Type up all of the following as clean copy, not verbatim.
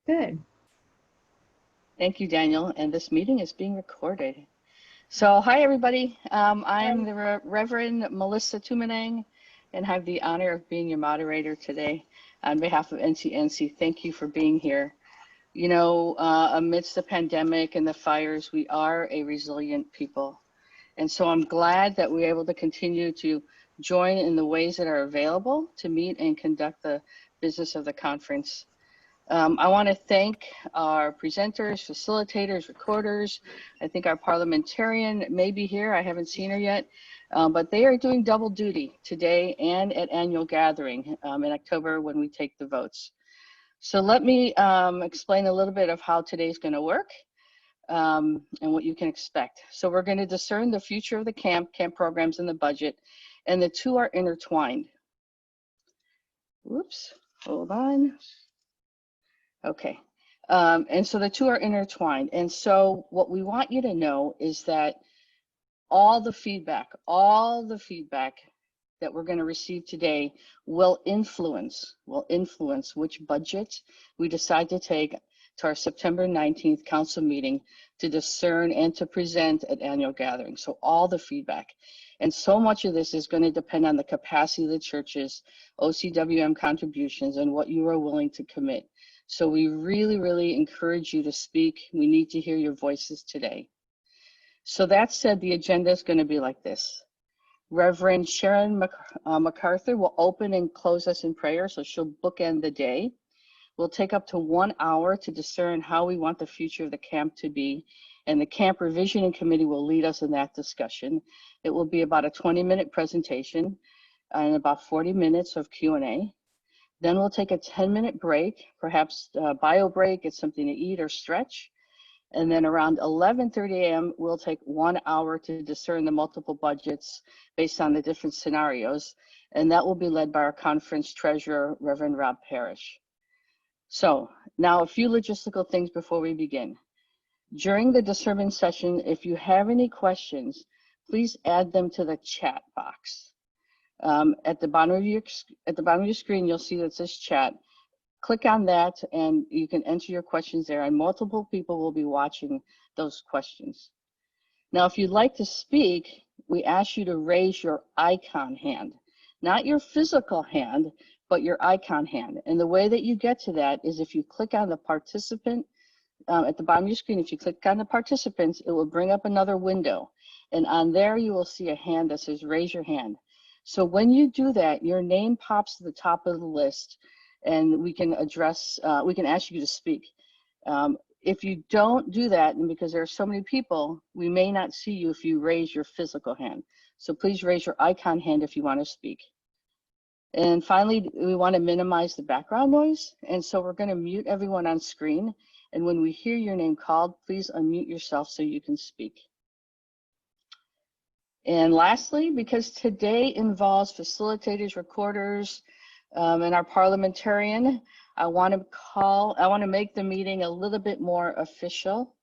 Good. Thank you, Daniel. And this meeting is being recorded. So, hi, everybody. I'm the Reverend Melissa Tumenang, and have the honor of being your moderator today. On behalf of NCNC, thank you for being here. You know, amidst the pandemic and the fires, we are a resilient people. And so I'm glad that we're able to continue to join in the ways that are available to meet and conduct the business of the conference. I want to thank our presenters, facilitators, recorders. I think our parliamentarian may be here. I haven't seen her yet, but they are doing double duty today and at annual gathering in October when we take the votes. So let me explain a little bit of how today's going to work and what you can expect. So we're going to discern the future of the camp programs and the budget, and the two are intertwined. Whoops, hold on. Okay, and so the two are intertwined. And so what we want you to know is that all the feedback that we're going to receive today will influence which budget we decide to take to our September 19th council meeting to discern and to present at annual gathering. So all the feedback. And so much of this is going to depend on the capacity of the churches, OCWM contributions, and what you are willing to commit. So we really, really encourage you to speak. We need to hear your voices today. So that said, the agenda is going to be like this. Reverend Sharon MacArthur will open and close us in prayer, so she'll bookend the day. We'll take up to 1 hour to discern how we want the future of the camp to be, and the Camp Revisioning Committee will lead us in that discussion. It will be about a 20-minute presentation and about 40 minutes of Q&A. Then we'll take a 10-minute break, perhaps a bio break, get something to eat or stretch. And then around 11:30 a.m., we'll take 1 hour to discern the multiple budgets based on the different scenarios. And that will be led by our conference treasurer, Reverend Rob Parrish. So now a few logistical things before we begin. During the discernment session, if you have any questions, please add them to the chat box. At the bottom of your screen, you'll see that says chat. Click on that and you can enter your questions there, and multiple people will be watching those questions. Now, if you'd like to speak, we ask you to raise your icon hand, not your physical hand, but your icon hand. And the way that you get to that is if you click on the participant at the bottom of your screen. If you click on the participants, it will bring up another window. And on there, you will see a hand that says raise your hand. So when you do that, your name pops to the top of the list, and we can ask you to speak. If you don't do that, and because there are so many people, we may not see you if you raise your physical hand. So please raise your icon hand if you want to speak. And finally, we want to minimize the background noise. And so we're going to mute everyone on screen. And when we hear your name called, please unmute yourself so you can speak. And lastly, because today involves facilitators, recorders, and our parliamentarian, I want to make the meeting a little bit more official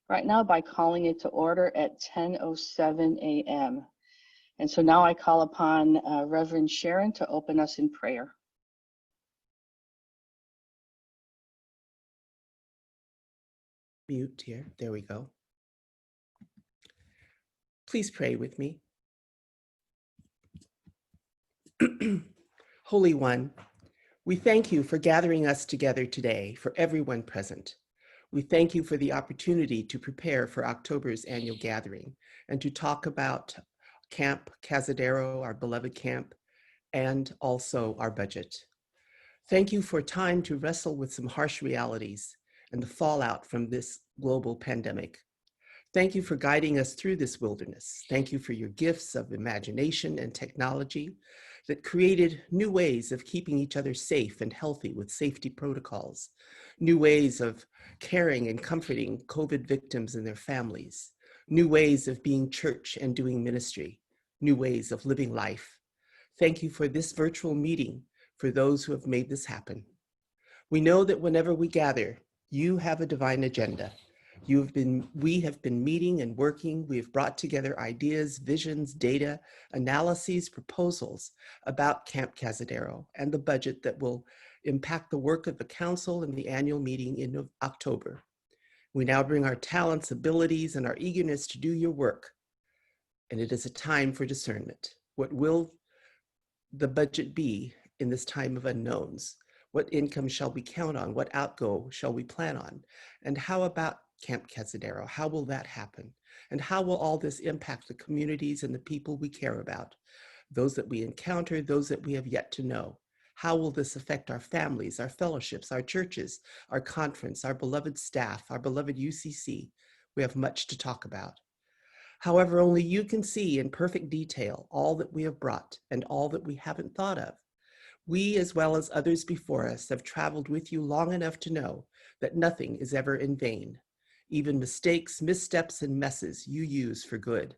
right now by calling it to order at 10:07 a.m. And so now I call upon Reverend Sharon to open us in prayer. Mute here, there we go. Please pray with me. Holy One, we thank you for gathering us together today, for everyone present. We thank you for the opportunity to prepare for October's annual gathering and to talk about Camp Cazadero, our beloved camp, and also our budget. Thank you for time to wrestle with some harsh realities and the fallout from this global pandemic. Thank you for guiding us through this wilderness. Thank you for your gifts of imagination and technology that created new ways of keeping each other safe and healthy with safety protocols, new ways of caring and comforting COVID victims and their families, new ways of being church and doing ministry, new ways of living life. Thank you for this virtual meeting for those who have made this happen. We know that whenever we gather, you have a divine agenda. We have been meeting and working. We have brought together ideas, visions, data, analyses, proposals about Camp Cazadero and the budget that will impact the work of the council and the annual meeting in October. We now bring our talents, abilities, and our eagerness to do your work. And it is a time for discernment. What will the budget be in this time of unknowns? What income shall we count on? What outgo shall we plan on? And how about Camp Cazadero? How will that happen? And how will all this impact the communities and the people we care about? Those that we encounter, those that we have yet to know. How will this affect our families, our fellowships, our churches, our conference, our beloved staff, our beloved UCC? We have much to talk about. However, only you can see in perfect detail all that we have brought and all that we haven't thought of. We, as well as others before us, have traveled with you long enough to know that nothing is ever in vain. Even mistakes, missteps, and messes you use for good.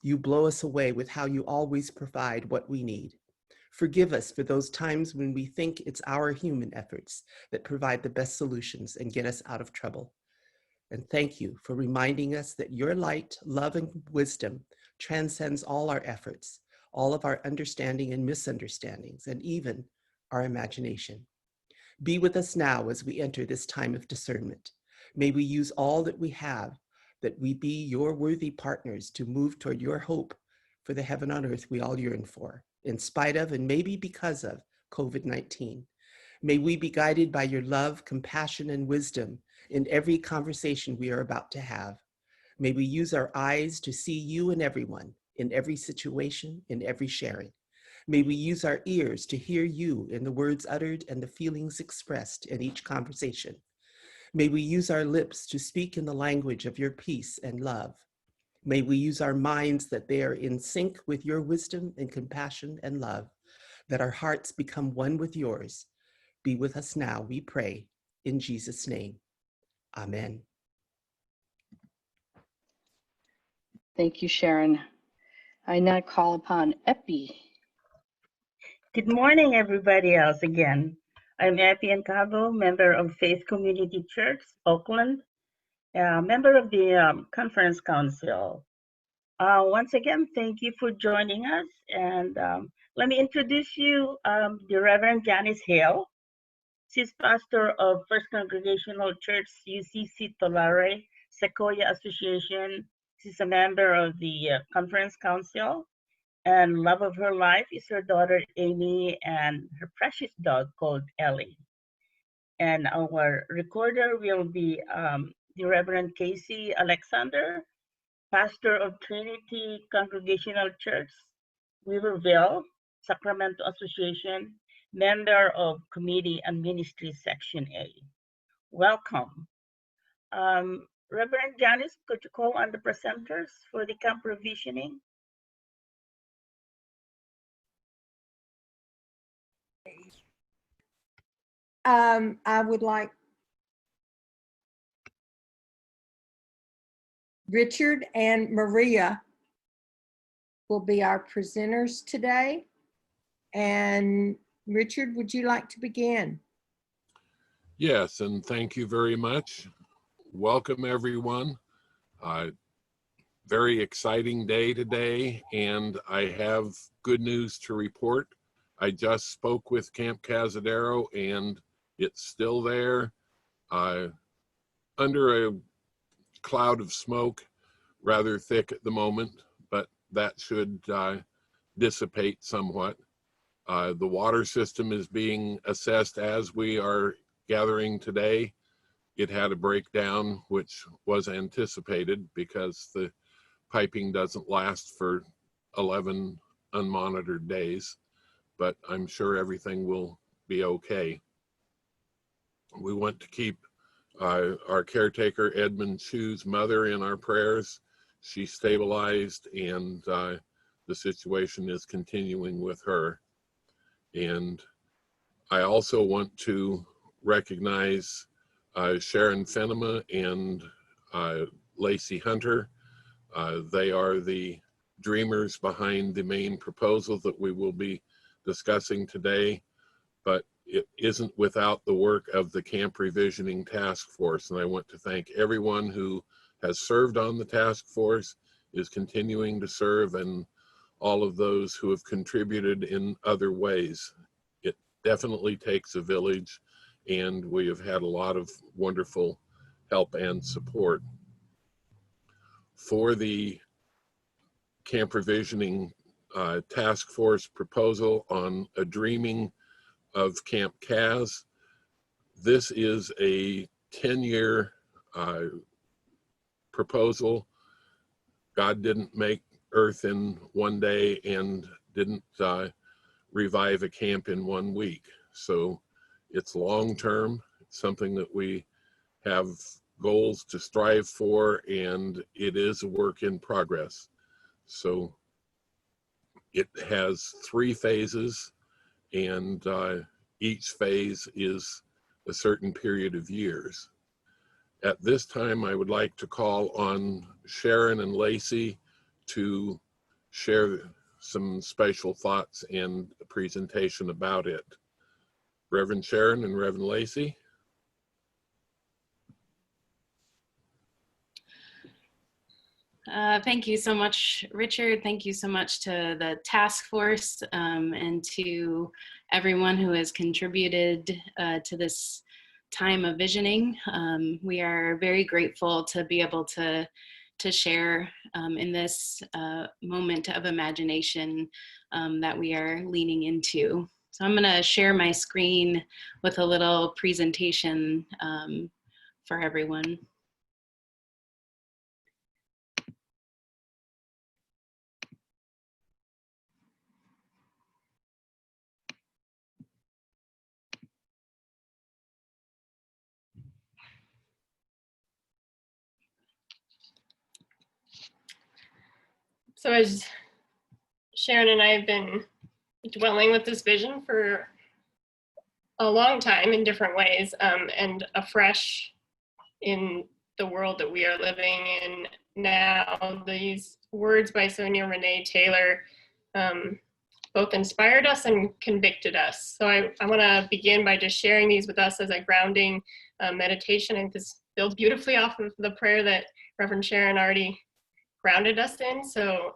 You blow us away with how you always provide what we need. Forgive us for those times when we think it's our human efforts that provide the best solutions and get us out of trouble. And thank you for reminding us that your light, love, and wisdom transcends all our efforts, all of our understanding and misunderstandings, and even our imagination. Be with us now as we enter this time of discernment. May we use all that we have, that we be your worthy partners to move toward your hope for the heaven on earth we all yearn for, in spite of and maybe because of COVID-19. May we be guided by your love, compassion, and wisdom in every conversation we are about to have. May we use our eyes to see you and everyone, in every situation, in every sharing. May we use our ears to hear you in the words uttered and the feelings expressed in each conversation. May we use our lips to speak in the language of your peace and love. May we use our minds that they are in sync with your wisdom and compassion and love, that our hearts become one with yours. Be with us now, we pray, in Jesus' name. Amen. Thank you, Sharon. I now call upon Epi. Good morning, everybody else again. I'm Epi Encabo, member of Faith Community Church, Oakland, member of the Conference Council. Once again, thank you for joining us. And let me introduce you the Reverend Janice Hale. She's pastor of First Congregational Church, UCC Tulare, Sequoia Association. She's a member of the Conference Council. And love of her life is her daughter Amy and her precious dog called Ellie. And our recorder will be the Reverend Casey Alexander, pastor of Trinity Congregational Church, Weaverville, Sacramento Association, member of Committee and Ministry Section A. Welcome. Reverend Janice, could you call on the presenters for the camp provisioning? I would like Richard and Maria will be our presenters today. And Richard, would you like to begin? Yes, and thank you very much. Welcome, everyone. Very exciting day today, and I have good news to report. I just spoke with Camp Cazadero, and it's still there, under a cloud of smoke, rather thick at the moment, but that should dissipate somewhat. The water system is being assessed as we are gathering today. It had a breakdown, which was anticipated because the piping doesn't last for 11 unmonitored days, but I'm sure everything will be okay. We want to keep our caretaker, Edmund Chu's mother, in our prayers. She's stabilized, and the situation is continuing with her. And I also want to recognize Sharon Fenema and Lacey Hunter. They are the dreamers behind the main proposal that we will be discussing today. But it isn't without the work of the Camp Revisioning Task Force. And I want to thank everyone who has served on the task force, is continuing to serve, and all of those who have contributed in other ways. It definitely takes a village, and we have had a lot of wonderful help and support. For the Camp Revisioning Task Force proposal on a dreaming of Camp Kaz, this is a 10-year proposal. God didn't make Earth in one day and didn't revive a camp in 1 week. So it's long-term. It's something that we have goals to strive for, and it is a work in progress. So it has 3 phases, and each phase is a certain period of years. At this time, I would like to call on Sharon and Lacey to share some special thoughts and a presentation about it. Reverend Sharon and Reverend Lacey. Thank you so much, Richard. Thank you so much to the task force and to everyone who has contributed to this time of visioning. We are very grateful to be able to share in this moment of imagination that we are leaning into. So I'm going to share my screen with a little presentation for everyone. So as Sharon and I have been dwelling with this vision for a long time in different ways, and afresh in the world that we are living in now, these words by Sonia Renee Taylor both inspired us and convicted us. So I want to begin by just sharing these with us as a grounding meditation, and this builds beautifully off of the prayer that Reverend Sharon already grounded us in. So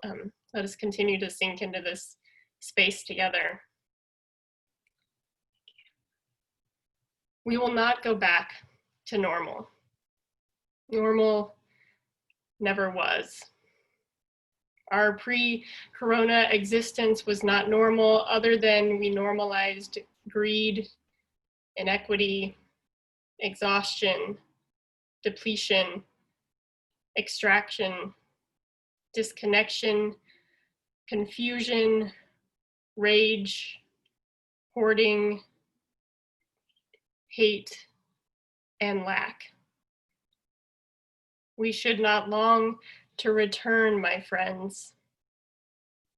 let us continue to sink into this space together. We will not go back to normal. Normal never was. Our pre-corona existence was not normal, other than we normalized greed, inequity, exhaustion, depletion, extraction, disconnection, confusion, rage, hoarding, hate, and lack. We should not long to return, my friends.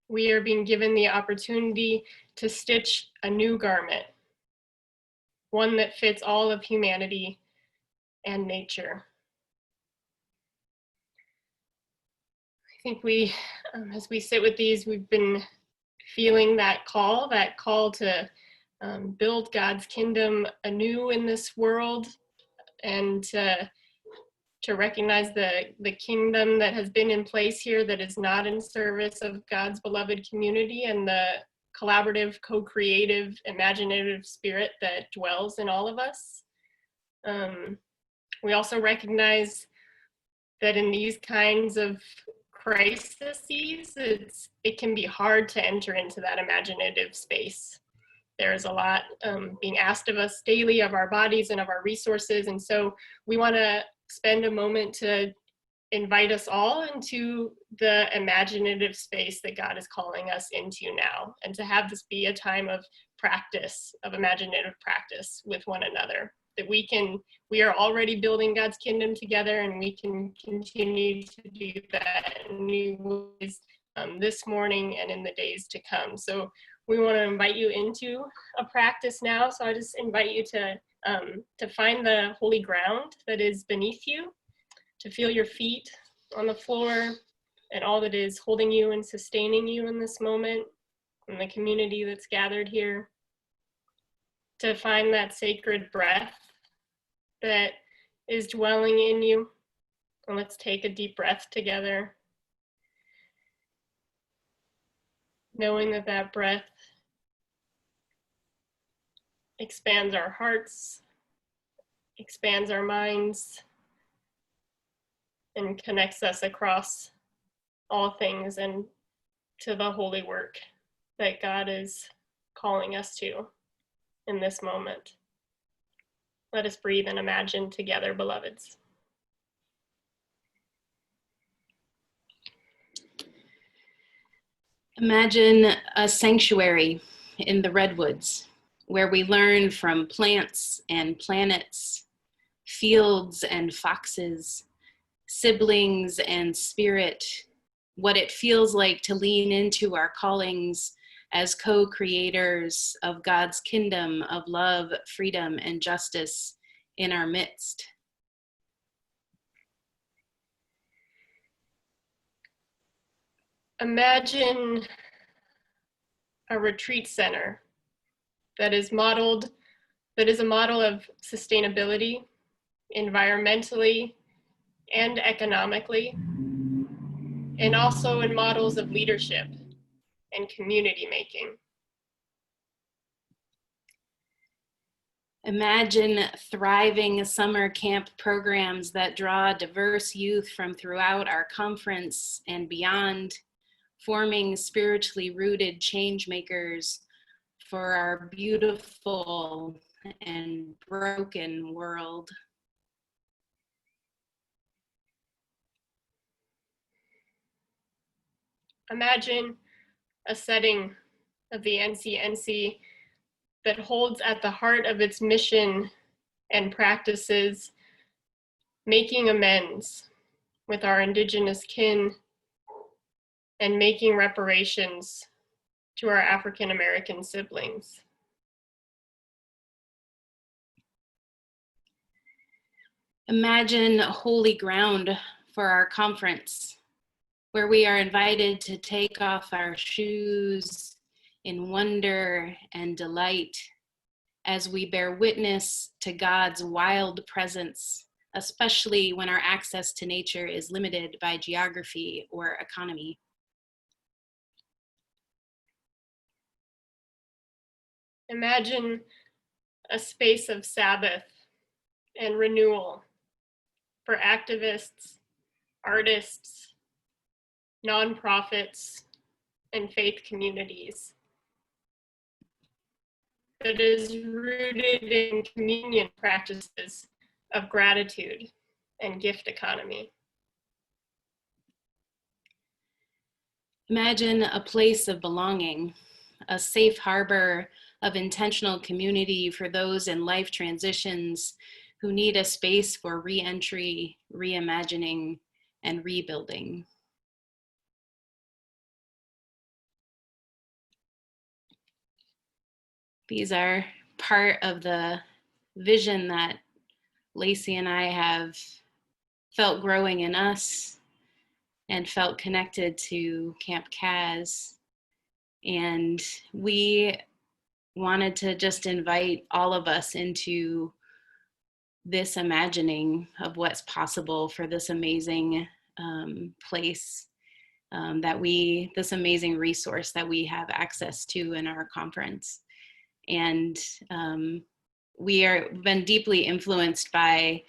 We are being given the opportunity to stitch a new garment, one that fits all of humanity and nature. I think we, as we sit with these, we've been feeling that call to build God's kingdom anew in this world, and to recognize the kingdom that has been in place here that is not in service of God's beloved community, and the collaborative, co-creative, imaginative spirit that dwells in all of us. We also recognize that in these kinds of crises, it can be hard to enter into that imaginative space. There's a lot being asked of us daily, of our bodies and of our resources, and so we want to spend a moment to invite us all into the imaginative space that God is calling us into now, and to have this be a time of practice, of imaginative practice with one another, that we are already building God's kingdom together, and we can continue to do that in new ways this morning and in the days to come. So we want to invite you into a practice now. So I just invite you to find the holy ground that is beneath you, to feel your feet on the floor and all that is holding you and sustaining you in this moment, and the community that's gathered here. to find that sacred breath that is dwelling in you. And let's take a deep breath together, knowing that that breath expands our hearts, expands our minds, and connects us across all things and to the holy work that God is calling us to in this moment. Let us breathe and imagine together, beloveds. Imagine a sanctuary in the redwoods where we learn from plants and planets, fields and foxes, siblings and spirit, what it feels like to lean into our callings as co-creators of God's kingdom of love, freedom, and justice in our midst. Imagine a retreat center that is a model of sustainability, environmentally and economically, and also in models of leadership and community making. Imagine thriving summer camp programs that draw diverse youth from throughout our conference and beyond, forming spiritually rooted change makers for our beautiful and broken world. Imagine a setting of the NCNC that holds at the heart of its mission and practices making amends with our Indigenous kin and making reparations to our African American siblings. Imagine holy ground for our conference, where we are invited to take off our shoes in wonder and delight as we bear witness to God's wild presence, especially when our access to nature is limited by geography or economy. Imagine a space of Sabbath and renewal for activists, artists, nonprofits, and faith communities that is rooted in communion practices of gratitude and gift economy. Imagine a place of belonging, a safe harbor of intentional community for those in life transitions who need a space for re-entry, reimagining, and rebuilding. These are part of the vision that Lacey and I have felt growing in us and felt connected to Camp Kaz. And we wanted to just invite all of us into this imagining of what's possible for this amazing place this amazing resource that we have access to in our conference. And we are been deeply influenced by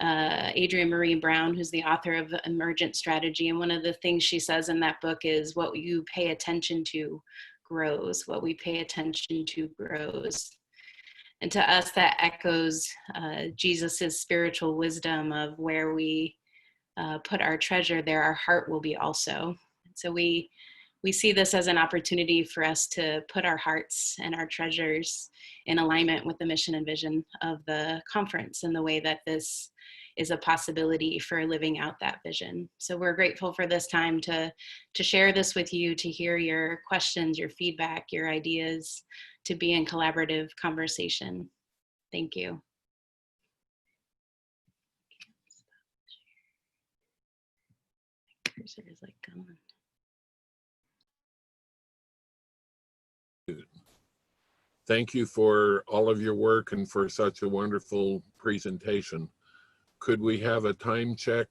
Adrienne Marie Brown, who's the author of Emergent Strategy. And one of the things she says in that book is what you pay attention to grows, what we pay attention to grows. And to us, that echoes Jesus's spiritual wisdom of where we put our treasure, there our heart will be also. So we see this as an opportunity for us to put our hearts and our treasures in alignment with the mission and vision of the conference and the way that this is a possibility for living out that vision. So we're grateful for this time to share this with you, to hear your questions, your feedback, your ideas, to be in collaborative conversation. Thank you. My cursor is like gone. Thank you for all of your work and for such a wonderful presentation. Could we have a time check?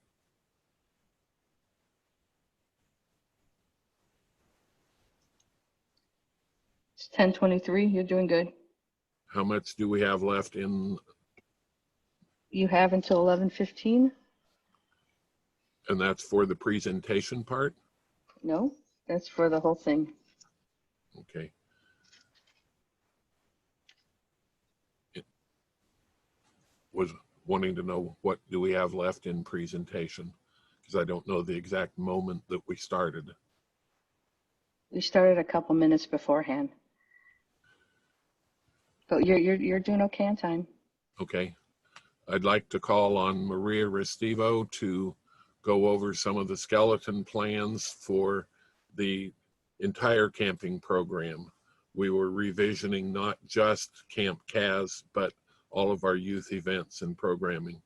It's 10:23. You're doing good. How much do we have left in, You have until 11:15? and that's for the presentation part? No, that's for the whole thing. Okay. It was wanting to know what do we have left in presentation, because I don't know the exact moment that we started. We started a couple minutes beforehand. But you're doing okay on time. Okay. I'd like to call on Maria Restivo to go over some of the skeleton plans for the entire camping program. We were revisioning not just Camp Kaz, but all of our youth events and programming.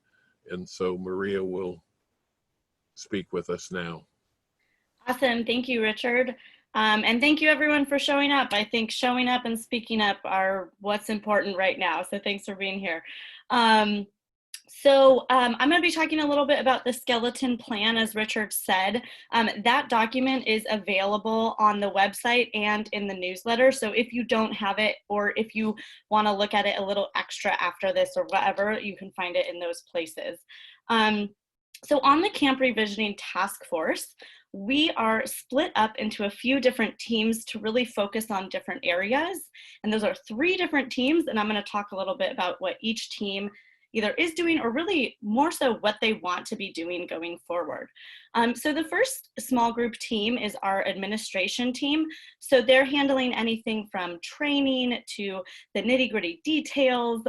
And so Maria will speak with us now. Awesome. Thank you, Richard. And thank you everyone for showing up. I think showing up and speaking up are what's important right now. So thanks for being here. I'm going to be talking a little bit about the skeleton plan, as Richard said. That document is available on the website and in the newsletter. So if you don't have it, or if you want to look at it a little extra after this or whatever, you can find it in those places. So on the Camp Revisioning Task Force, we are split up into a few different teams to really focus on different areas. And those are 3 different teams, and I'm going to talk a little bit about what each team either is doing or really more so what they want to be doing going forward. So the first small group team is our administration team. So they're handling anything from training to the nitty-gritty details,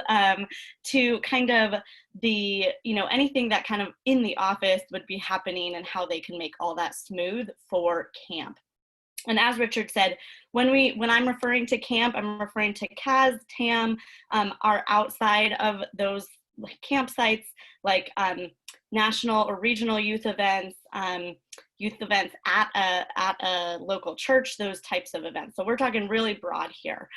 to kind of the, anything that kind of in the office would be happening and how they can make all that smooth for camp. And as Richard said, when I'm referring to camp, I'm referring to Kaz, TAM, are outside of those campsites, like national or regional youth events at a local church, those types of events. So we're talking really broad here.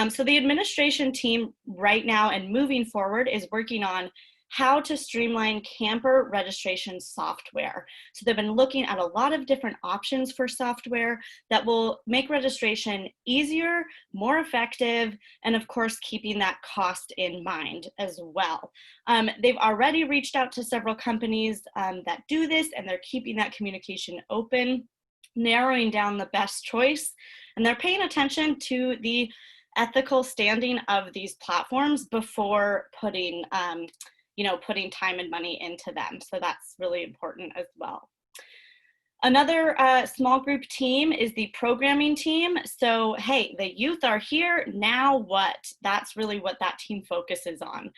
So the administration team right now and moving forward is working on how to streamline camper registration software. So they've been looking at a lot of different options for software that will make registration easier, more effective, and of course, keeping that cost in mind as well. They've already reached out to several companies that do this, and they're keeping that communication open, narrowing down the best choice, and they're paying attention to the ethical standing of these platforms before putting putting time and money into them. So that's really important as well. Another small group team is the programming team. So, hey, the youth are here, now what? That's really what that team focuses on.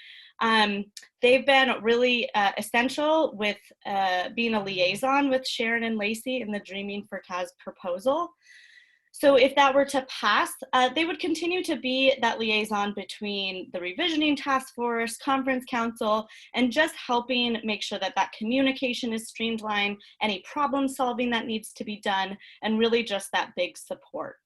They've been really essential with being a liaison with Sharon and Lacey in the Dreaming for Kaz proposal. So if that were to pass, they would continue to be that liaison between the revisioning task force, conference council, and just helping make sure that that communication is streamlined, any problem solving that needs to be done, and really just that big support.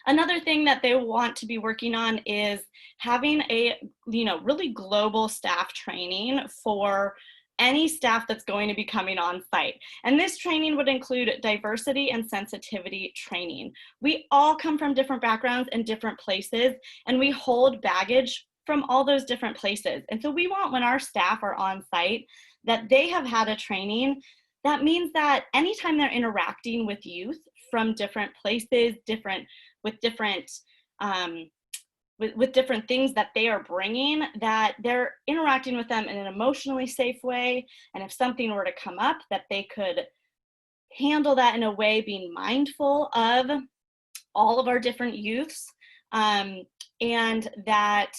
Another thing that they want to be working on is having a really global staff training for any staff that's going to be coming on site. And this training would include diversity and sensitivity training. We all come from different backgrounds and different places, and we hold baggage from all those different places. And so we want, when our staff are on site, that they have had a training. That means that anytime they're interacting with youth from different places, with different things that they are bringing, that they're interacting with them in an emotionally safe way. And if something were to come up, that they could handle that in a way being mindful of all of our different youths. And that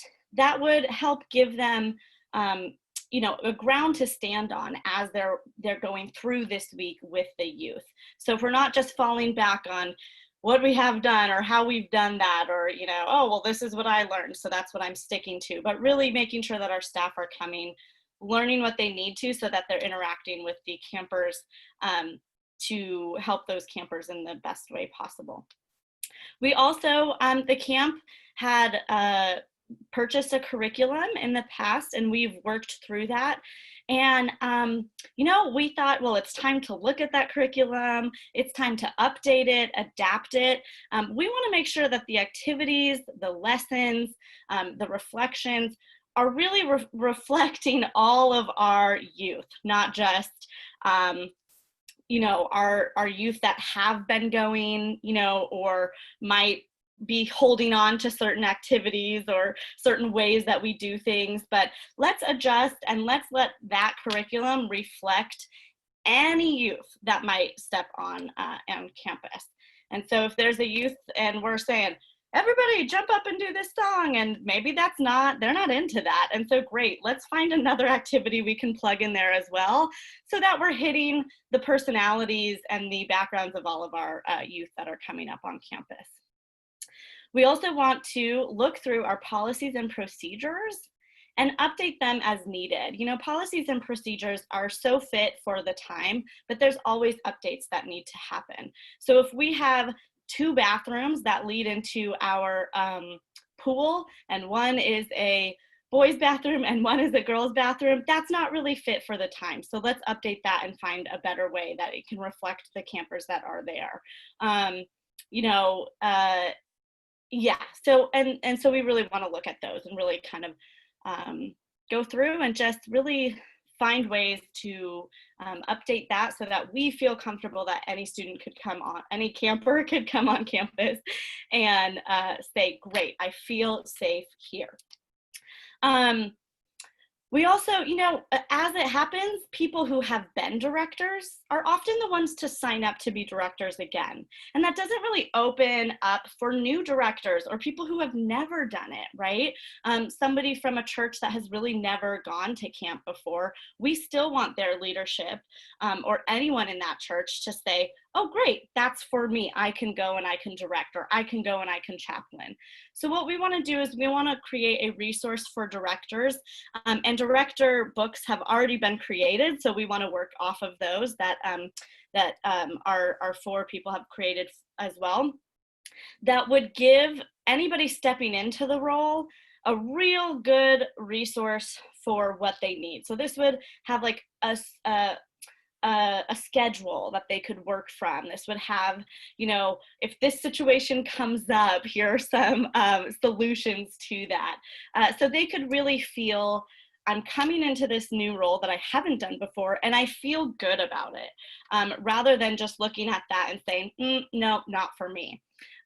would help give them a ground to stand on as they're going through this week with the youth. So if we're not just falling back on what we have done or how we've done that, or, oh, well, this is what I learned, so that's what I'm sticking to, but really making sure that our staff are coming, learning what they need to, so that they're interacting with the campers to help those campers in the best way possible. We also, the camp had purchased a curriculum in the past, and we've worked through that. And, you know, we thought, well, it's time to look at that curriculum. It's time to update it, adapt it. We want to make sure that the activities, the lessons, the reflections are really reflecting all of our youth, not just, you know, our youth that have been going, you know, or might be holding on to certain activities or certain ways that we do things, but let's adjust and let's let that curriculum reflect any youth that might step on campus. And so if there's a youth and we're saying, everybody jump up and do this song, and maybe they're not into that. And so great, let's find another activity we can plug in there as well, so that we're hitting the personalities and the backgrounds of all of our youth that are coming up on campus. We also want to look through our policies and procedures and update them as needed. You know, policies and procedures are so fit for the time, but there's always updates that need to happen. So if we have 2 bathrooms that lead into our pool, and one is a boys' bathroom and one is a girls' bathroom, that's not really fit for the time. So let's update that and find a better way that it can reflect the campers that are there. You know, yeah, so and so we really want to look at those and really kind of go through and just really find ways to update that so that we feel comfortable that any student could come on, any camper could come on campus and say, great, I feel safe here. We also, you know, as it happens, people who have been directors are often the ones to sign up to be directors again. And that doesn't really open up for new directors or people who have never done it, right? Somebody from a church that has really never gone to camp before, we still want their leadership or anyone in that church to say, oh, great, that's for me. I can go and I can direct, or I can go and I can chaplain. So what we want to do is we want to create a resource for directors, and director books have already been created. So we want to work off of those that our 4 people have created as well, that would give anybody stepping into the role a real good resource for what they need. So this would have like a schedule that they could work from. This would have, you know, if this situation comes up, here are some solutions to that. So they could really feel, I'm coming into this new role that I haven't done before, and I feel good about it, rather than just looking at that and saying, no, not for me.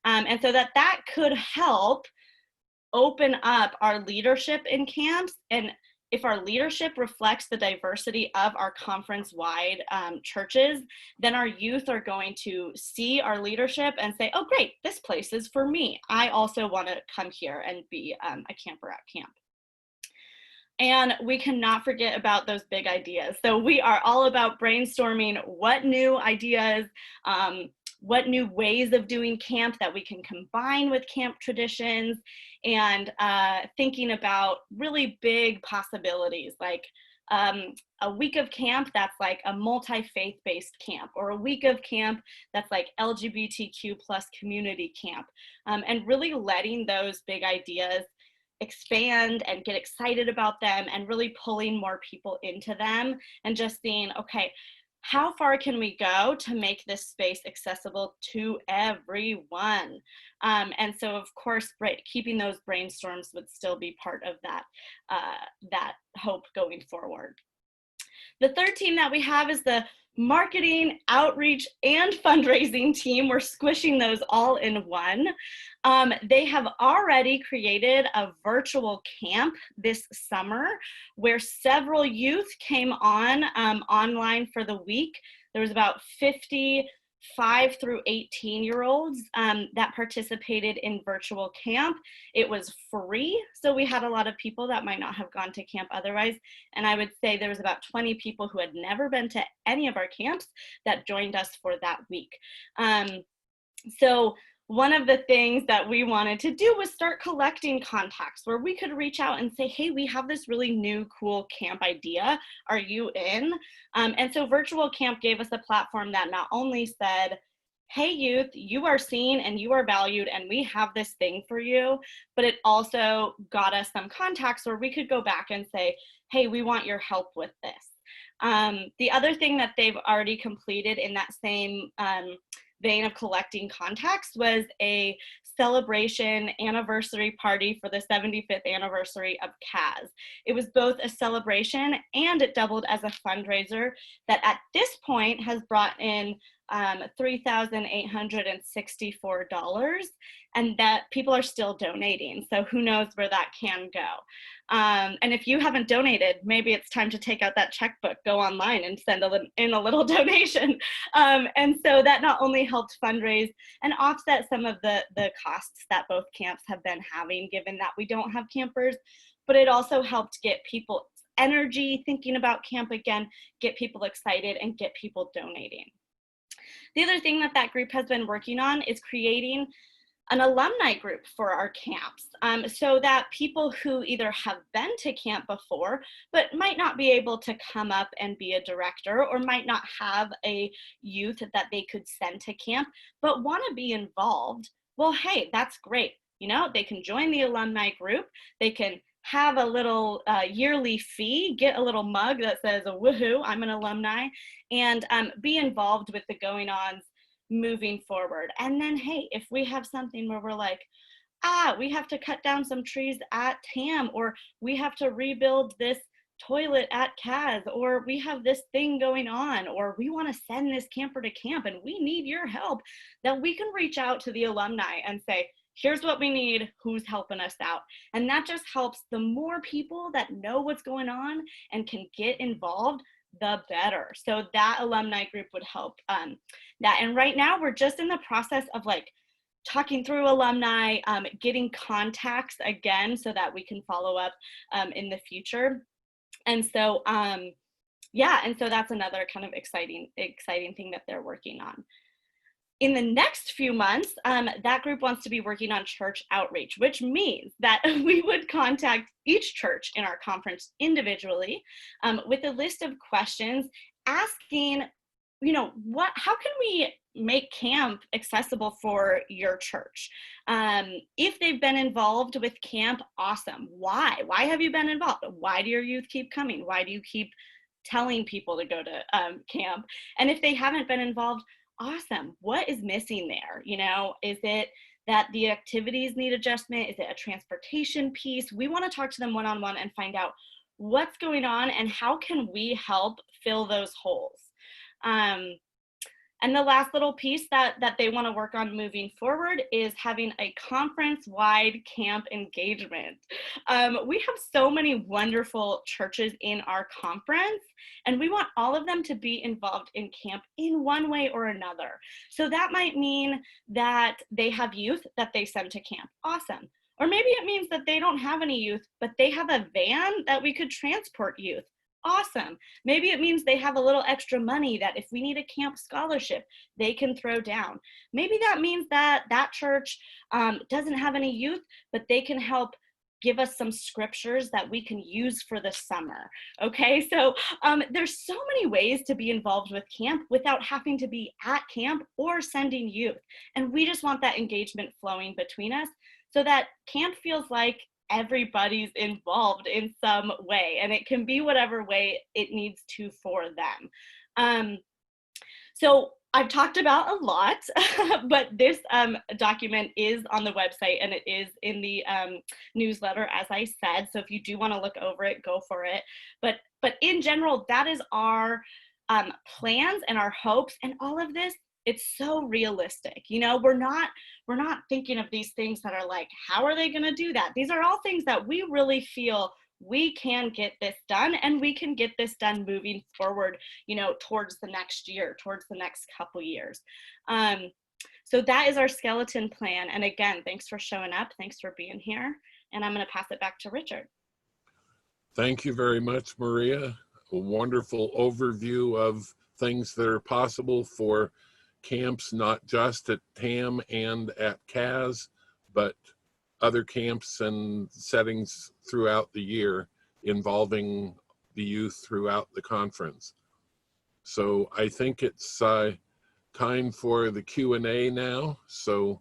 And so that could help open up our leadership in camps. And if our leadership reflects the diversity of our conference-wide churches, then our youth are going to see our leadership and say, oh, great, this place is for me. I also want to come here and be a camper at camp. And we cannot forget about those big ideas. So we are all about brainstorming what new ideas, what new ways of doing camp that we can combine with camp traditions, and thinking about really big possibilities, like a week of camp that's like a multi-faith-based camp, or a week of camp that's like LGBTQ+ community camp, and really letting those big ideas expand and get excited about them, and really pulling more people into them, and just seeing, okay, how far can we go to make this space accessible to everyone? And so, of course, keeping those brainstorms would still be part of that hope going forward. The third team that we have is the marketing, outreach, and fundraising team. We're squishing those all in one. They have already created a virtual camp this summer where several youth came on online for the week. There was about 5 through 18-year-olds that participated in virtual camp. It was free, so we had a lot of people that might not have gone to camp otherwise. And I would say there was about 20 people who had never been to any of our camps that joined us for that week. So one of the things that we wanted to do was start collecting contacts where we could reach out and say, hey, we have this really new, cool camp idea. Are you in? And so virtual camp gave us a platform that not only said, hey youth, you are seen and you are valued and we have this thing for you. But it also got us some contacts where we could go back and say, hey, we want your help with this. The other thing that they've already completed in that same vein of collecting contacts was a celebration anniversary party for the 75th anniversary of CAS. It was both a celebration and it doubled as a fundraiser that at this point has brought in $3,864, and that people are still donating. So who knows where that can go. And if you haven't donated, maybe it's time to take out that checkbook, go online and send in a little donation. And so that not only helped fundraise and offset some of the costs that both camps have been having, given that we don't have campers, but it also helped get people energy thinking about camp again, get people excited and get people donating. The other thing that that group has been working on is creating an alumni group for our camps, so that people who either have been to camp before but might not be able to come up and be a director, or might not have a youth that they could send to camp but want to be involved, well, hey, that's great. You know, they can join the alumni group, they can have a little yearly fee, get a little mug that says, woohoo, I'm an alumni, and be involved with the going-ons moving forward. And then, hey, if we have something where we're like, we have to cut down some trees at TAM, or we have to rebuild this toilet at CAS, or we have this thing going on, or we want to send this camper to camp and we need your help, then we can reach out to the alumni and say, here's what we need, who's helping us out? And that just helps. The more people that know what's going on and can get involved, the better. So that alumni group would help that. And right now we're just in the process of like talking through alumni, getting contacts again so that we can follow up in the future. And so, yeah, and so that's another kind of exciting thing that they're working on. In the next few months, that group wants to be working on church outreach, which means that we would contact each church in our conference individually with a list of questions asking, you know, how can we make camp accessible for your church? If they've been involved with camp, awesome. Why? Why have you been involved? Why do your youth keep coming? Why do you keep telling people to go to camp? And if they haven't been involved, awesome. What is missing there? You know, is it that the activities need adjustment? Is it a transportation piece? We want to talk to them one-on-one and find out what's going on and how can we help fill those holes. And the last little piece that they want to work on moving forward is having a conference-wide camp engagement. We have so many wonderful churches in our conference, and we want all of them to be involved in camp in one way or another. So that might mean that they have youth that they send to camp. Awesome. Or maybe it means that they don't have any youth, but they have a van that we could transport youth. Awesome. Maybe it means they have a little extra money that if we need a camp scholarship, they can throw down. Maybe that means that that church doesn't have any youth, but they can help give us some scriptures that we can use for the summer. Okay, so there's so many ways to be involved with camp without having to be at camp or sending youth. And we just want that engagement flowing between us so that camp feels like everybody's involved in some way, and it can be whatever way it needs to for them. So I've talked about a lot, but this document is on the website and it is in the newsletter, as I said. So if you do want to look over it, go for it. But in general, that is our plans and our hopes, and all of this, it's so realistic. You know, we're not thinking of these things that are like, how are they going to do that? These are all things that we really feel we can get this done, and we can get this done moving forward, you know, towards the next year, towards the next couple years. So that is our skeleton plan. And again, thanks for showing up. Thanks for being here. And I'm going to pass it back to Richard. Thank you very much, Maria. A wonderful overview of things that are possible for camps, not just at TAM and at CAS, but other camps and settings throughout the year involving the youth throughout the conference. So I think it's time for the Q&A now. So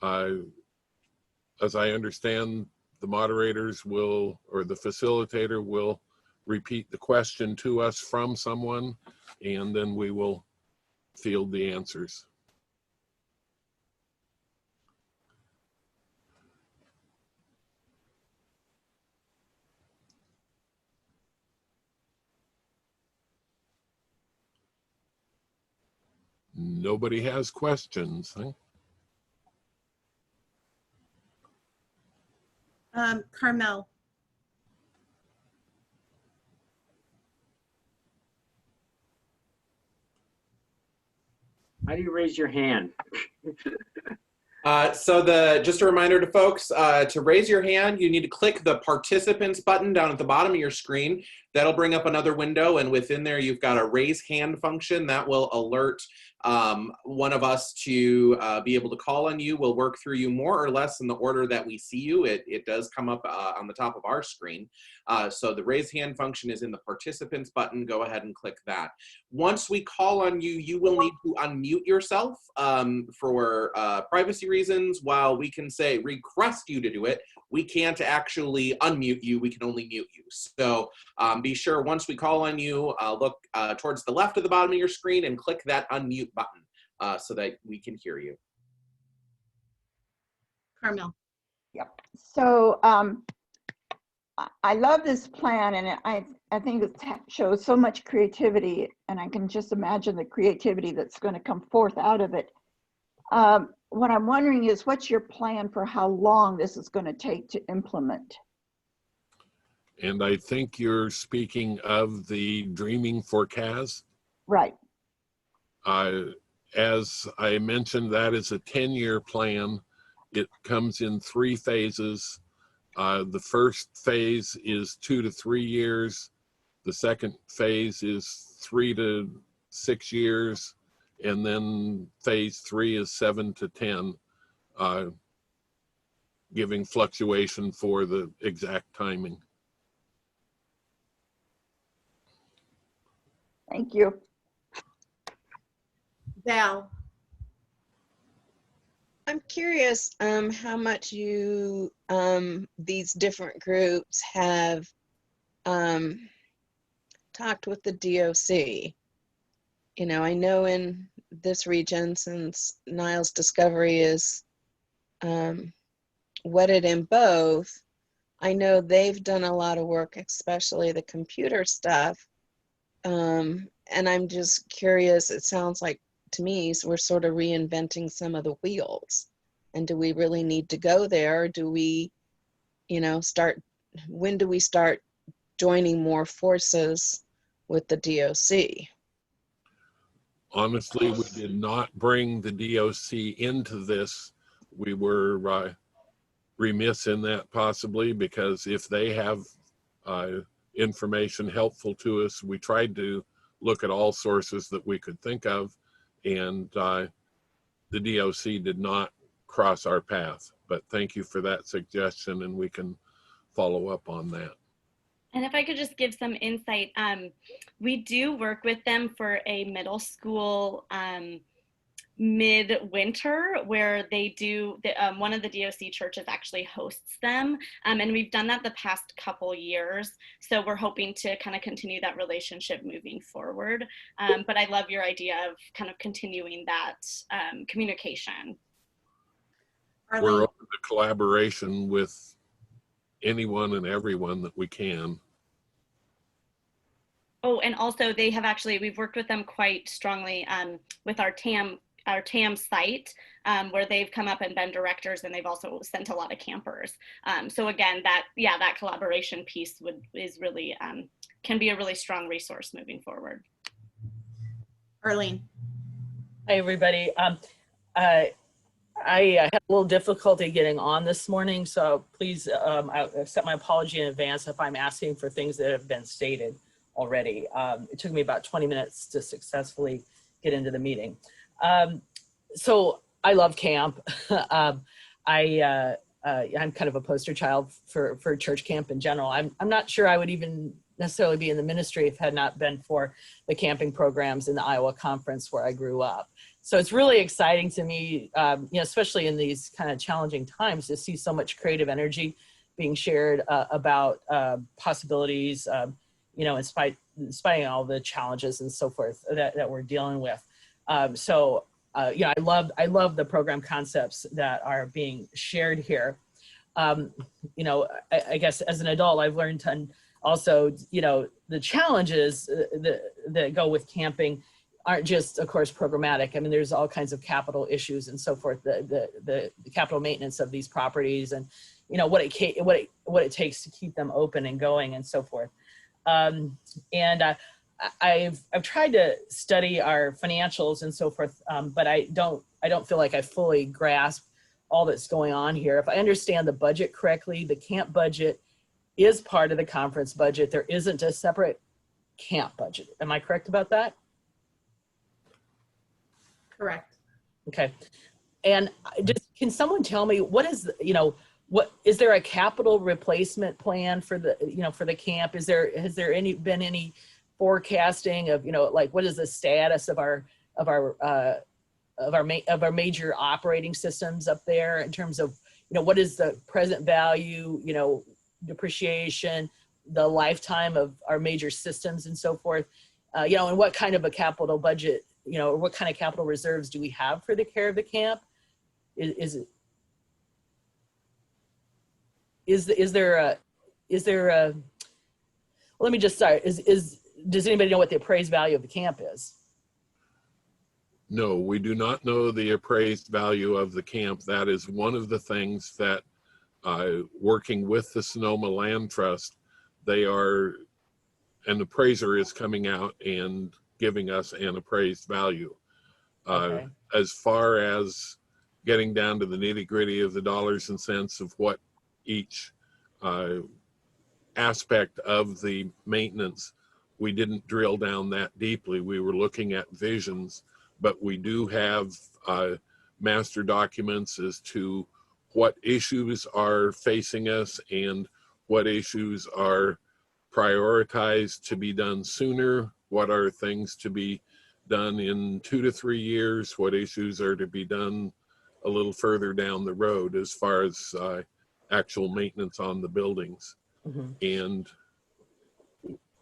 as I understand, the moderators will, or the facilitator will repeat the question to us from someone, and then we will field the answers. Nobody has questions, huh? Carmel. How do you raise your hand? Just a reminder to folks, to raise your hand, you need to click the participants button down at the bottom of your screen. That'll bring up another window, and within there you've got a raise hand function that will alert one of us to be able to call on you. We'll work through you more or less in the order that we see you. It does come up on the top of our screen. So the raise hand function is in the participants button. Go ahead and click that. Once we call on you, you will need to unmute yourself for privacy reasons. While we can say request you to do it, we can't actually unmute you. We can only mute you. So be sure once we call on you, look towards the left of the bottom of your screen and click that unmute button so that we can hear you. Carmel. Yep. So I love this plan, and I think it shows so much creativity, and I can just imagine the creativity that's going to come forth out of it. What I'm wondering is, what's your plan for how long this is going to take to implement? And I think you're speaking of the Dreaming for CAS. Right. As I mentioned, that is a 10-year plan. It comes in 3 phases. The first phase is 2 to 3 years. The second phase is 3 to 6 years. And then phase 3 is 7 to 10, giving fluctuation for the exact timing. Thank you. Val. I'm curious how much you, these different groups have talked with the DOC. You know, I know in this region, since Niles Discovery is wedded in both, I know they've done a lot of work, especially the computer stuff. And I'm just curious, it sounds like to me, we're sort of reinventing some of the wheels. And do we really need to go there? Do we, you know, when do we start joining more forces with the DOC? Honestly, we did not bring the DOC into this. We were remiss in that, possibly, because if they have information helpful to us, we tried to look at all sources that we could think of, and the DOC did not cross our path. But thank you for that suggestion, and we can follow up on that. And if I could just give some insight, we do work with them for a middle school midwinter where they do, one of the DOC churches actually hosts them. And we've done that the past couple years. So we're hoping to kind of continue that relationship moving forward. But I love your idea of kind of continuing that communication. We're open to collaboration with anyone and everyone that we can. Oh, and also they have actually, we've worked with them quite strongly with our TAM site, where they've come up and been directors, and they've also sent a lot of campers. So again, that collaboration piece is really, can be a really strong resource moving forward. Arlene. Hi, everybody. I had a little difficulty getting on this morning, so please I accept my apology in advance if I'm asking for things that have been stated already. It took me about 20 minutes to successfully get into the meeting. So I love camp. I'm kind of a poster child for church camp in general. I'm not sure I would even necessarily be in the ministry if it had not been for the camping programs in the Iowa Conference where I grew up. So it's really exciting to me, especially in these kind of challenging times, to see so much creative energy being shared about possibilities, in spite of all the challenges and so forth that we're dealing with. I love the program concepts that are being shared here. I guess as an adult, I've learned to also, the challenges that go with camping aren't just, of course, programmatic. I mean, there's all kinds of capital issues and so forth, the capital maintenance of these properties and, what it takes to keep them open and going and so forth. I've tried to study our financials and so forth, but I don't feel like I fully grasp all that's going on here. If I understand the budget correctly, the camp budget is part of the conference budget. There isn't a separate camp budget. Am I correct about that? Correct. Okay. And just, can someone tell me what is, what is there a capital replacement plan for the, for the camp? Has there been any forecasting of, like what is the status of our major operating systems up there in terms of, what is the present value, depreciation, the lifetime of our major systems and so forth, and what kind of a capital budget, or what kind of capital reserves do we have for the care of the camp? Is there a, well, let me just start. Does anybody know what the appraised value of the camp is? No, we do not know the appraised value of the camp. That is one of the things that, working with the Sonoma Land Trust, an appraiser is coming out and giving us an appraised value. Okay. As far as getting down to the nitty-gritty of the dollars and cents of what each aspect of the maintenance, we didn't drill down that deeply. We were looking at visions, but we do have master documents as to what issues are facing us and what issues are prioritized to be done sooner, what are things to be done in 2 to 3 years, what issues are to be done a little further down the road as far as actual maintenance on the buildings. Mm-hmm. And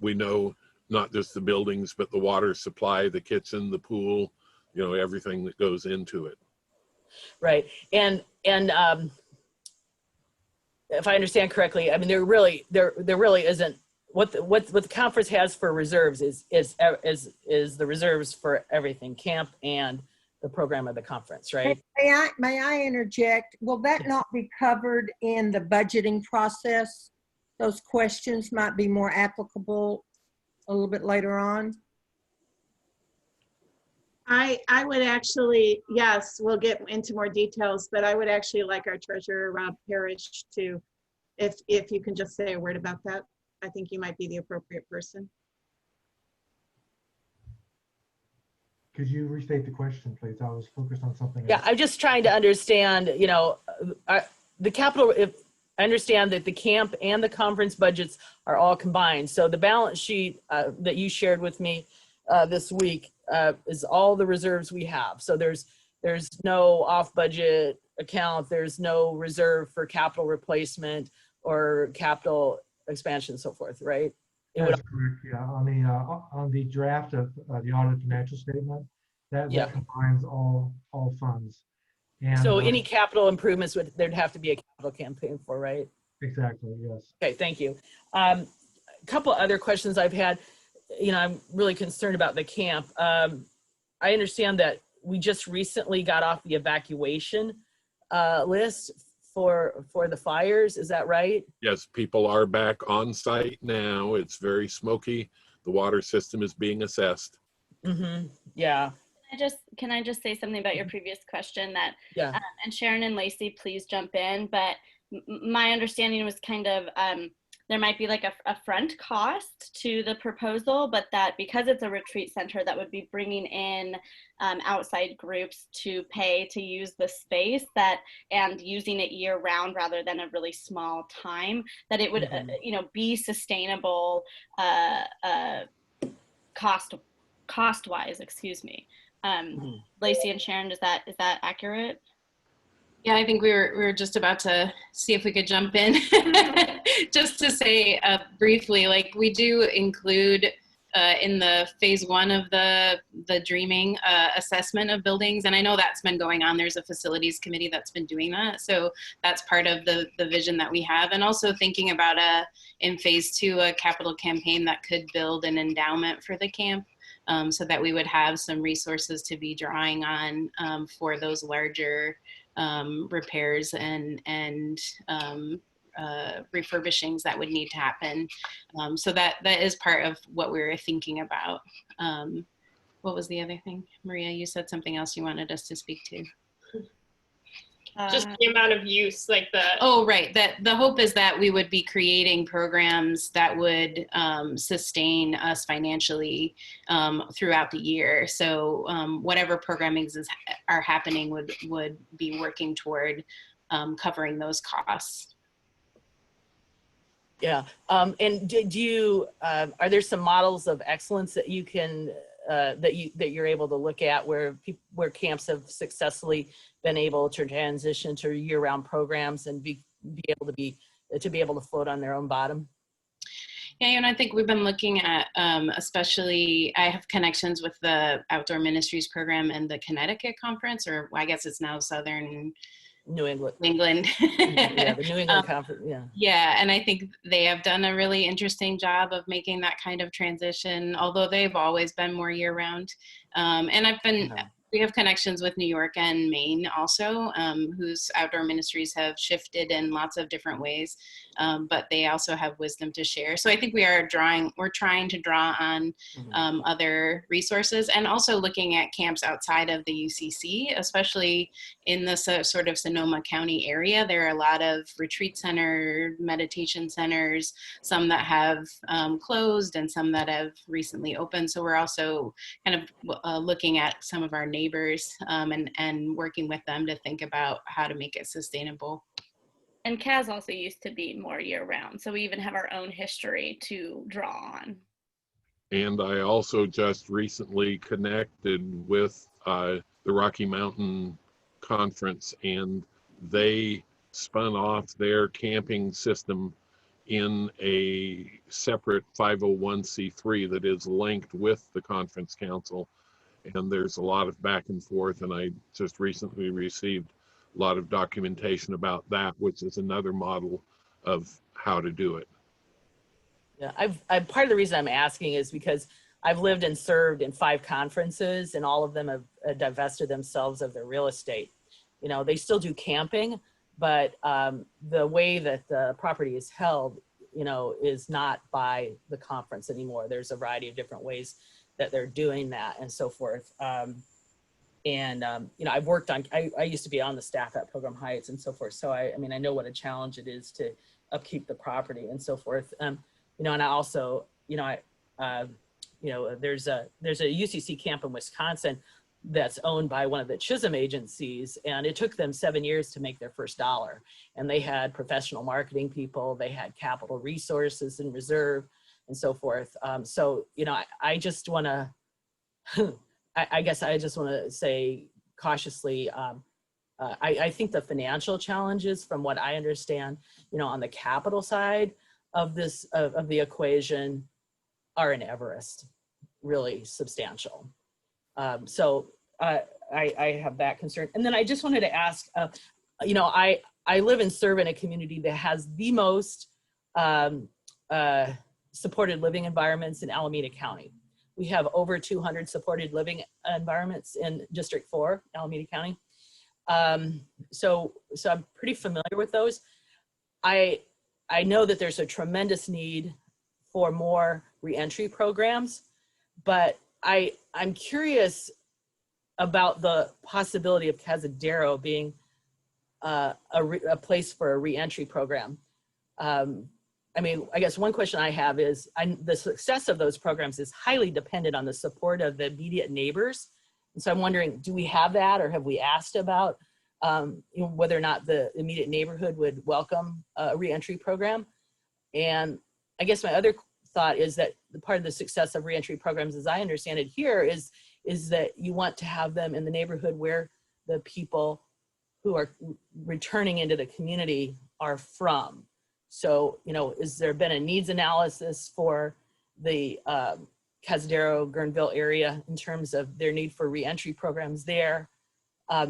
we know not just the buildings, but the water supply, the kitchen, the pool, everything that goes into it. Right. And if I understand correctly, I mean, there really isn't, what the conference has for reserves is the reserves for everything, camp and the program of the conference, right? May I interject? Will that not be covered in the budgeting process? Those questions might be more applicable a little bit later on. I would actually, yes, we'll get into more details, but I would actually like our treasurer, Rob Parrish, to, if you can just say a word about that. I think you might be the appropriate person. Could you restate the question, please? I was focused on something Yeah, else. I'm just trying to understand, the capital, if I understand that the camp and the conference budgets are all combined. So the balance sheet that you shared with me this week is all the reserves we have. So there's no off budget account. There's no reserve for capital replacement or capital expansion and so forth, right? That's correct. Yeah, on the draft of the audit financial statement, that combines all funds. And so any capital improvements there'd have to be a capital campaign for, right? Exactly. Yes. Okay, thank you. A couple other questions I've had. I'm really concerned about the camp. I understand that we just recently got off the evacuation list for the fires. Is that right? Yes, people are back on site now. It's very smoky. The water system is being assessed. Mm-hmm. Yeah. Can I just say something about your previous question that, yeah. And Sharon and Lacey, please jump in. But my understanding was kind of, there might be like a front cost to the proposal, but that because it's a retreat center that would be bringing in outside groups to pay to use the space and using it year round rather than a really small time, that it would, be sustainable cost-wise, excuse me. Lacey and Sharon, is that accurate? Yeah, I think we were just about to see if we could jump in. Just to say briefly, like we do include in the phase 1 of the dreaming assessment of buildings, and I know that's been going on. There's a facilities committee that's been doing that, so that's part of the vision that we have, and also thinking about in phase 2 a capital campaign that could build an endowment for the camp. So that we would have some resources to be drawing on for those larger repairs and refurbishings that would need to happen. So that is part of what we were thinking about. What was the other thing? Maria, you said something else you wanted us to speak to. Just the amount of use, like the... Oh, right. That the hope is that we would be creating programs that would sustain us financially throughout the year. So whatever programming are happening would be working toward covering those costs. Yeah. And do you, are there some models of excellence that you can, that you're able to look at where camps have successfully been able to transition to year-round programs and be able to float on their own bottom? Yeah, and I think we've been looking at, especially, I have connections with the Outdoor Ministries program and the Connecticut Conference, or I guess it's now Southern New England. Yeah, the New England Conference, yeah. Yeah, and I think they have done a really interesting job of making that kind of transition, although they've always been more year-round. And we have connections with New York and Maine also, whose outdoor ministries have shifted in lots of different ways, but they also have wisdom to share. So I think we're trying to draw on other resources, and also looking at camps outside of the UCC, especially in the sort of Sonoma County area. There are a lot of retreat center, meditation centers, some that have closed and some that have recently opened. So we're also kind of looking at some of our neighbors and working with them to think about how to make it sustainable. And CAS also used to be more year-round, so we even have our own history to draw on. And I also just recently connected with the Rocky Mountain Conference, and they spun off their camping system in a separate 501c3 that is linked with the conference council. And there's a lot of back and forth, and I just recently received a lot of documentation about that, which is another model of how to do it. Yeah, I've part of the reason I'm asking is because I've lived and served in 5 conferences, and all of them have divested themselves of their real estate. You know, they still do camping, but the way that the property is held, you know, is not by the conference anymore. There's a variety of different ways that they're doing that and so forth. You know, I've worked on, I used to be on the staff at Pilgrim Heights and so forth. So I mean, I know what a challenge it is to upkeep the property and so forth. You know, and I also, you know, you know, there's a UCC camp in Wisconsin that's owned by one of the Chisholm agencies, and it took them 7 years to make their first dollar. And they had professional marketing people, they had capital resources in reserve and so forth. So, you know, I just want to, I guess I just want to say cautiously, I think the financial challenges, from what I understand, you know, on the capital side of this, of the equation, are in Everest, really substantial. So I have that concern. And then I just wanted to ask, you know, I live and serve in a community that has the most supported living environments in Alameda County. We have over 200 supported living environments in District 4, Alameda County. So I'm pretty familiar with those. I know that there's a tremendous need for more reentry programs, but I'm curious about the possibility of Cazadero being a place for a reentry program. I mean, I guess one question I have is, the success of those programs is highly dependent on the support of the immediate neighbors. And so I'm wondering, do we have that, or have we asked about you know, whether or not the immediate neighborhood would welcome a reentry program? And I guess my other thought is that the part of the success of reentry programs, as I understand it here, is is that you want to have them in the neighborhood where the people who are returning into the community are from. So, you know, is there been a needs analysis for the Cazadero, Guerneville area in terms of their need for reentry programs there?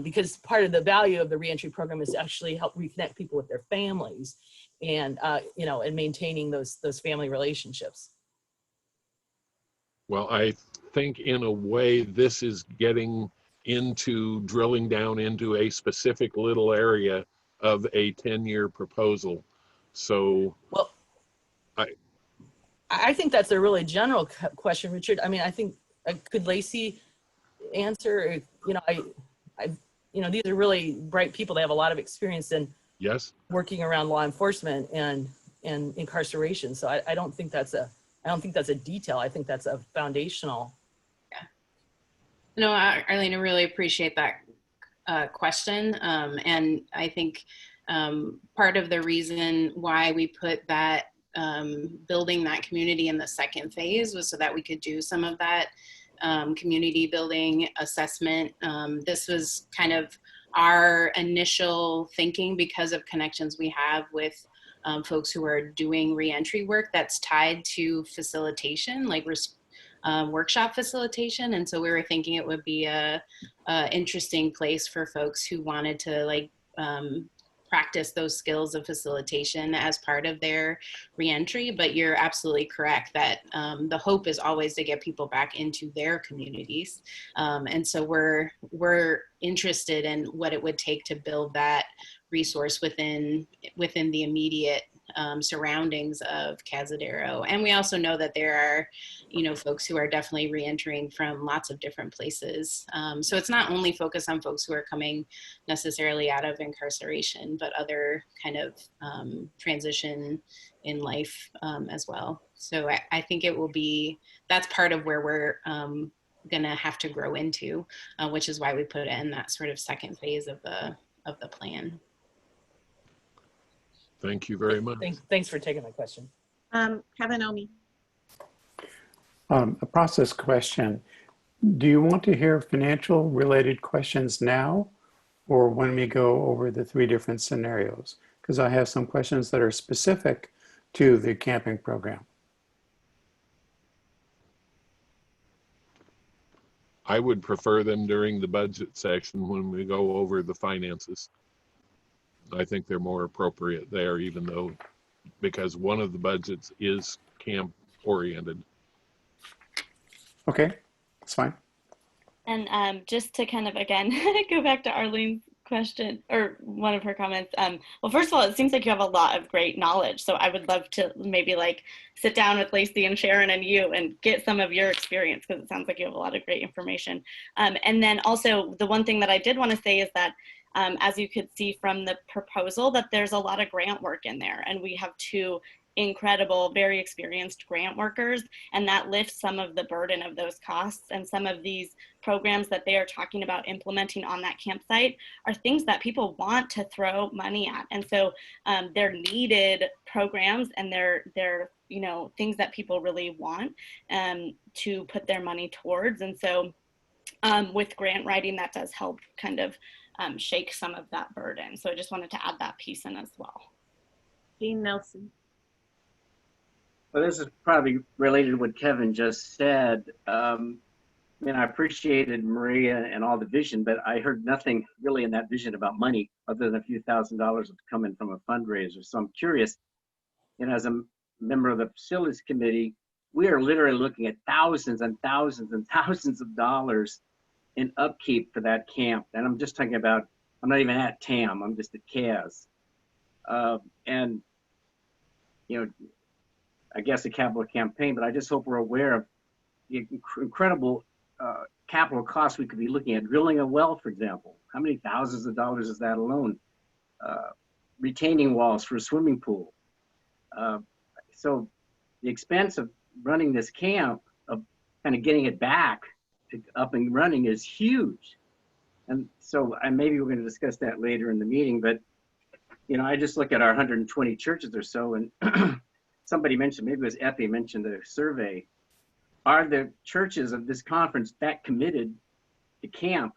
Because part of the value of the reentry program is to actually help reconnect people with their families and, you know, and maintaining those family relationships. Well, I think in a way this is getting into drilling down into a specific little area of a 10-year proposal. So, well, I think that's a really general question, Richard. I mean, I think could Lacey answer? You know, you know, these are really bright people. They have a lot of experience in working around law enforcement and incarceration. So I don't think that's a detail. I think that's a foundational. Yeah. No, Arlene, I really appreciate that question. And I think part of the reason why we put that building that community in the second phase was so that we could do some of that community building assessment. This was kind of our initial thinking because of connections we have with folks who are doing reentry work that's tied to facilitation, like workshop facilitation. And so we were thinking it would be a interesting place for folks who wanted to like practice those skills of facilitation as part of their reentry. But you're absolutely correct that the hope is always to get people back into their communities. And so we're interested in what it would take to build that resource within the immediate surroundings of Cazadero. And we also know that there are, you know, folks who are definitely reentering from lots of different places. So it's not only focused on folks who are coming necessarily out of incarceration, but other kind of transition in life as well. So I think it will be, that's part of where we're gonna have to grow into, which is why we put it in that sort of second phase of the plan. Thank you very much. Thanks for taking my question. Kevin Omi. A process question. Do you want to hear financial related questions now or when we go over the 3 different scenarios? Because I have some questions that are specific to the camping program. I would prefer them during the budget section when we go over the finances. I think they're more appropriate there, even though, because one of the budgets is camp oriented. Okay, that's fine. And just to kind of, again, go back to Arlene's question or one of her comments. Well, first of all, it seems like you have a lot of great knowledge. So I would love to maybe like sit down with Lacey and Sharon and you and get some of your experience, because it sounds like you have a lot of great information. And then also the one thing that I did want to say is that as you could see from the proposal, that there's a lot of grant work in there, and we have 2 incredible, very experienced grant workers, and that lifts some of the burden of those costs. And some of these programs that they are talking about implementing on that campsite are things that people want to throw money at. And so they're needed programs, and they're you know, things that people really want to put their money towards. And so with grant writing, that does help kind of shake some of that burden. So I just wanted to add that piece in as well. Dean Nelson. Well, this is probably related to what Kevin just said. I mean, I appreciated Maria and all the vision, but I heard nothing really in that vision about money other than a few $1,000s coming from a fundraiser. So I'm curious, you know, as a member of the facilities committee, we are literally looking at thousands and thousands and thousands of dollars in upkeep for that camp. And I'm just talking about, I'm not even at TAM, I'm just at CAS. And, you know, I guess a capital campaign, but I just hope we're aware of the incredible capital costs we could be looking at. Drilling a well, for example, how many thousands of dollars is that alone? Retaining walls for a swimming pool. So the expense of running this camp, of kind of getting it back to up and running, is huge. And so maybe we're going to discuss that later in the meeting, but you know, I just look at our 120 churches or so, and somebody mentioned, maybe it was Effie mentioned a survey. are the churches of this conference that committed to camp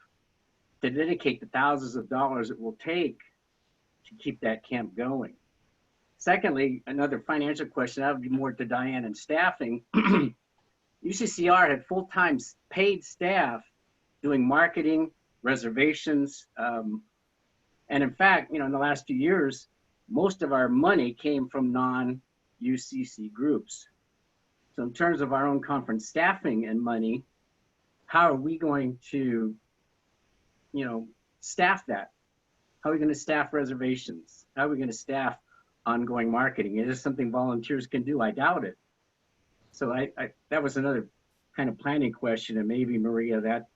to dedicate the thousands of dollars it will take to keep that camp going? Secondly, another financial question, that would be more to Diane and staffing. UCCR had full-time paid staff doing marketing, reservations, and in fact, in the last few years, most of our money came from non-UCC groups. So in terms of our own conference staffing and money, how are we going to, staff that? How are we going to staff reservations? How are we going to staff ongoing marketing? Is this something volunteers can do? I doubt it. So that was another kind of planning question, and maybe Maria, that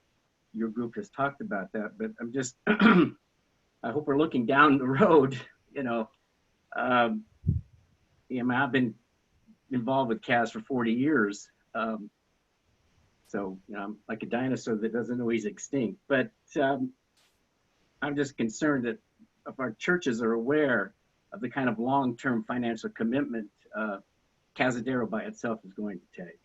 your group has talked about that, but I'm just, I hope we're looking down the road, I've been involved with CAS for 40 years. So, I'm like a dinosaur that doesn't know he's extinct, but I'm just concerned that if our churches are aware of the kind of long-term financial commitment Cazadero by itself is going to take.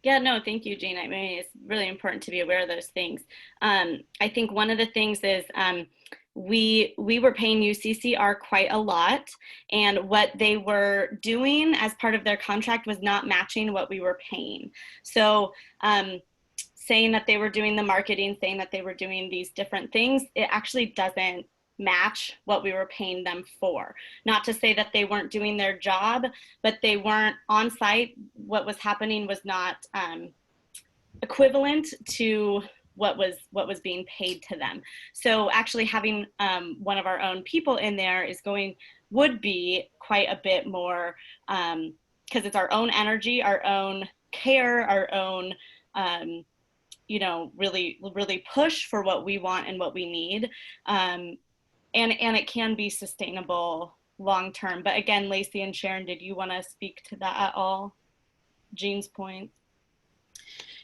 Yeah, no, thank you, Jean. I mean, it's really important to be aware of those things. I think one of the things is we were paying UCCR quite a lot, and what they were doing as part of their contract was not matching what we were paying. So saying that they were doing the marketing, saying that they were doing these different things, it actually doesn't match what we were paying them for. Not to say that they weren't doing their job, but they weren't on site. What was happening was not equivalent to what was being paid to them. So actually having one of our own people in there would be quite a bit more, because it's our own energy, our own care, our own really push for what we want and what we need. And it can be sustainable long term. But again, Lacey and Sharon, did you want to speak to that at all? Jean's point.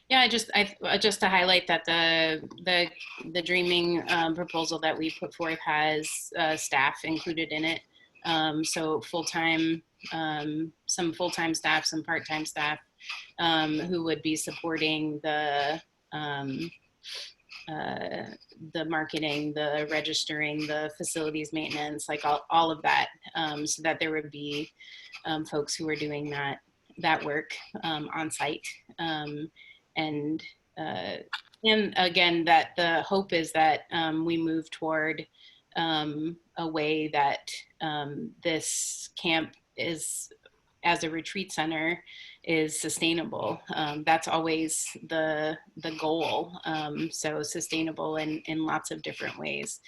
Yeah, just to highlight that the Dreaming proposal that we put forth has staff included in it. So full-time, some full-time staff, some part-time staff who would be supporting the marketing, the registering, the facilities maintenance, like all of that, so that there would be folks who are doing that work on site. And again, that the hope is that we move toward a way that this camp is, as a retreat center, is sustainable. That's always the goal. So sustainable in lots of different ways.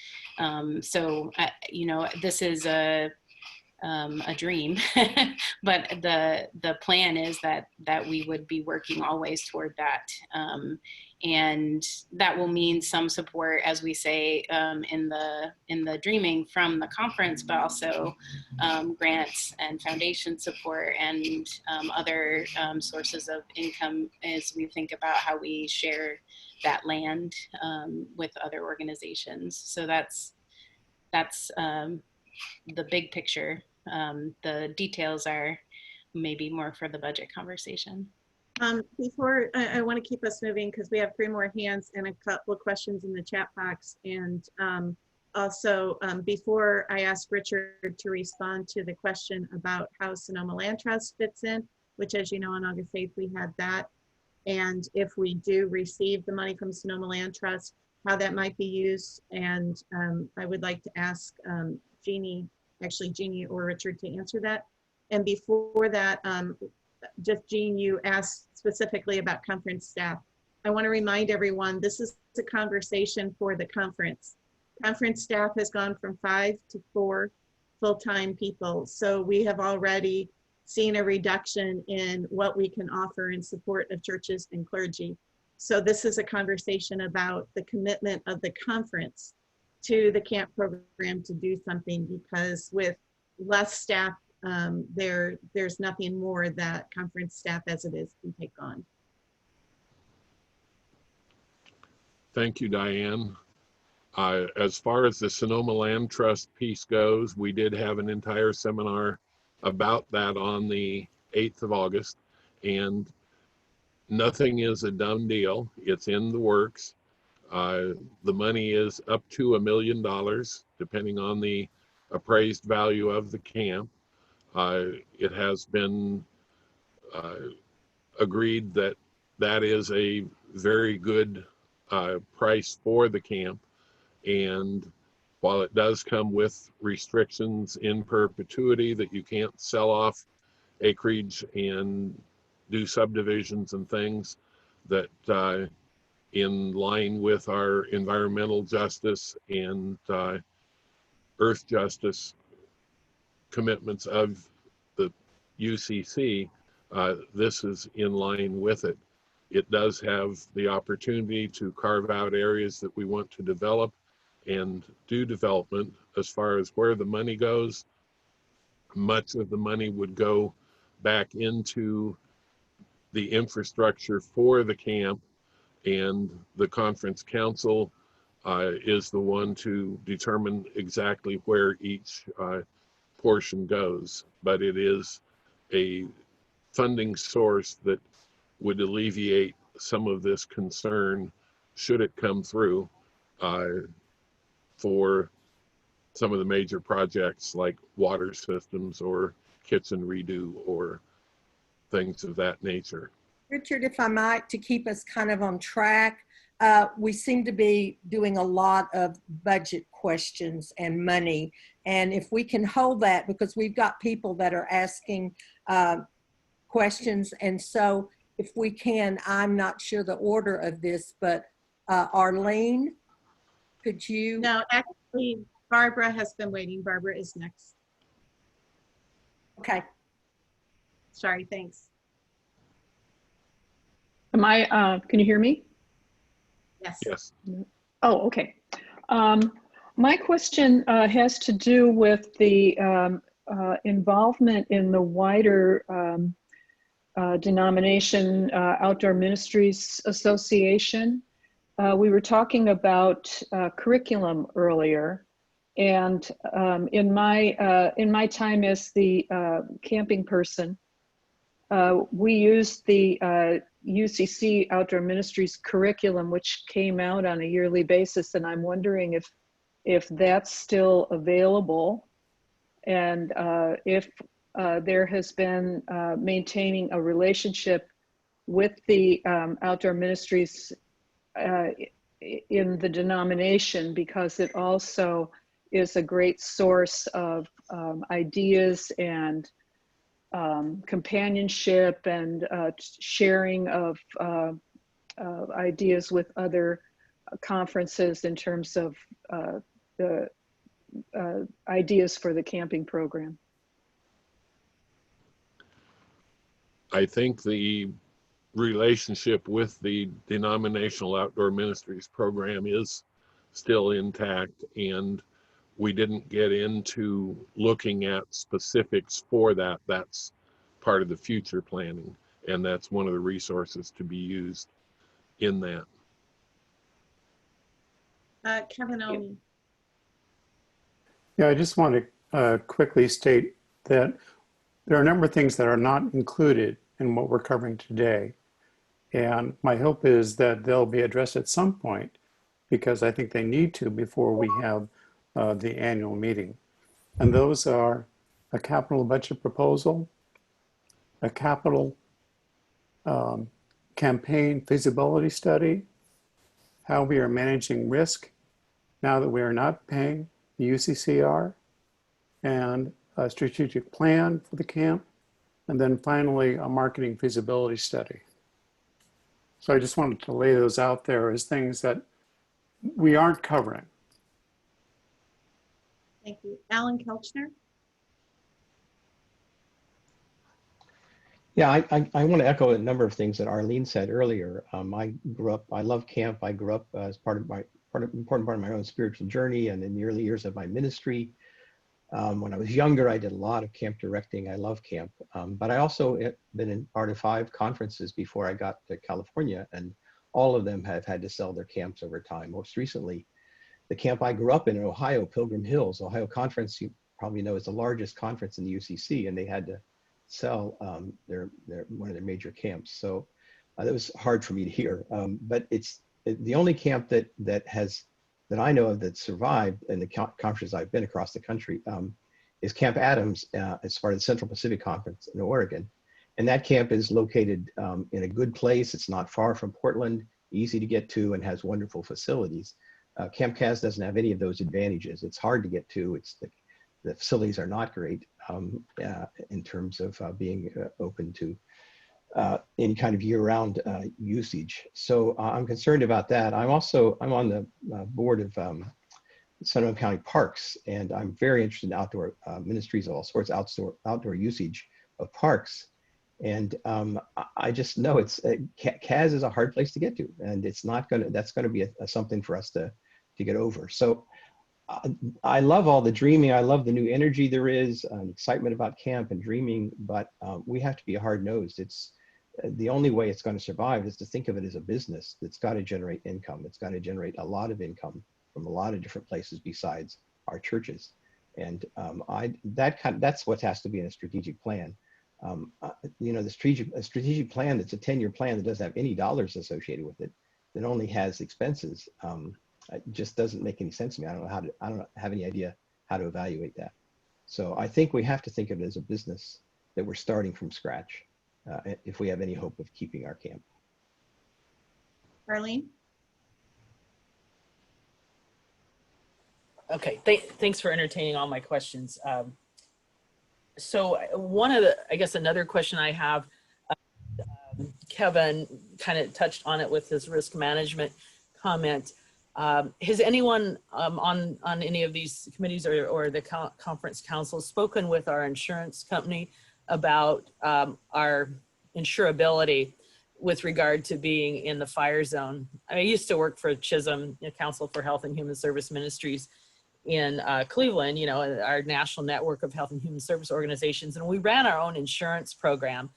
So this is a dream, but the plan is that we would be working always toward that, and that will mean some support, as we say, in the Dreaming from the conference, but also grants and foundation support and other sources of income as we think about how we share that land with other organizations. So that's the big picture. The details are maybe more for the budget conversation. Before, I want to keep us moving because we have 3 more hands and a couple of questions in the chat box. And also, before I ask Richard to respond to the question about how Sonoma Land Trust fits in, which, as you know, on August 8th, we had that. And if we do receive the money from Sonoma Land Trust, how that might be used. And I would like to ask Jeannie or Richard to answer that. And before that, just Jean, you asked specifically about conference staff. I want to remind everyone, this is a conversation for the conference. Conference staff has gone from 5 to 4 full-time people. So we have already seen a reduction in what we can offer in support of churches and clergy. So this is a conversation about the commitment of the conference to the camp program to do something, because with less staff, there's nothing more that conference staff as it is can take on. Thank you, Diane. As far as the Sonoma Land Trust piece goes, we did have an entire seminar about that on the 8th of August. And Nothing is a done deal. It's in the works. The money is up to $1 million, depending on the appraised value of the camp. It has been agreed that that is a very good price for the camp. And while it does come with restrictions in perpetuity that you can't sell off acreage and do subdivisions and things, that in line with our environmental justice and earth justice commitments of the UCC, this is in line with it. It does have the opportunity to carve out areas that we want to develop and do development. As far as where the money goes, much of the money would go back into the infrastructure for the camp, and the conference council is the one to determine exactly where each portion goes. But it is a funding source that would alleviate some of this concern should it come through for some of the major projects like water systems or kitchen redo or things of that nature. Richard, if I might, to keep us kind of on track, we seem to be doing a lot of budget questions and money. And if we can hold that, because we've got people that are asking questions. And so if we can, I'm not sure the order of this, but Arlene, could you? No, actually, Barbara has been waiting. Barbara is next. Okay. Sorry, thanks. Am I, can you hear me? Yes. Yes. Oh, okay. My question has to do with the involvement in the wider denomination Outdoor Ministries Association. We were talking about curriculum earlier, and in my time as the camping person, we used the UCC Outdoor Ministries curriculum, which came out on a yearly basis, and I'm wondering if that's still available, and if there has been maintaining a relationship with the Outdoor Ministries in the denomination, because it also is a great source of ideas and companionship and sharing of ideas with other conferences in terms of the ideas for the camping program. I think the relationship with the denominational outdoor ministries program is still intact, and we didn't get into looking at specifics for that. That's part of the future planning, and that's one of the resources to be used in that. Kevin Omi. Yeah, I just want to quickly state that there are a number of things that are not included in what we're covering today. And my hope is that they'll be addressed at some point, because I think they need to before we have the annual meeting. And those are a capital budget proposal, a capital campaign feasibility study, how we are managing risk now that we are not paying the UCCR, and a strategic plan for the camp, and then finally a marketing feasibility study. So I just wanted to lay those out there as things that we aren't covering. Thank you. Alan Kelchner. Yeah, I want to echo a number of things that Arlene said earlier. I love camp. I grew up as important part of my own spiritual journey, and in the early years of my ministry. When I was younger, I did a lot of camp directing. I love camp, but I also have been in part of 5 conferences before I got to California, and all of them have had to sell their camps over time. Most recently, the camp I grew up in Ohio, Pilgrim Hills, Ohio Conference, you probably know, is the largest conference in the UCC, and they had to sell one of their major camps. So That was hard for me to hear, but it's the only camp that I know of that survived in the conferences I've been across the country is Camp Adams as part of the Central Pacific Conference in Oregon. And that camp is located in a good place. It's not far from Portland, easy to get to, and has wonderful facilities. Camp Kaz doesn't have any of those advantages. It's hard to get to. It's the facilities are not great in terms of being open to any kind of year-round usage. So I'm concerned about that. I'm on the board of Sonoma County Parks, and I'm very interested in outdoor ministries of all sorts, outdoor usage of parks. And I just know CAS is a hard place to get to, and it's not gonna, that's gonna be something for us to get over. So I love all the dreaming. I love the new energy there is, excitement about camp and dreaming, but we have to be hard-nosed. It's the only way it's going to survive is to think of it as a business that's got to generate income. It's got to generate a lot of income from a lot of different places besides our churches. And that's what has to be in a strategic plan. You know, a strategic plan that's a 10-year plan that doesn't have any dollars associated with it, that only has expenses, it just doesn't make any sense to me. I don't have any idea how to evaluate that. So I think we have to think of it as a business that we're starting from scratch if we have any hope of keeping our camp. Arlene? Okay, thanks for entertaining all my questions. So one of the, I guess another question I have, Kevin kind of touched on it with his risk management comment. Has anyone on any of these committees or the conference council spoken with our insurance company about our insurability with regard to being in the fire zone? I used to work for Chisholm, the Council for Health and Human Service Ministries in Cleveland, you know, our national network of health and human service organizations, and we ran our own insurance program.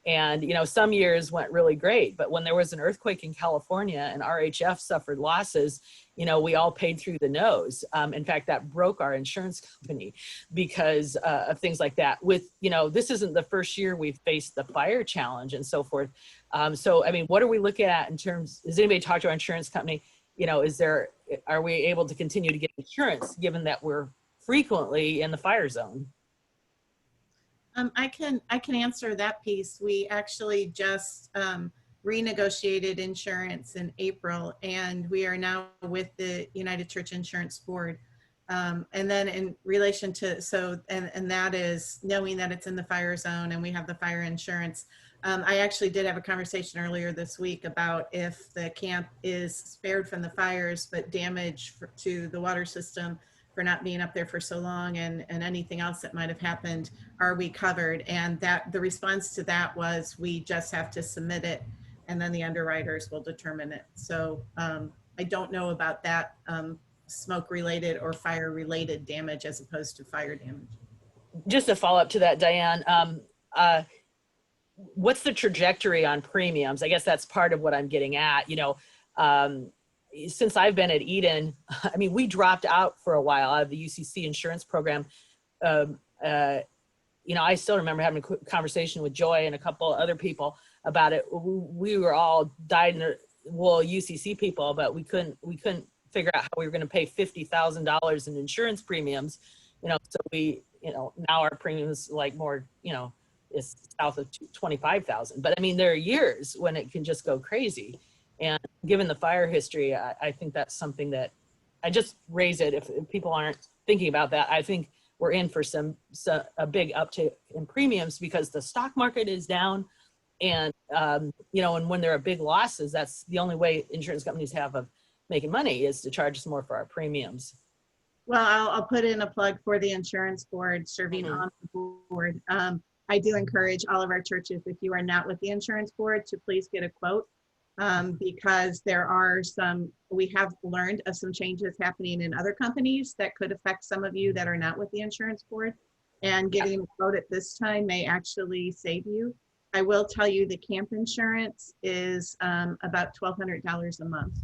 And, you know, some years went really great, but when there was an earthquake in California and RHF suffered losses, you know, we all paid through the nose. In fact, that broke our insurance company because of things like that. With, you know, this isn't the first year we've faced the fire challenge and so forth. So, I mean, what are we looking at in terms, has anybody talked to our insurance company? You know, are we able to continue to get insurance given that we're frequently in the fire zone? I can answer that piece. We actually just renegotiated insurance in April, and we are now with the United Church Insurance Board. And then in relation to, and that is knowing that it's in the fire zone and we have the fire insurance. I actually did have a conversation earlier this week about if the camp is spared from the fires, but damage to the water system for not being up there for so long and anything else that might have happened, are we covered? And that the response to that was, we just have to submit it and then the underwriters will determine it. So I don't know about that smoke related or fire related damage as opposed to fire damage. Just a follow up to that, Diane, what's the trajectory on premiums? I guess that's part of what I'm getting at. You know, since I've been at Eden, I mean, we dropped out for a while out of the UCC insurance program. You know, I still remember having a conversation with Joy and a couple other people about it. We were all dyed-in-the-wool UCC people, but we couldn't figure out how we were going to pay $50,000 in insurance premiums. You know, so we, you know, now our premiums like more, you know, is south of 25,000. But I mean, there are years when it can just go crazy. And given the fire history, I think that's something that I just raise it. If people aren't thinking about that, I think we're in for a big uptick in premiums because the stock market is down. And, you know, and when there are big losses, that's the only way insurance companies have of making money is to charge us more for our premiums. Well, I'll put in a plug for the insurance board serving on the board. I do encourage all of our churches, if you are not with the insurance board, to please get a quote. Because there are we have learned of some changes happening in other companies that could affect some of you that are not with the insurance board, and getting a quote at this time may actually save you. I will tell you the camp insurance is about $1,200 a month.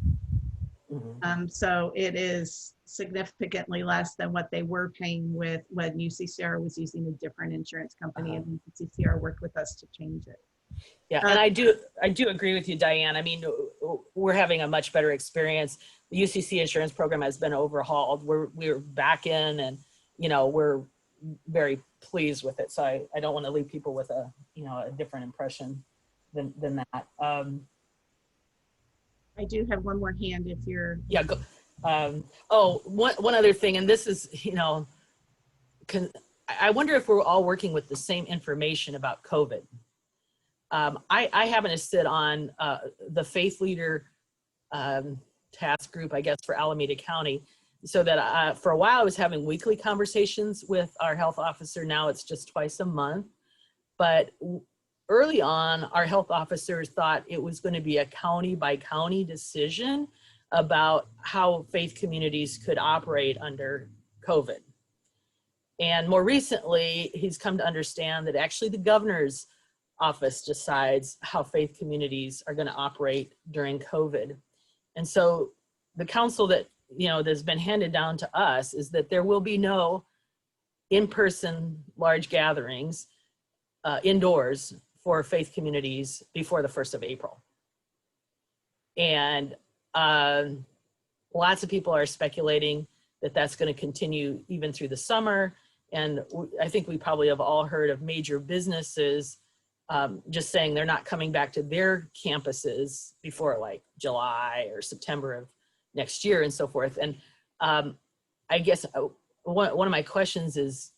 So it is significantly less than what they were paying when UCCR was using a different insurance company, and UCCR worked with us to change it. Yeah, and I do agree with you, Diane. I mean, we're having a much better experience. The UCC insurance program has been overhauled. We're back in, and we're very pleased with it. So I don't want to leave people with a a different impression than that. I do have one more hand if you're. Yeah. Go, one other thing, and this is I wonder if we're all working with the same information about COVID. I happen to sit on the faith leader task group, I guess, for Alameda County. So that for a while I was having weekly conversations with our health officer. Now it's just twice a month. But early on, our health officers thought it was going to be a county by county decision about how faith communities could operate under COVID. And more recently, he's come to understand that actually the governor's office decides how faith communities are going to operate during COVID. And so the counsel that that's been handed down to us is that there will be no in-person large gatherings indoors for faith communities before the 1st of April. And lots of people are speculating that that's going to continue even through the summer. And I think we probably have all heard of major businesses just saying they're not coming back to their campuses before like July or September of next year and so forth. And I guess one of my questions is,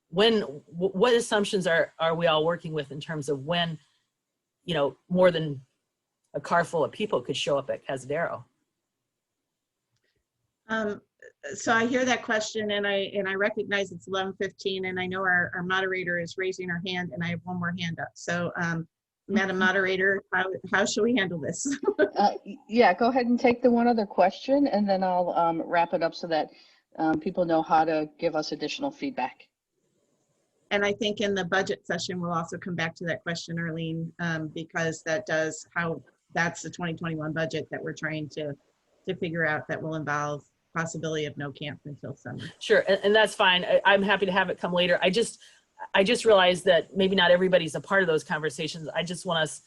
what assumptions are we all working with in terms of when, more than a car full of people could show up at Cazadero? So I hear that question, and I recognize it's 11:15, and I know our moderator is raising her hand, and I have one more hand up. So, Madam Moderator, how should we handle this? Yeah, go ahead and take the one other question, and then I'll wrap it up so that people know how to give us additional feedback. And I think in the budget session, we'll also come back to that question, Arlene, because that's the 2021 budget that we're trying to figure out that will involve possibility of no camp until summer. Sure, and that's fine. I'm happy to have it come later. I just realized that maybe not everybody's a part of those conversations. I just want us,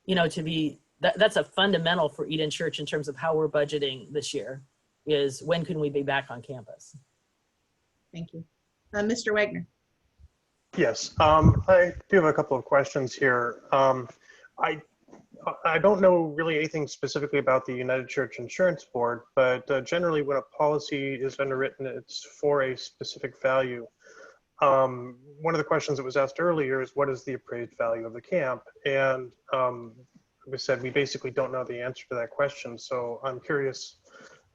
to be, that's a fundamental for Eden Church in terms of how we're budgeting this year, is when can we be back on campus? Thank you. Mr. Wagner. Yes, I do have a couple of questions here. I don't know really anything specifically about the United Church Insurance Board, but generally when a policy is underwritten, it's for a specific value. One of the questions that was asked earlier is what is the appraised value of the camp? And we said we basically don't know the answer to that question. So I'm curious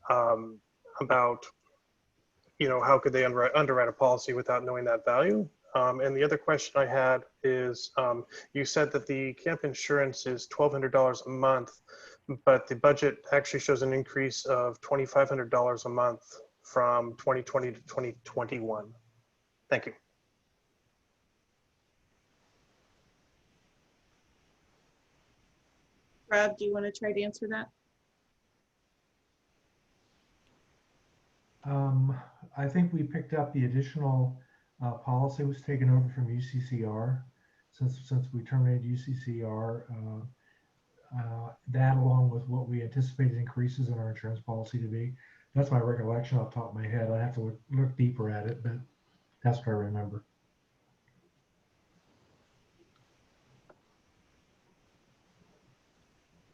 about, how could they underwrite a policy without knowing that value? And the other question I had is, you said that the camp insurance is $1,200 a month, but the budget actually shows an increase of $2,500 a month from 2020 to 2021. Thank you. Rob, do you want to try to answer that? I think we picked up the additional policy was taken over from UCCR. Since we terminated UCCR, that along with what we anticipated increases in our insurance policy to be. That's my recollection off the top of my head. I'd have to look deeper at it, but that's what I remember.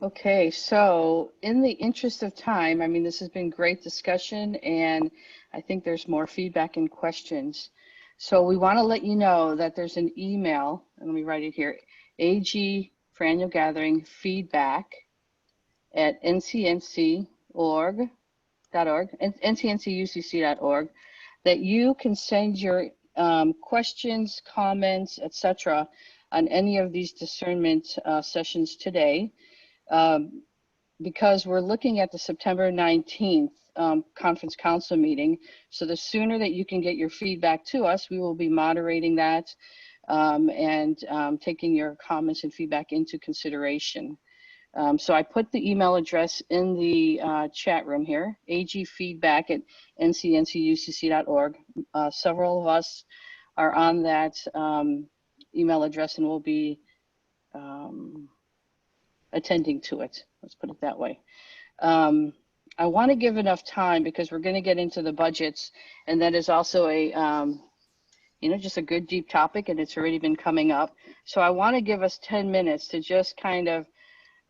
Okay, so in the interest of time, I mean, this has been great discussion, and I think there's more feedback and questions. So we want to let you know that there's an email, and let me write it here, AG for annual gathering feedback at ncnc.org, ncncucc.org, that you can send your questions, comments, etc. on any of these discernment sessions today. Because we're looking at the September 19th conference council meeting. So the sooner that you can get your feedback to us, we will be moderating that and taking your comments and feedback into consideration. So I put the email address in the chat room here, agfeedback@ncncucc.org. Several of us are on that email address and will be attending to it. Let's put it that way. I want to give enough time because we're going to get into the budgets, and that is also a just a good deep topic, and it's already been coming up. So I want to give us 10 minutes to just kind of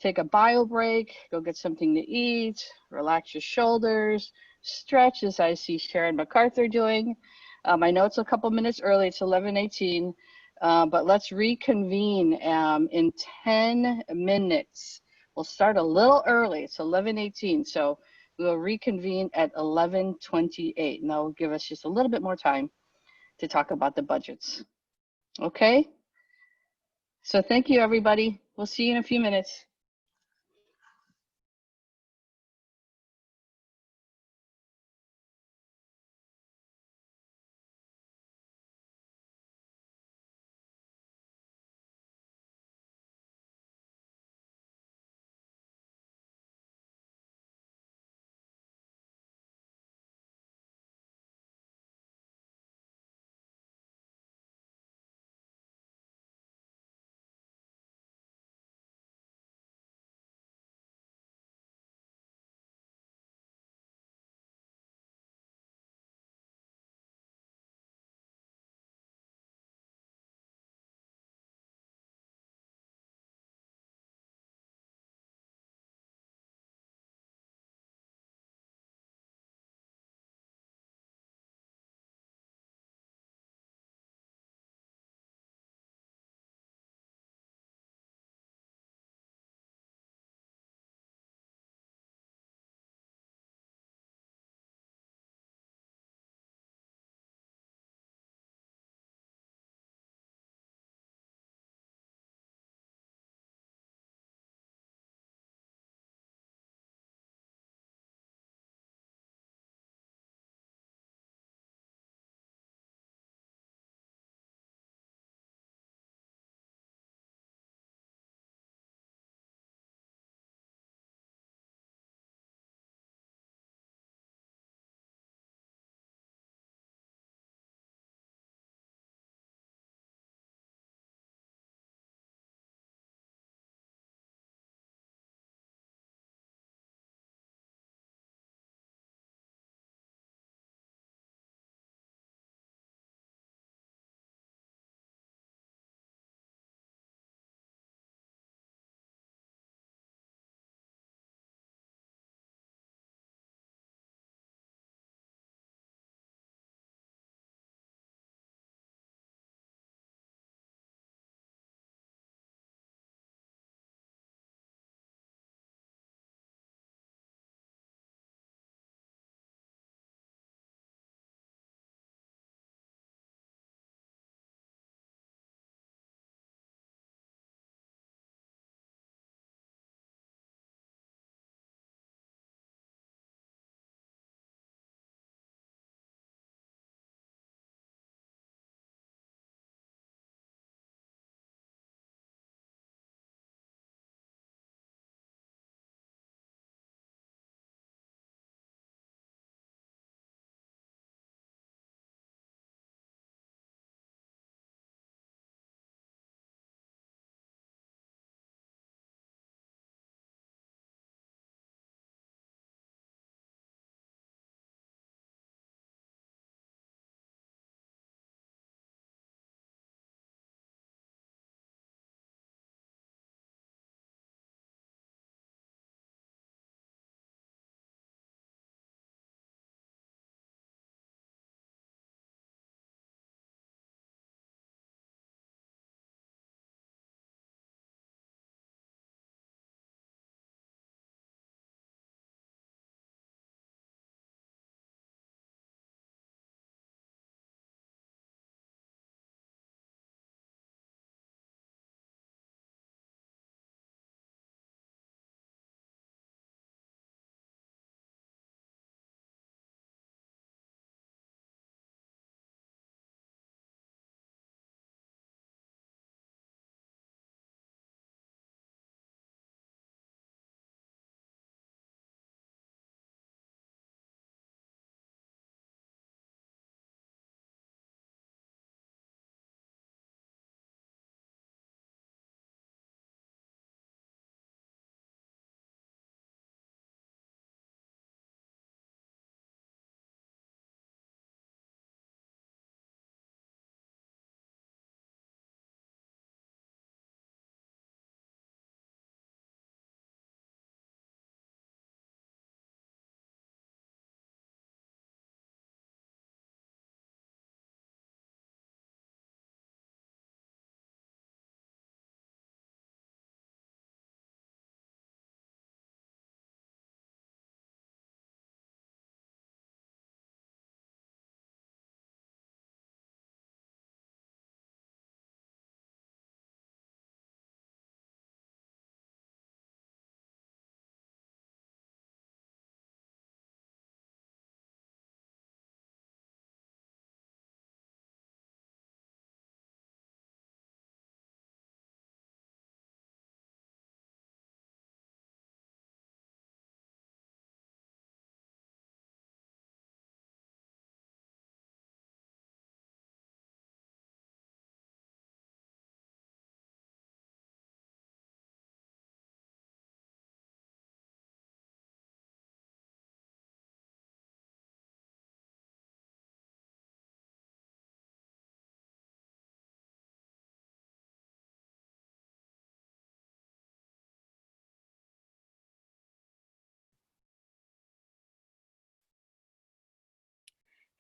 take a bio break, go get something to eat, relax your shoulders, stretch as I see Sharon MacArthur doing. I know it's a couple minutes early, it's 11:18, but let's reconvene in 10 minutes. We'll start a little early, it's 11:18, so we'll reconvene at 11:28, and that will give us just a little bit more time to talk about the budgets. Okay? So thank you, everybody. We'll see you in a few minutes.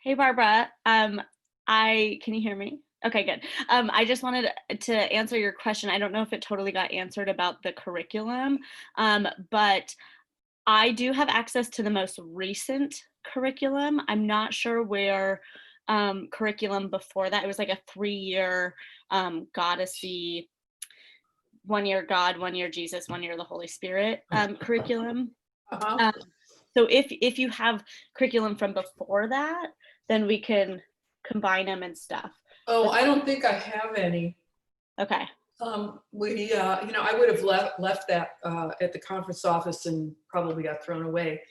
Hey, Barbara. Can you hear me? Okay, good. I just wanted to answer your question. I don't know if it totally got answered about the curriculum, but I do have access to the most recent curriculum. I'm not sure where curriculum before that. It was like a 3-year Goddessy, 1 year God, 1 year Jesus, 1 year the Holy Spirit curriculum. So if you have curriculum from before that, then we can combine them and stuff. Oh, I don't think I have any. Okay. We, I would have left that at the conference office and probably got thrown away.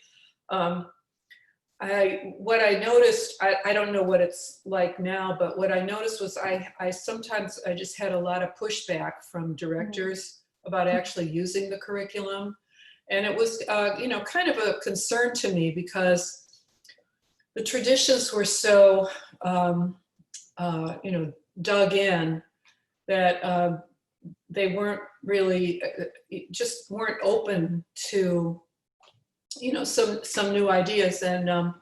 What I noticed, I don't know what it's like now, but what I noticed was I sometimes just had a lot of pushback from directors about actually using the curriculum. And it was, kind of a concern to me because the traditions were so, dug in that they weren't really, just weren't open to, some new ideas. And,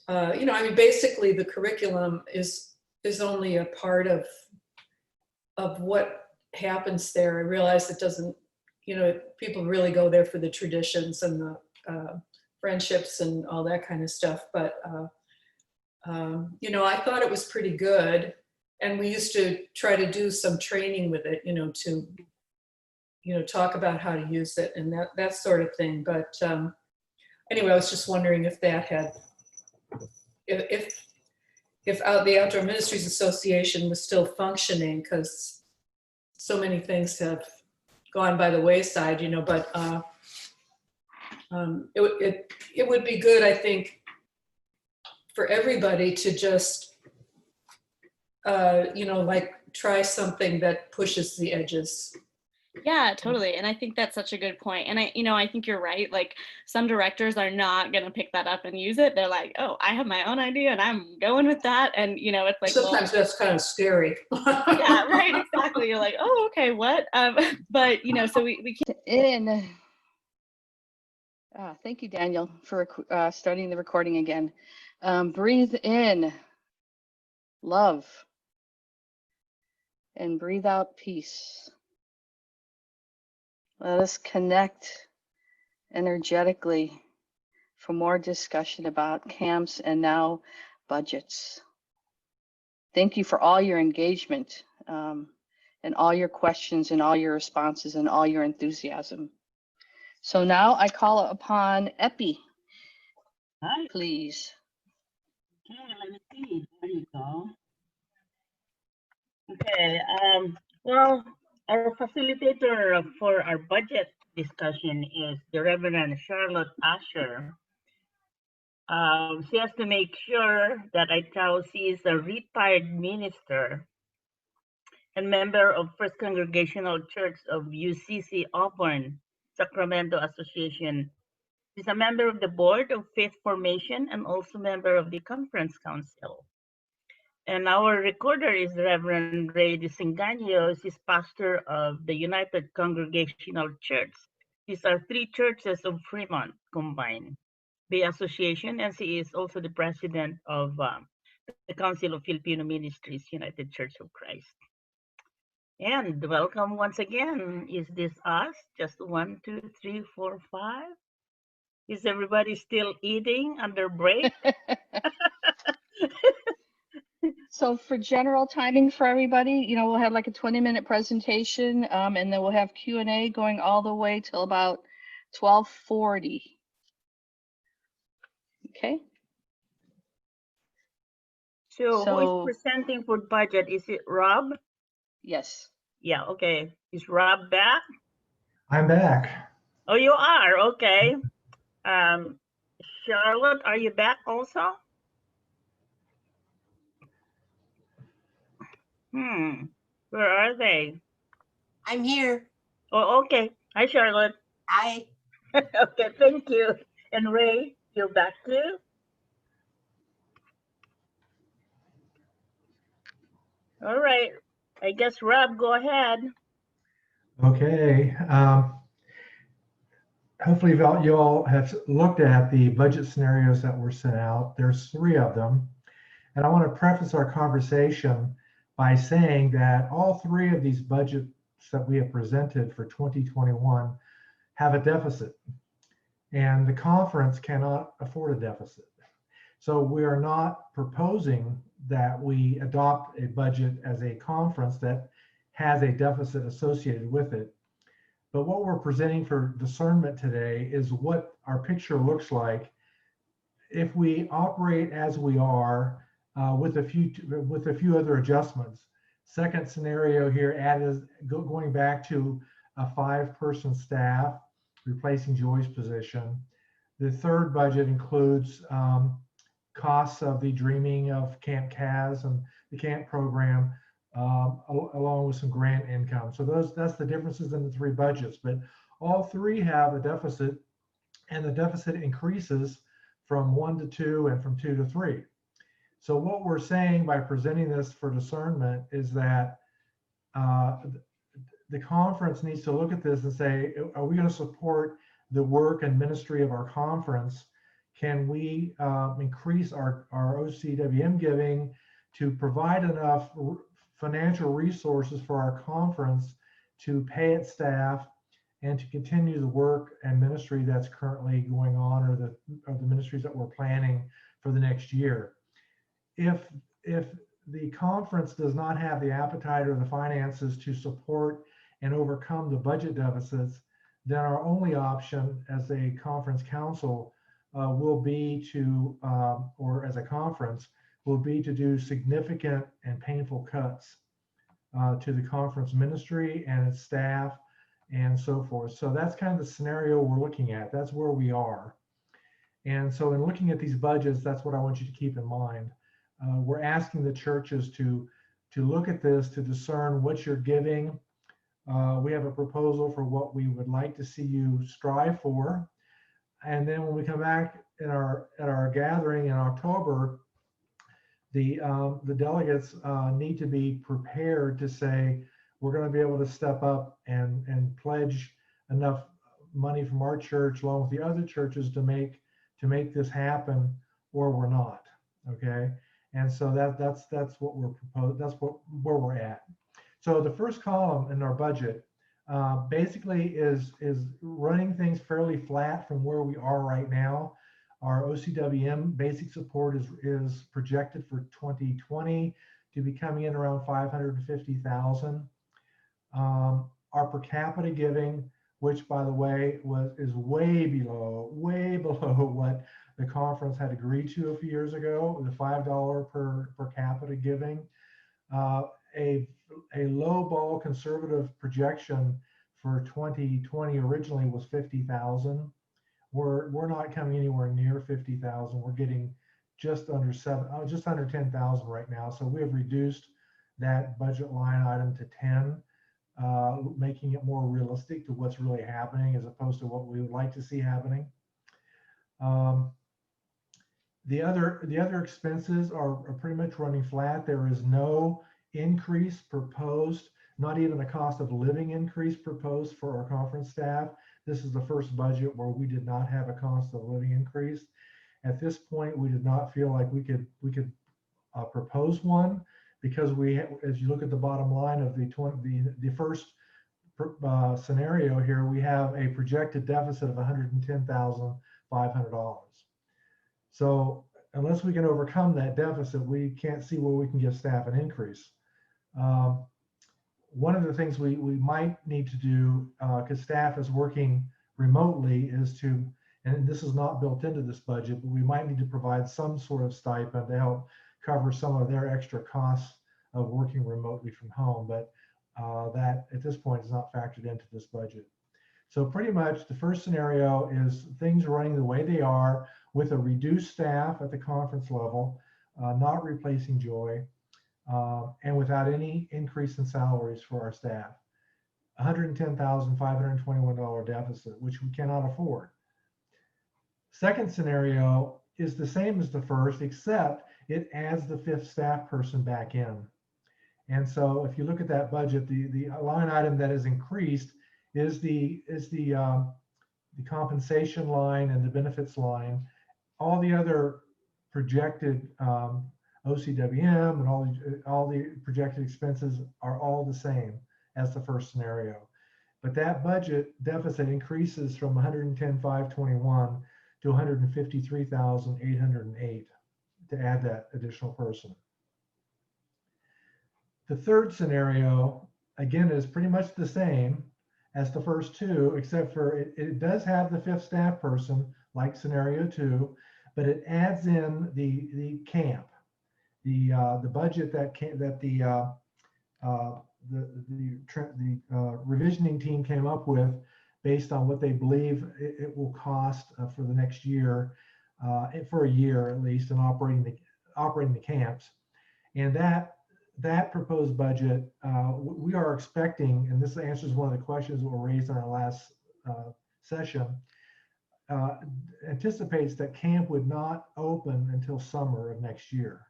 basically the curriculum is only a part of what happens there. I realize it doesn't, people really go there for the traditions and the friendships and all that kind of stuff. But, I thought it was pretty good. And we used to try to do some training with it, to, talk about how to use it and that sort of thing. But anyway, I was just wondering if that had, if the Outdoor Ministries Association was still functioning, because so many things have gone by the wayside, but it would be good, I think, for everybody to just, try something that pushes the edges. Yeah, totally. And I think that's such a good point. And I think you're right. Like, some directors are not going to pick that up and use it. They're like, oh, I have my own idea and I'm going with that. And, it's like, sometimes that's kind of scary. Yeah, right. Exactly. You're like, oh, okay, what? But, so we In. Thank you, Daniel, for starting the recording again. Breathe in love and breathe out peace. Let us connect energetically for more discussion about camps and now budgets. Thank you for all your engagement and all your questions and all your responses and all your enthusiasm. So now I call upon Epi. Hi. Please. Okay, let me see. There you go. Okay, well, our facilitator for our budget discussion is the Reverend Charlotte Asher. She has to make sure that she is a retired minister and member of First Congregational Church of UCC Auburn, Sacramento Association. She's a member of the Board of Faith Formation and also member of the Conference Council. And our recorder is Reverend Ray Disengano. She's pastor of the United Congregational Church. These are 3 churches of Fremont combined, the association, and she is also the president of the Council of Filipino Ministries, United Church of Christ. And welcome once again. Is this us? Just 1, 2, 3, 4, 5? Is everybody still eating under break? So for general timing for everybody, we'll have like a 20-minute presentation, and then we'll have Q&A going all the way till about 12:40. Okay. So who is presenting for budget? Is it Rob? Yes. Yeah, okay. Is Rob back? I'm back. Oh, you are? Okay. Charlotte, are you back also? Where are they? I'm here. Oh, okay. Hi, Charlotte. Hi. Okay, thank you. And Ray, you're back too? All right. I guess Rob, go ahead. Okay. hopefully you all have looked at the budget scenarios that were sent out. There's 3 of them. And I want to preface our conversation by saying that all 3 of these budgets that we have presented for 2021 have a deficit, and the conference cannot afford a deficit. So we are not proposing that we adopt a budget as a conference that has a deficit associated with it. But what we're presenting for discernment today is what our picture looks like if we operate as we are, with a few other adjustments. Second scenario here, going back to a 5-person staff, replacing Joy's position. The third budget includes costs of the Dreaming of Camp CAS and the camp program, along with some grant income. So that's the differences in the 3 budgets. But all 3 have a deficit, and the deficit increases from 1 to 2 and from 2 to 3. So what we're saying by presenting this for discernment is that the conference needs to look at this and say, are we going to support the work and ministry of our conference? Can we increase our OCWM giving to provide enough financial resources for our conference to pay its staff and to continue the work and ministry that's currently going on, or the ministries that we're planning for the next year? If the conference does not have the appetite or the finances to support and overcome the budget deficits, then our only option as a conference council will be to, or as a conference, will be to do significant and painful cuts to the conference ministry and its staff and so forth. So that's kind of the scenario we're looking at. That's where we are. And so in looking at these budgets, that's what I want you to keep in mind. We're asking the churches to look at this, to discern what you're giving. We have a proposal for what we would like to see you strive for. And then when we come back at our gathering in October, the delegates need to be prepared to say, we're going to be able to step up and pledge enough money from our church along with the other churches to make this happen, or we're not. Okay. And so that's what we're proposing. That's where we're at. So the first column in our budget basically is running things fairly flat from where we are right now. Our OCWM basic support is projected for 2020 to be coming in around 550,000. Our per capita giving, which by the way is way below what the conference had agreed to a few years ago, the $5 per capita giving. A low ball conservative projection for 2020 originally was 50,000. We're not coming anywhere near 50,000. We're getting just under 10,000 right now. So we have reduced that budget line item to 10, making it more realistic to what's really happening as opposed to what we would like to see happening. The other expenses are pretty much running flat. There is no increase proposed, not even a cost of living increase proposed for our conference staff. This is the first budget where we did not have a cost of living increase. At this point, we did not feel like we could propose one, because as you look at the bottom line of the first scenario here, we have a projected deficit of $110,500. So unless we can overcome that deficit, we can't see where we can give staff an increase. One of the things we might need to do, because staff is working remotely, is to, and this is not built into this budget, but we might need to provide some sort of stipend to help cover some of their extra costs of working remotely from home. But that at this point is not factored into this budget. So pretty much the first scenario is things running the way they are with a reduced staff at the conference level, not replacing Joy, and without any increase in salaries for our staff. $110,521 deficit, which we cannot afford. Second scenario is the same as the first, except it adds the 5th staff person back in. And so if you look at that budget, the line item that is increased is the the compensation line and the benefits line. All the other projected OCWM and all the projected expenses are all the same as the first scenario. But that budget deficit increases from 110,521 to 153,808 to add that additional person. The third scenario, again, is pretty much the same as the first two, except for it does have the fifth staff person, like scenario 2, but it adds in the camp, the budget that the revisioning team came up with based on what they believe it will cost for the next year, for a year at least, in operating the camps. And that proposed budget, we are expecting, and this answers one of the questions that were raised in our last session, anticipates that camp would not open until summer of next year.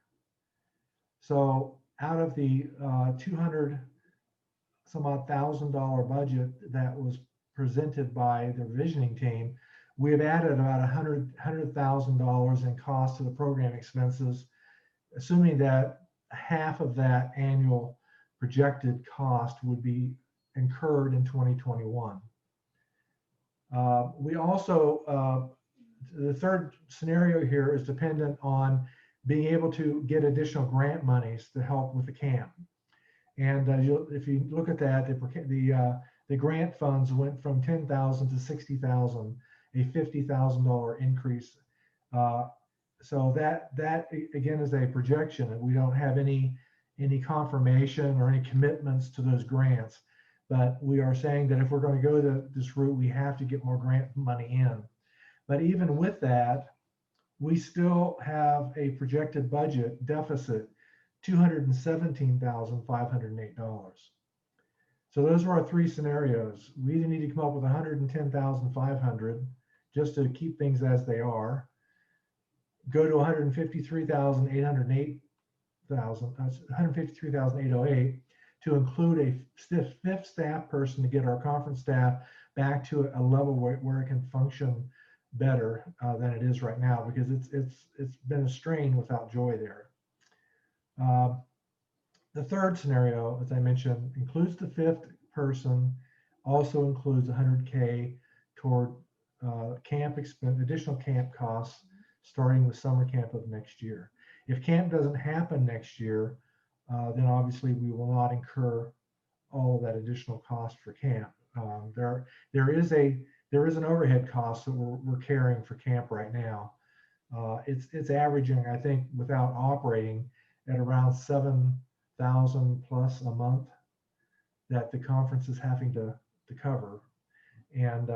So out of the $200,000 budget that was presented by the revisioning team, we have added about $100,000 in cost to the program expenses, assuming that half of that annual projected cost would be incurred in 2021. We also, the third scenario here is dependent on being able to get additional grant monies to help with the camp. And if you look at that, the grant funds went from 10,000 to 60,000, a $50,000 increase. So that again is a projection, and we don't have any confirmation or any commitments to those grants. But we are saying that if we're going to go this route, we have to get more grant money in. But even with that, we still have a projected budget deficit, $217,508. So those are our three scenarios. We either need to come up with $110,500 just to keep things as they are, go to $153,808 to include a fifth staff person to get our conference staff back to a level where it can function better than it is right now, because it's been a strain without Joy there. The third scenario, as I mentioned, includes the fifth person, also includes $100K toward additional camp costs starting with summer camp of next year. If camp doesn't happen next year, then obviously we will not incur all of that additional cost for camp. There is an overhead cost that we're carrying for camp right now. It's averaging, I think, without operating, at around $7,000 plus a month that the conference is having to cover. And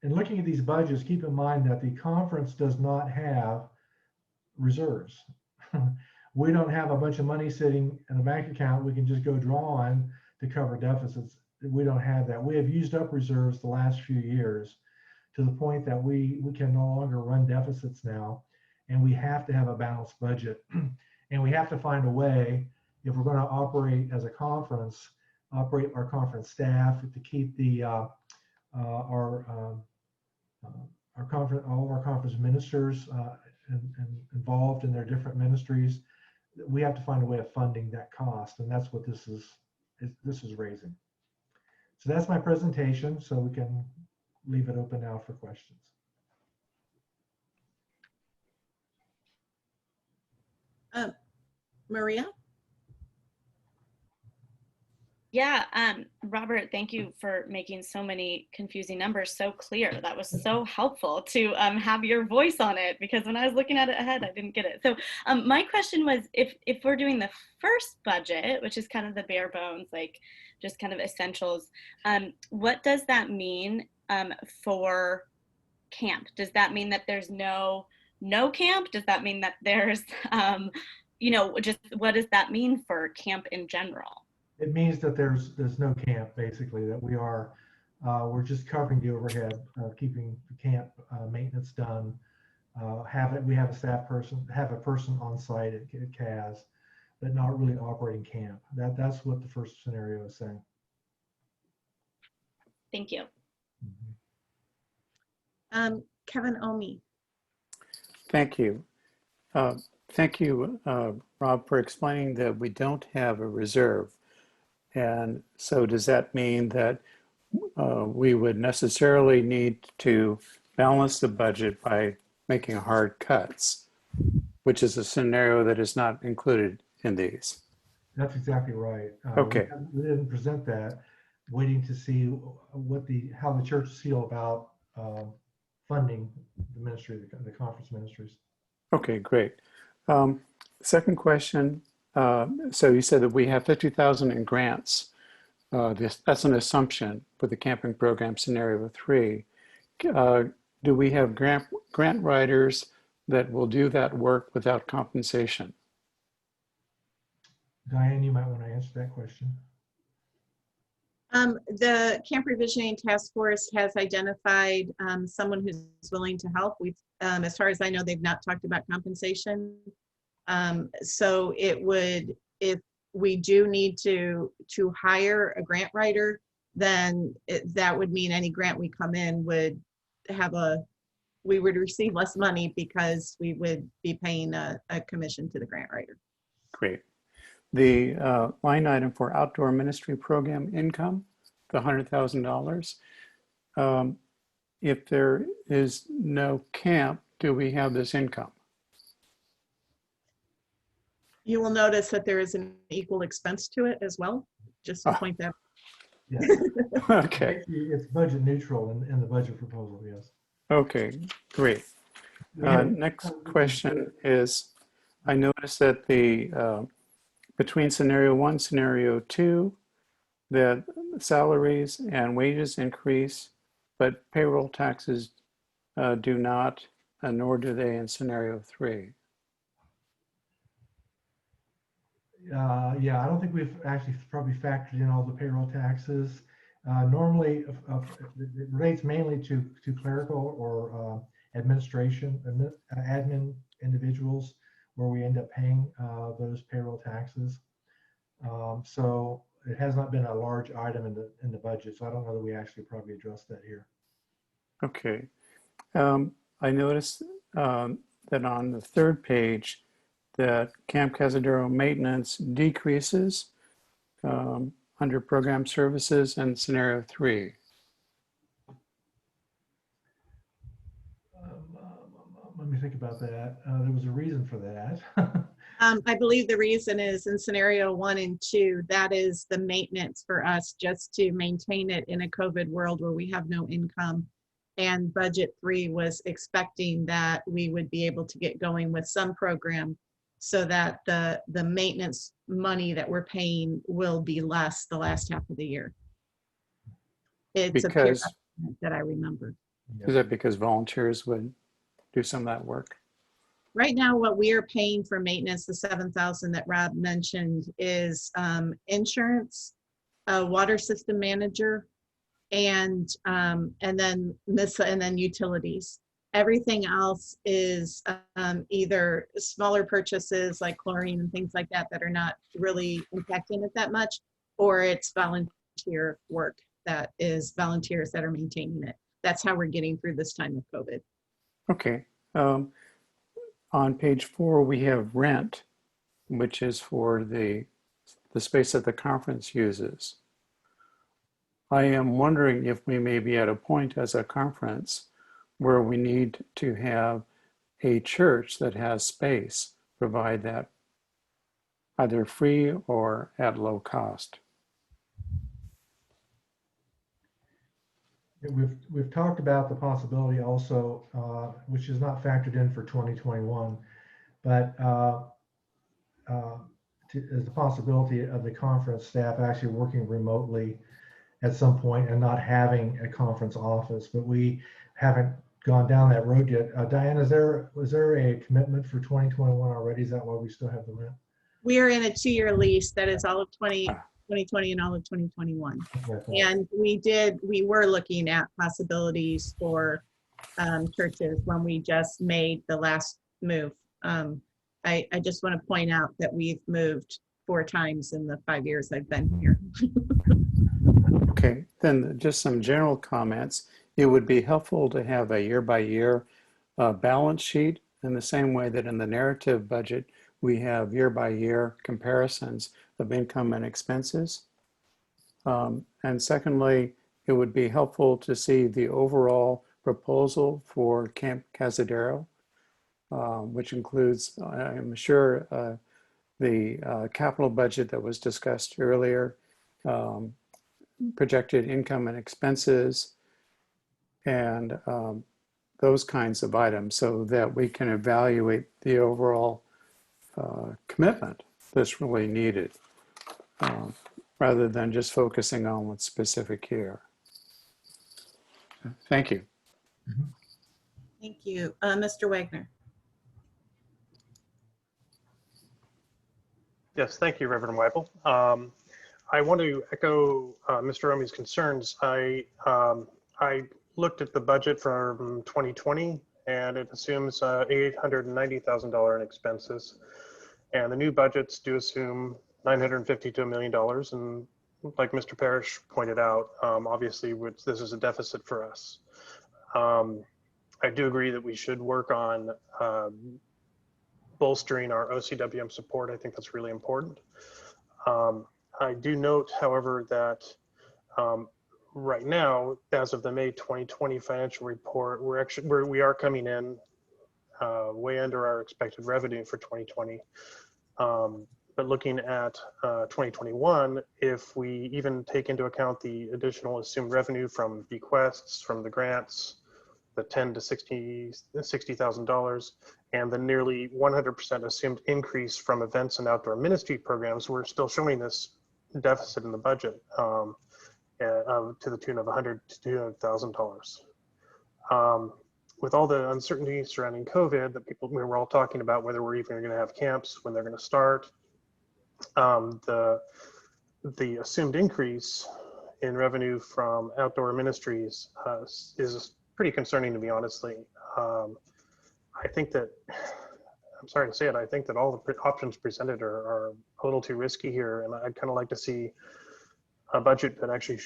in looking at these budgets, keep in mind that the conference does not have reserves. We don't have a bunch of money sitting in a bank account we can just go draw on to cover deficits. We don't have that. We have used up reserves the last few years to the point that we can no longer run deficits now, and we have to have a balanced budget. And we have to find a way, if we're going to operate as a conference, operate our conference staff, to keep all of our conference ministers involved in their different ministries. We have to find a way of funding that cost, and that's what this is raising. So that's my presentation, so we can leave it open now for questions. Maria? Yeah, Robert, thank you for making so many confusing numbers so clear. That was so helpful to have your voice on it, because when I was looking at it ahead, I didn't get it. So my question was, if we're doing the first budget, which is kind of the bare bones, like just kind of essentials, what does that mean for camp? Does that mean that there's no camp? Does that mean that there's, just what does that mean for camp in general? It means that there's no camp, basically, that we're just covering the overhead of keeping the camp maintenance done. We have a person on site at CAS, but not really operating camp. That's what the first scenario is saying. Thank you. Kevin Omi. Thank you. Thank you, Rob, for explaining that we don't have a reserve. And so does that mean that we would necessarily need to balance the budget by making hard cuts, which is a scenario that is not included in these? That's exactly right. Okay. We didn't present that, waiting to see how the churches feel about funding the ministry, the conference ministries. Okay, great. Second question. So you said that we have 50,000 in grants. That's an assumption for the camping program scenario 3. Do we have grant writers that will do that work without compensation? Diane, you might want to answer that question. The Camp Revisioning Task Force has identified someone who's willing to help. We've, as far as I know, they've not talked about compensation. So it would, if we do need to hire a grant writer, then that would mean any grant we come in would have we would receive less money because we would be paying a commission to the grant writer. Great. The line item for outdoor ministry program income, the $100,000. If there is no camp, do we have this income? You will notice that there is an equal expense to it as well, just to point that out. Yes. Okay. It's budget neutral in the budget proposal, yes. Okay, great. Next question is, I noticed that the between scenario 1, scenario 2, that salaries and wages increase, but payroll taxes do not, nor do they in scenario 3. Yeah, I don't think we've actually probably factored in all the payroll taxes. Normally, it relates mainly to clerical or administration, admin individuals, where we end up paying those payroll taxes. So it has not been a large item in the budget, so I don't know that we actually probably addressed that here. Okay. I noticed that on the 3rd page that Camp Cazadero maintenance decreases under program services and scenario 3. Let me think about that. There was a reason for that. I believe the reason is in scenario 1 and 2, that is the maintenance for us just to maintain it in a COVID world where we have no income. And budget 3 was expecting that we would be able to get going with some program so that the maintenance money that we're paying will be less the last half of the year. It's Because, a period that I remember. is that because volunteers would do some of that work? Right now, what we are paying for maintenance, the 7,000 that Rob mentioned, is insurance, a water system manager, and then utilities. Everything else is either smaller purchases like chlorine and things like that that are not really impacting it that much, or it's volunteer work that is volunteers that are maintaining it. That's how we're getting through this time of COVID. Okay. On page 4, we have rent, which is for the space that the conference uses. I am wondering if we may be at a point as a conference where we need to have a church that has space provide that either free or at low cost. We've talked about the possibility also, which is not factored in for 2021, but is the possibility of the conference staff actually working remotely at some point and not having a conference office. But we haven't gone down that road yet. Diane, was there a commitment for 2021 already? Is that why we still have the rent? We are in a 2-year lease that is all of 2020 and all of 2021. And we were looking at possibilities for churches when we just made the last move. I just want to point out that we've moved 4 times in the 5 years I've been here. Okay, then just some general comments. It would be helpful to have a year-by-year balance sheet in the same way that in the narrative budget, we have year-by-year comparisons of income and expenses. And secondly, it would be helpful to see the overall proposal for Camp Cazadero, which includes, I'm sure, the capital budget that was discussed earlier, projected income and expenses, and those kinds of items so that we can evaluate the overall commitment that's really needed rather than just focusing on what's specific here. Thank you. Thank you. Mr. Wagner. Yes, thank you, Reverend Weibel. I want to echo Mr. Romey's concerns. I looked at the budget for 2020, and it assumes $890,000 in expenses. And the new budgets do assume $950 to $1 million. And like Mr. Parrish pointed out, obviously this is a deficit for us. I do agree that we should work on bolstering our OCWM support. I think that's really important. I do note, however, that right now, as of the May 2020 financial report, we are coming in way under our expected revenue for 2020. But looking at 2021, if we even take into account the additional assumed revenue from bequests, from the grants, the $10,000 to $60,000, and the nearly 100% assumed increase from events and outdoor ministry programs, we're still showing this deficit in the budget to the tune of $100,000 to $200,000. With all the uncertainty surrounding COVID, that we were all talking about whether we're even going to have camps, when they're going to start, the assumed increase in revenue from outdoor ministries is pretty concerning, to me, honestly. I think that, I'm sorry to say it, I think that all the options presented are a little too risky here, and I'd kind of like to see a budget that actually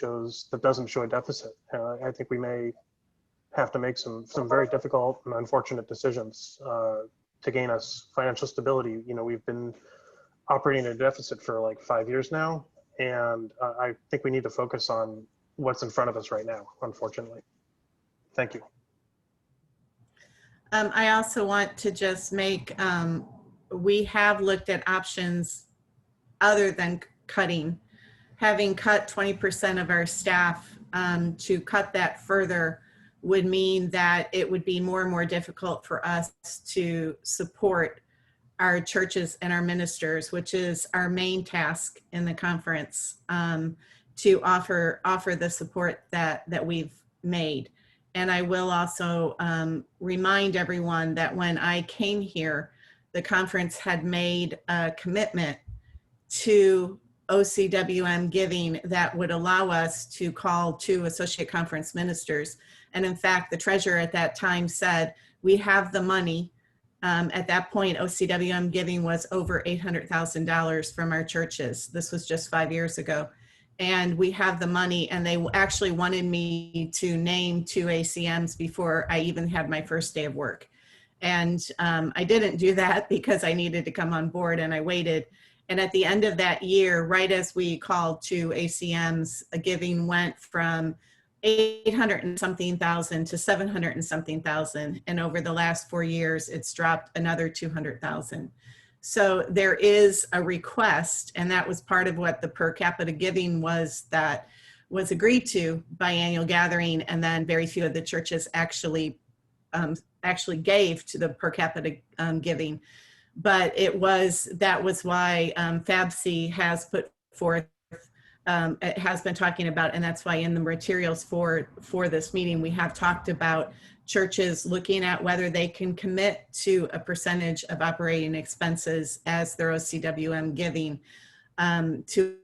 doesn't show a deficit. I think we may have to make some very difficult and unfortunate decisions to gain us financial stability. You know, we've been operating in a deficit for like 5 years now, and I think we need to focus on what's in front of us right now, unfortunately. Thank you. I also want to just make, we have looked at options other than cutting. Having cut 20% of our staff, to cut that further would mean that it would be more and more difficult for us to support our churches and our ministers, which is our main task in the conference, to offer the support that we've made. And I will also remind everyone that when I came here, the conference had made a commitment to OCWM giving that would allow us to call 2 associate conference ministers. And in fact, the treasurer at that time said, we have the money. At that point, OCWM giving was over $800,000 from our churches. This was just 5 years ago. And we have the money, and they actually wanted me to name 2 ACMs before I even had my first day of work. And I didn't do that because I needed to come on board, and I waited. And at the end of that year, right as we called 2 ACMs, a giving went from 800 and something thousand to 700 and something thousand. And over the last 4 years, it's dropped another 200,000. So there is a request, and that was part of what the per capita giving was, that was agreed to by annual gathering, and then very few of the churches actually gave to the per capita giving. But that was why FABC has put forth, it has been talking about, and that's why in the materials for this meeting, we have talked about churches looking at whether they can commit to a percentage of operating expenses as their OCWM giving, to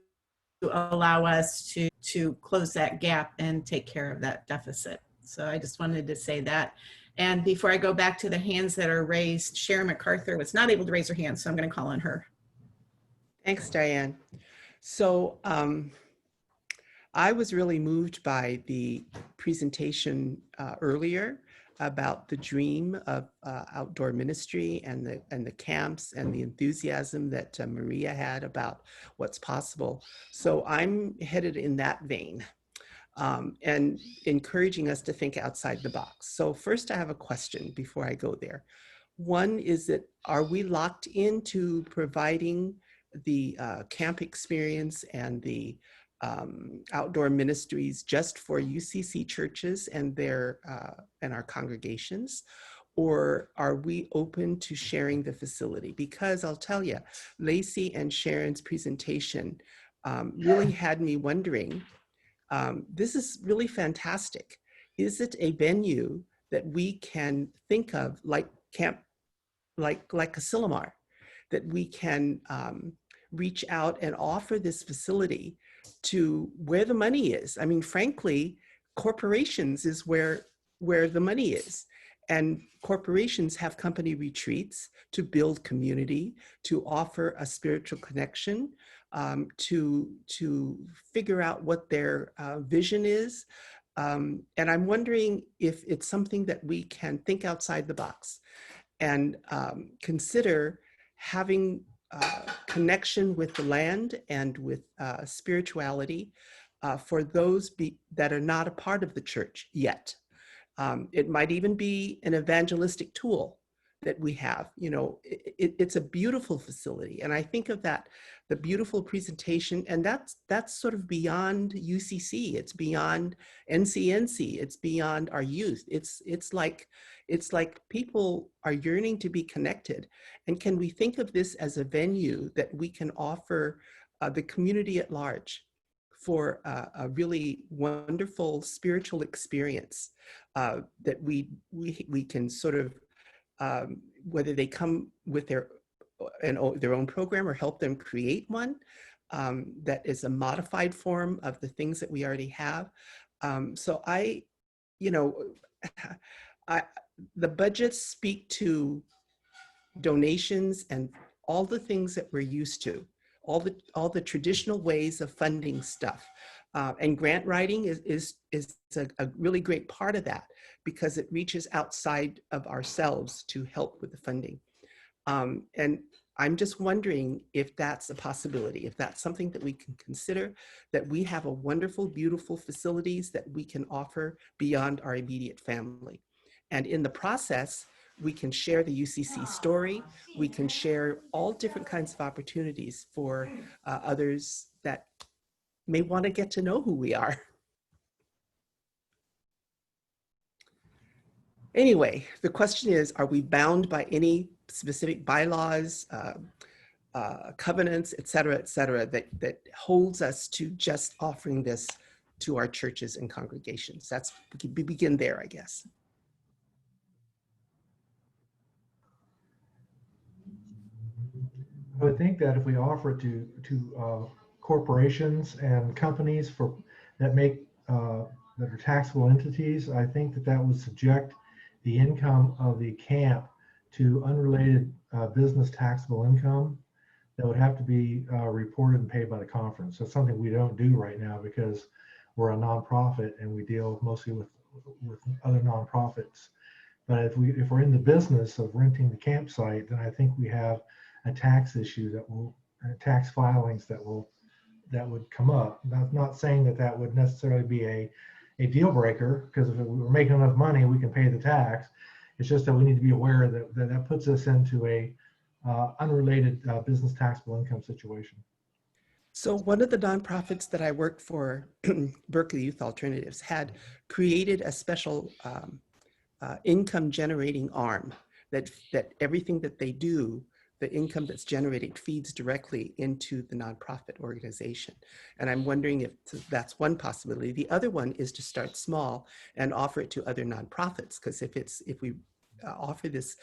allow us to close that gap and take care of that deficit. So I just wanted to say that. And before I go back to the hands that are raised, Sharon MacArthur was not able to raise her hand, so I'm going to call on her. Thanks, Diane. So I was really moved by the presentation earlier about the dream of outdoor ministry and the camps and the enthusiasm that Maria had about what's possible. So I'm headed in that vein, and encouraging us to think outside the box. So first, I have a question before I go there. One is that, are we locked into providing the camp experience and the outdoor ministries just for UCC churches and their and our congregations? Or are we open to sharing the facility? Because I'll tell you, Lacey and Sharon's presentation really had me wondering, this is really fantastic. Is it a venue that we can think of like camp, like Asilomar, that we can reach out and offer this facility to where the money is? I mean, frankly, corporations is where the money is. And corporations have company retreats to build community, to offer a spiritual connection, to figure out what their vision is. And I'm wondering if it's something that we can think outside the box and consider having connection with the land and with spirituality for those that are not a part of the church yet. It might even be an evangelistic tool that we have. You know, it's a beautiful facility. And I think of that, the beautiful presentation, and that's sort of beyond UCC. It's beyond NCNC. It's beyond our youth. It's like people are yearning to be connected. And can we think of this as a venue that we can offer the community at large for a really wonderful spiritual experience that we can sort of, whether they come with their own program or help them create one that is a modified form of the things that we already have. So the budgets speak to donations and all the things that we're used to, all the traditional ways of funding stuff. And grant writing is a really great part of that, because it reaches outside of ourselves to help with the funding. And I'm just wondering if that's a possibility, if that's something that we can consider, that we have a wonderful, beautiful facilities that we can offer beyond our immediate family. And in the process, we can share the UCC story. We can share all different kinds of opportunities for others that may want to get to know who we are. Anyway, the question is, are we bound by any specific bylaws, covenants, et cetera, that holds us to just offering this to our churches and congregations? We begin there, I guess. I would think that if we offer it to corporations and companies that are taxable entities, I think that would subject the income of the camp to unrelated business taxable income that would have to be reported and paid by the conference. That's something we don't do right now because we're a nonprofit and we deal mostly with other nonprofits. But if we're in the business of renting the campsite, then I think we have a tax issue tax filings that would come up. Not saying that would necessarily be a deal breaker, because if we're making enough money, we can pay the tax. It's just that we need to be aware that puts us into a unrelated business taxable income situation. So one of the nonprofits that I worked for, Berkeley Youth Alternatives, had created a special income generating arm that everything that they do, the income that's generated feeds directly into the nonprofit organization. And I'm wondering if that's one possibility. The other one is to start small and offer it to other nonprofits, because if we offer this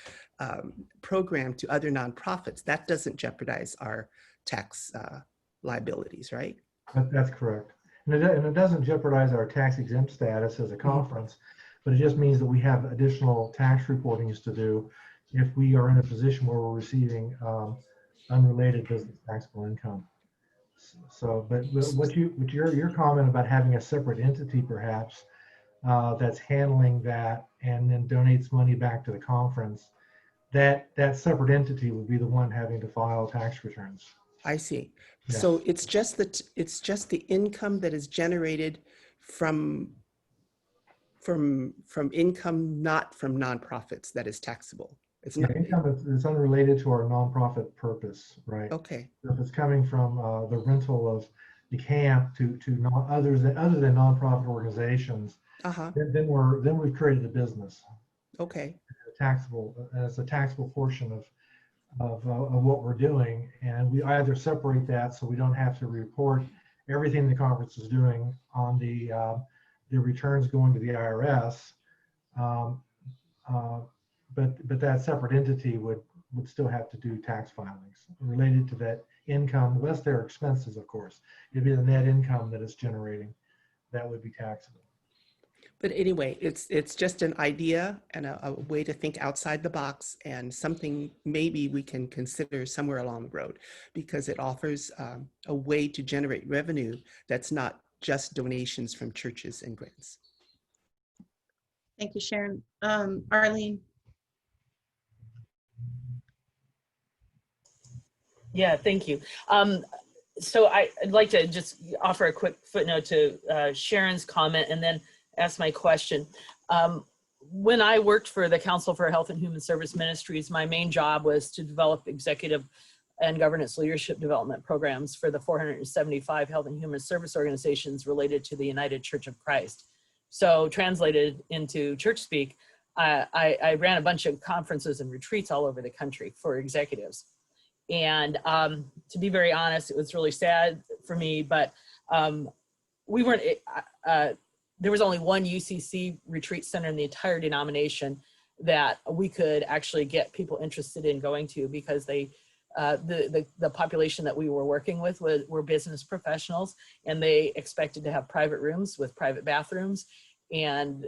program to other nonprofits, that doesn't jeopardize our tax liabilities, right? That's correct. And it doesn't jeopardize our tax exempt status as a conference, but it just means that we have additional tax reportings to do if we are in a position where we're receiving unrelated business taxable income. So, but what your comment about having a separate entity perhaps that's handling that and then donates money back to the conference, that separate entity would be the one having to file tax returns. I see. Yeah. So it's just the income that is generated from income not from nonprofits that is taxable. It's Yeah, not. income is unrelated to our nonprofit purpose, right? Okay. So if it's coming from the rental of the camp to not other than nonprofit organizations, then we've created a business. Okay. Taxable as a taxable portion of what we're doing, and we either separate that so we don't have to report everything the conference is doing on the returns going to the IRS, but that separate entity would still have to do tax filings related to that income, less their expenses, of course. It'd be the net income that it's generating that would be taxable. But anyway, it's just an idea and a way to think outside the box, and something maybe we can consider somewhere along the road, because it offers a way to generate revenue that's not just donations from churches and grants. Thank you, Sharon. Arlene. Yeah, thank you. So I'd like to just offer a quick footnote to Sharon's comment and then ask my question. When I worked for the Council for Health and Human Service Ministries, my main job was to develop executive and governance leadership development programs for the 475 health and human service organizations related to the United Church of Christ. So translated into church speak, I ran a bunch of conferences and retreats all over the country for executives. And to be very honest, it was really sad for me, but we weren't, there was only one UCC retreat center in the entire denomination that we could actually get people interested in going to, because they, the population that we were working with were business professionals, and they expected to have private rooms with private bathrooms. And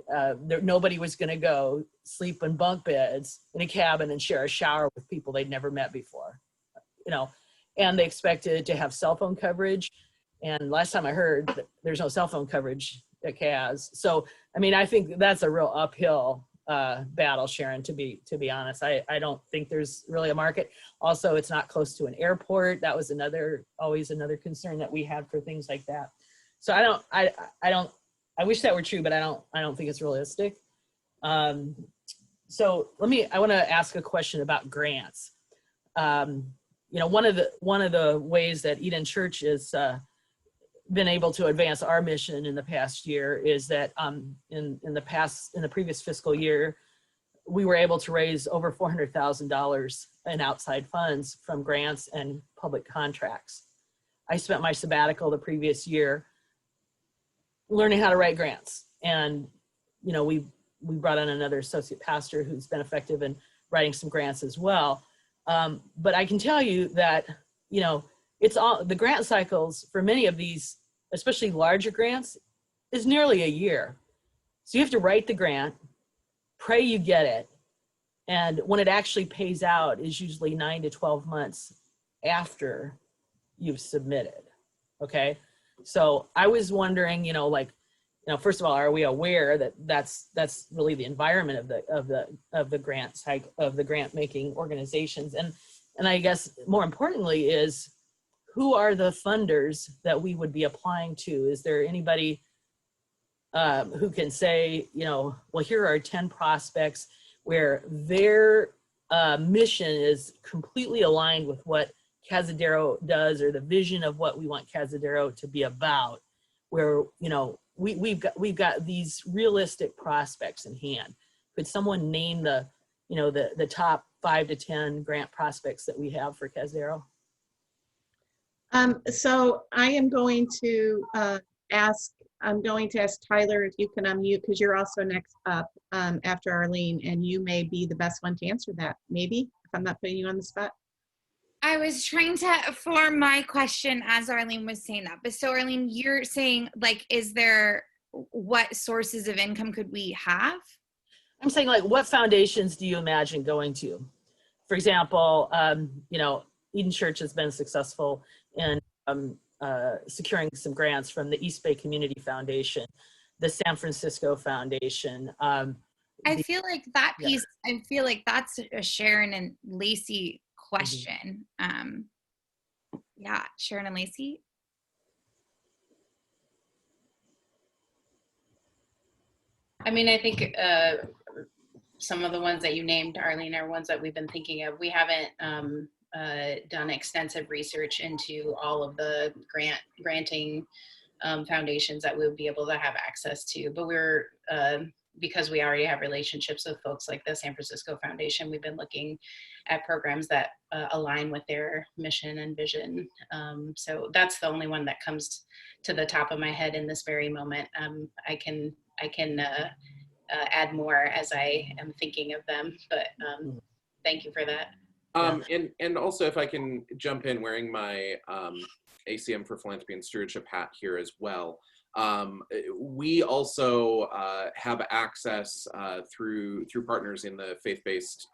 nobody was going to go sleep in bunk beds in a cabin and share a shower with people they'd never met before, you know, and they expected to have cell phone coverage. And last time I heard, there's no cell phone coverage at CAS. So, I mean, I think that's a real uphill battle, Sharon, to be honest. I don't think there's really a market. Also, it's not close to an airport. That was always another concern that we had for things like that. So I wish that were true, but I don't think it's realistic. So I want to ask a question about grants. You know, one of the ways that Eden Church has been able to advance our mission in the past year is that in the previous fiscal year, we were able to raise over $400,000 in outside funds from grants and public contracts. I spent my sabbatical the previous year learning how to write grants, and you know, we brought on another associate pastor who's been effective in writing some grants as well. But I can tell you that, you know, it's all the grant cycles for many of these, especially larger grants, is nearly a year. So you have to write the grant, pray you get it, and when it actually pays out is usually 9 to 12 months after you've submitted. Okay, so I was wondering, you know, like, you know, first of all, are we aware that that's really the environment of the grant cycle, of the grant making organizations, and I guess more importantly is, who are the funders that we would be applying to? Is there anybody who can say, you know, well, here are 10 prospects where their mission is completely aligned with what Cazadero does, or the vision of what we want Cazadero to be about, where, you know, we've got these realistic prospects in hand. Could someone name the, you know, the top 5 to 10 grant prospects that we have for Cazadero? So I am going to ask Tyler if you can unmute, because you're also next up after Arlene, and you may be the best one to answer that, maybe, if I'm not putting you on the spot. I was trying to form my question as Arlene was saying that. But so Arlene, you're saying, like, what sources of income could we have? I'm saying, like, what foundations do you imagine going to? For example, you know, Eden Church has been successful in securing some grants from the East Bay Community Foundation, the San Francisco Foundation. I feel like that piece, I feel like that's a Sharon and Lacey question. Yeah, Sharon and Lacey. I mean, I think some of the ones that you named, Arlene, are ones that we've been thinking of. We haven't done extensive research into all of the granting foundations that we would be able to have access to, but we're because we already have relationships with folks like the San Francisco Foundation, we've been looking at programs that align with their mission and vision. So that's the only one that comes to the top of my head in this very moment. I can add more as I am thinking of them, but thank you for that. And also, if I can jump in wearing my ACM for Philanthropy and Stewardship hat here as well. We also have access through partners in the faith-based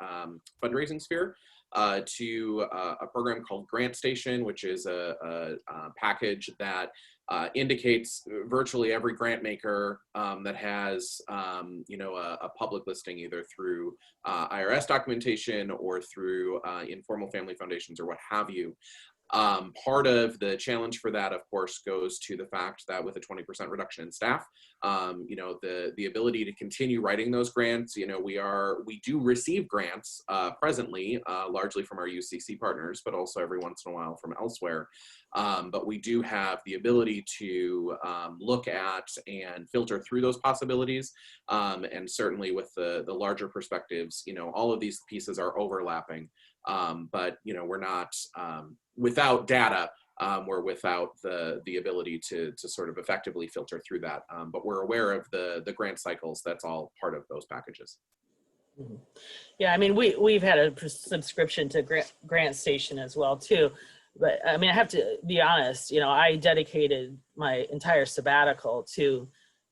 fundraising sphere to a program called Grant Station, which is a package that indicates virtually every grant maker that has a public listing, either through IRS documentation or through informal family foundations or what have you. Part of the challenge for that, of course, goes to the fact that with a 20% reduction in staff, the ability to continue writing those grants, we do receive grants presently, largely from our UCC partners, but also every once in a while from elsewhere. But we do have the ability to look at and filter through those possibilities. And certainly with the larger perspectives, all of these pieces are overlapping. But we're not without data, we're without the ability to sort of effectively filter through that. But we're aware of the grant cycles. That's all part of those packages. Yeah, I mean, we've had a subscription to Grant Station as well too. But I mean, I have to be honest, I dedicated my entire sabbatical to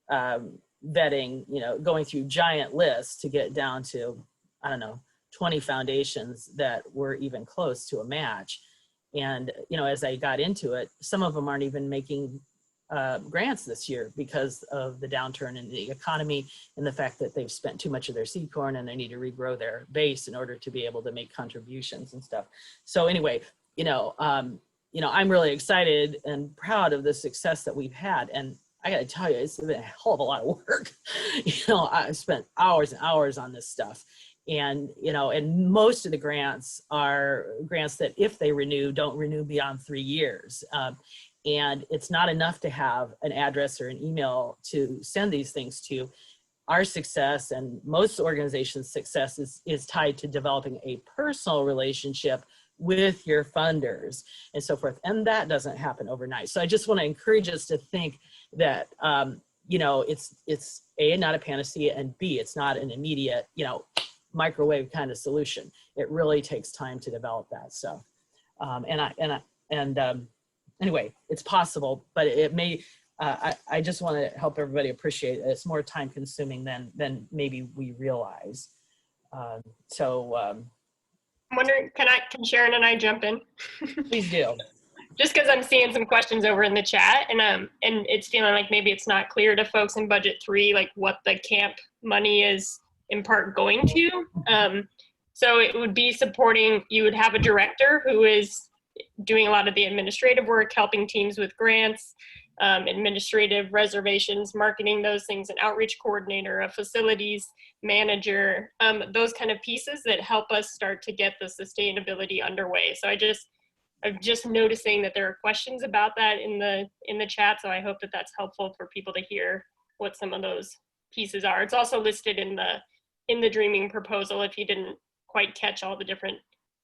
vetting, going through giant lists to get down to, I don't know, 20 foundations that were even close to a match. And, as I got into it, some of them aren't even making grants this year because of the downturn in the economy and the fact that they've spent too much of their seed corn and they need to regrow their base in order to be able to make contributions and stuff. So anyway, I'm really excited and proud of the success that we've had. And I got to tell you, it's been a hell of a lot of work. I spent hours and hours on this stuff. And, and most of the grants are grants that if they renew, don't renew beyond 3 years. And it's not enough to have an address or an email to send these things to. Our success and most organizations' success is tied to developing a personal relationship with your funders and so forth. And that doesn't happen overnight. So I just want to encourage us to think that, it's A, not a panacea, and B, it's not an immediate, microwave kind of solution. It really takes time to develop that. So, anyway, it's possible, but it may, I just want to help everybody appreciate it. It's more time consuming than maybe we realize. I'm wondering, can Sharon and I jump in? Please do. Just because I'm seeing some questions over in the chat, and it's feeling like maybe it's not clear to folks in budget 3, like what the camp money is in part going to. So it would be supporting, you would have a director who is doing a lot of the administrative work, helping teams with grants, administrative reservations, marketing, those things, an outreach coordinator, a facilities manager, those kind of pieces that help us start to get the sustainability underway. So I'm just noticing that there are questions about that in the chat. So I hope that that's helpful for people to hear what some of those pieces are. It's also listed in the Dreaming proposal if you didn't quite catch all the different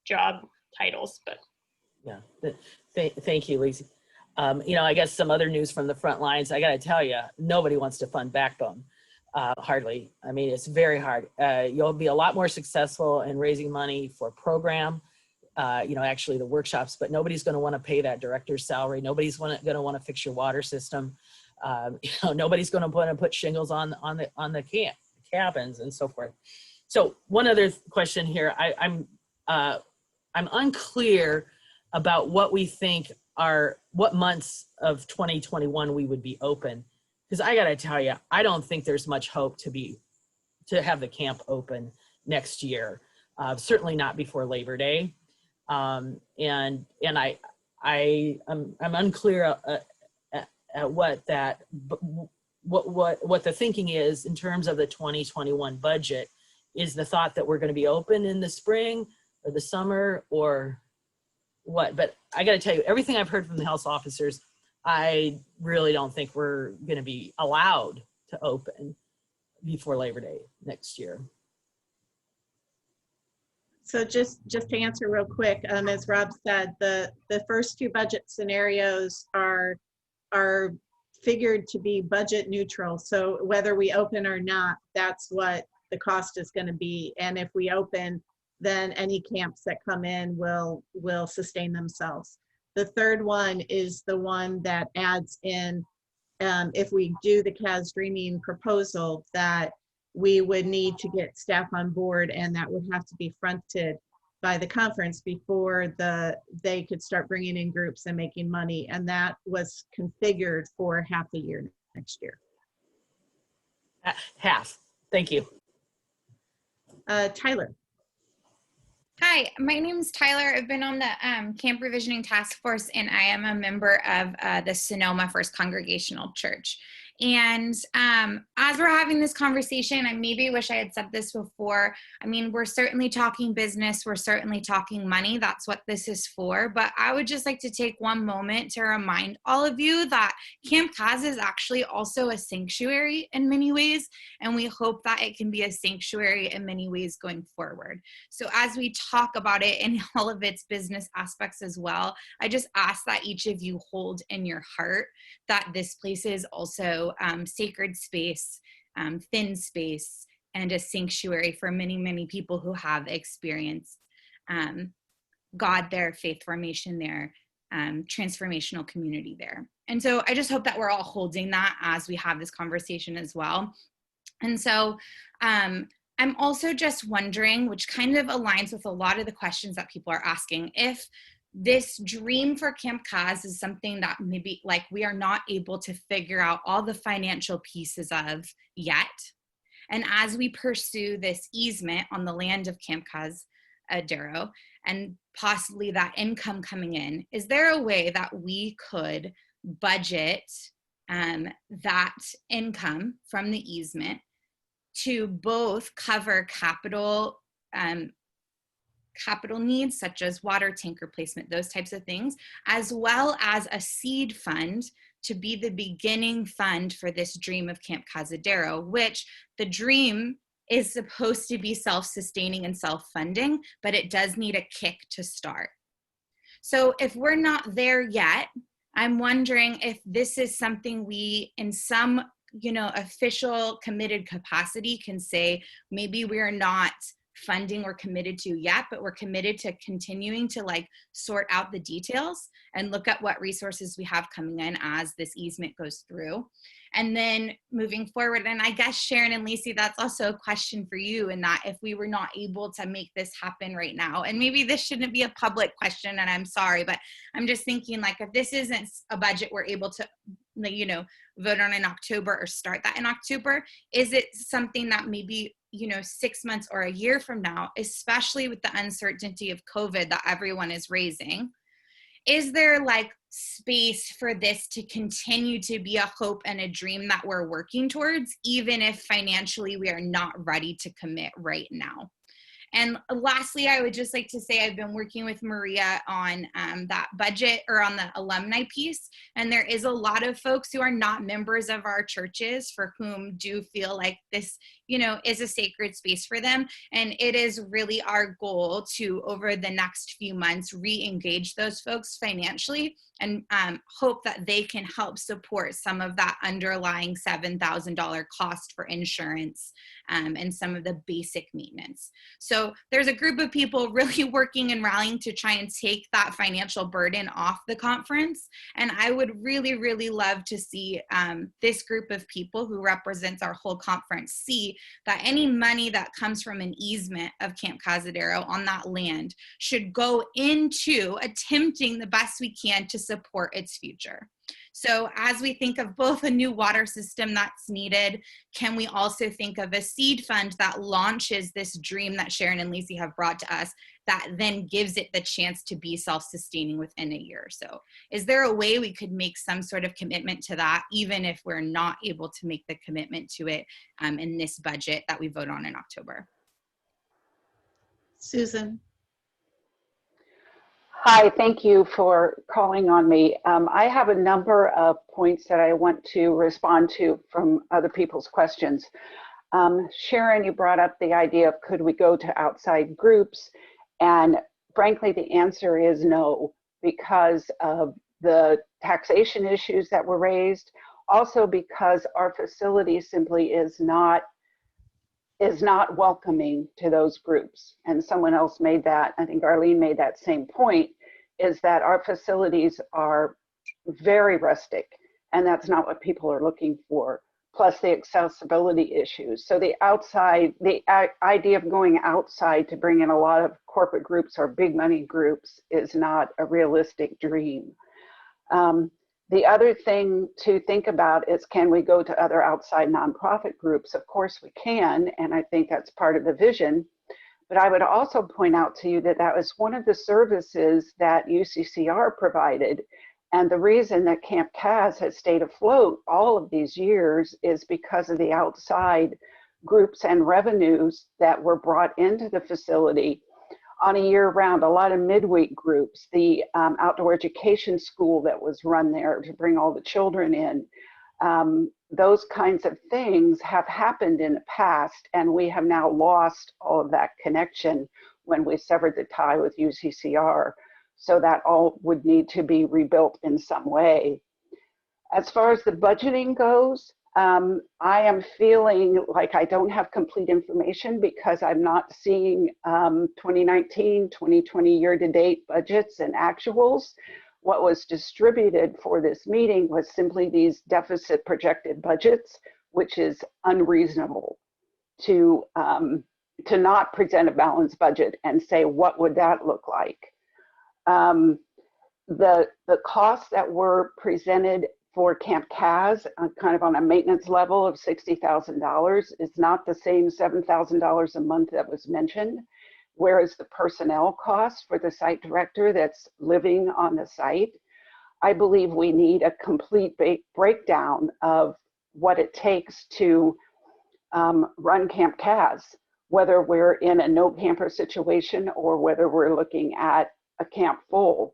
job titles, but. Yeah, thank you, Lacey. I guess some other news from the front lines. I got to tell you, nobody wants to fund Backbone, hardly. I mean, it's very hard. You'll be a lot more successful in raising money for program, actually the workshops, but nobody's going to want to pay that director's salary. Nobody's going to want to fix your water system. Nobody's going to want to put shingles on the cabins and so forth. So one other question here, I'm unclear about what we think what months of 2021 we would be open. Because I gotta tell you, I don't think there's much hope to have the camp open next year. Certainly not before Labor Day. And I'm unclear at what the thinking is in terms of the 2021 budget. Is the thought that we're going to be open in the spring or the summer or what? But I got to tell you, everything I've heard from the health officers, I really don't think we're going to be allowed to open before Labor Day next year. So just to answer real quick, as Rob said, the first two budget scenarios are figured to be budget neutral. So whether we open or not, that's what the cost is going to be. And if we open, then any camps that come in will sustain themselves. The third one is the one that adds in, if we do the CAS Dreaming proposal, that we would need to get staff on board, and that would have to be fronted by the conference before they could start bringing in groups and making money. And that was configured for half a year next year. Half. Thank you. Tyler. Hi, my name is Tyler. I've been on the Camp Revisioning Task Force, and I am a member of the Sonoma First Congregational Church. And as we're having this conversation, I maybe wish I had said this before. I mean, we're certainly talking business. We're certainly talking money. That's what this is for. But I would just like to take one moment to remind all of you that Camp CAS is actually also a sanctuary in many ways. And we hope that it can be a sanctuary in many ways going forward. So as we talk about it in all of its business aspects as well, I just ask that each of you hold in your heart that this place is also sacred space, thin space, and a sanctuary for many, many people who have experienced God there, faith formation there, transformational community there. And so I just hope that we're all holding that as we have this conversation as well. And so I'm also just wondering, which kind of aligns with a lot of the questions that people are asking, if this dream for Camp CAS is something that maybe like we are not able to figure out all the financial pieces of yet. And as we pursue this easement on the land of Camp CAS Darrow and possibly that income coming in, is there a way that we could budget that income from the easement to both cover capital needs such as water tank replacement, those types of things, as well as a seed fund to be the beginning fund for this dream of Camp Cazadero, which the dream is supposed to be self-sustaining and self-funding, but it does need a kick to start. So if we're not there yet, I'm wondering if this is something we, in some official committed capacity, can say, maybe we're not funding or committed to yet, but we're committed to continuing to sort out the details and look at what resources we have coming in as this easement goes through. And then moving forward, and I guess Sharon and Lacey, that's also a question for you, in that if we were not able to make this happen right now, and maybe this shouldn't be a public question, and I'm sorry, but I'm just thinking if this isn't a budget we're able to vote on in October or start that in October, is it something that maybe 6 months or a year from now, especially with the uncertainty of COVID that everyone is raising, is there space for this to continue to be a hope and a dream that we're working towards, even if financially we are not ready to commit right now? And lastly, I would just like to say I've been working with Maria on that budget, or on the alumni piece. And there is a lot of folks who are not members of our churches for whom do feel like this, is a sacred space for them. And it is really our goal to, over the next few months, re-engage those folks financially and hope that they can help support some of that underlying $7,000 cost for insurance and some of the basic maintenance. So So there's a group of people really working and rallying to try and take that financial burden off the conference. And I would really, really love to see this group of people who represents our whole conference see that any money that comes from an easement of Camp Cazadero on that land should go into attempting the best we can to support its future. So as we think of both a new water system that's needed, can we also think of a seed fund that launches this dream that Sharon and Lacey have brought to us that then gives it the chance to be self-sustaining within a year or so? Is there a way we could make some sort of commitment to that, even if we're not able to make the commitment to it in this budget that we vote on in October? Susan. Hi, thank you for calling on me. I have a number of points that I want to respond to from other people's questions. Sharon, you brought up the idea of could we go to outside groups? And frankly, the answer is no, because of the taxation issues that were raised. Also because our facility simply is not welcoming to those groups. And someone else made that, I think Arlene made that same point, is that our facilities are very rustic, and that's not what people are looking for, plus the accessibility issues. So the idea of going outside to bring in a lot of corporate groups or big money groups is not a realistic dream. The other thing to think about is, can we go to other outside nonprofit groups? Of course we can, and I think that's part of the vision. But I would also point out to you that that was one of the services that UCCR provided. And the reason that Camp Kaz has stayed afloat all of these years is because of the outside groups and revenues that were brought into the facility on a year-round, a lot of midweek groups, the outdoor education school that was run there to bring all the children in. Those kinds of things have happened in the past, and we have now lost all of that connection when we severed the tie with UCCR. So that all would need to be rebuilt in some way. As far as the budgeting goes, I am feeling like I don't have complete information because I'm not seeing 2019, 2020 year-to-date budgets and actuals. What was distributed for this meeting was simply these deficit projected budgets, which is unreasonable to not present a balanced budget and say, what would that look like? The costs that were presented for Camp Kaz, kind of on a maintenance level of $60,000, is not the same $7,000 a month that was mentioned. Whereas the personnel costs for the site director that's living on the site, I believe we need a complete breakdown of what it takes to run Camp Kaz, whether we're in a no camper situation or whether we're looking at a camp full.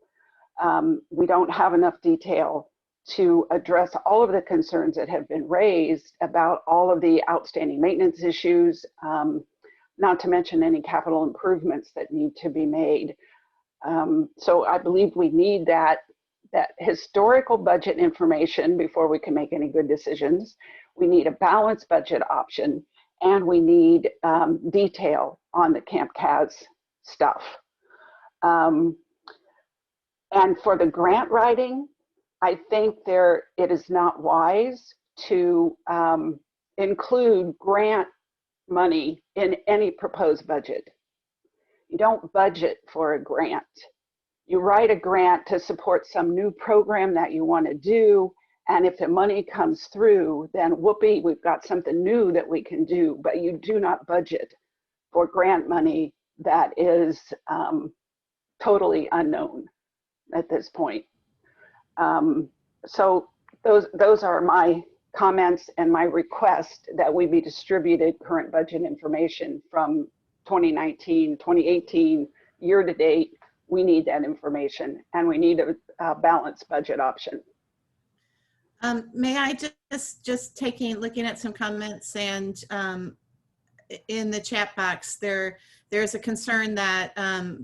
We don't have enough detail to address all of the concerns that have been raised about all of the outstanding maintenance issues, not to mention any capital improvements that need to be made. So I believe we need that historical budget information before we can make any good decisions. We need a balanced budget option, and we need detail on the Camp Kaz stuff. And for the grant writing, I think it is not wise to include grant money in any proposed budget. You don't budget for a grant. You write a grant to support some new program that you want to do, and if the money comes through, then whoopee, we've got something new that we can do, but you do not budget for grant money that is totally unknown at this point. So those are my comments and my request that we be distributed current budget information from 2019, 2018, year to date. We need that information, and we need a balanced budget option. May I just looking at some comments, and in the chat box, there's a concern that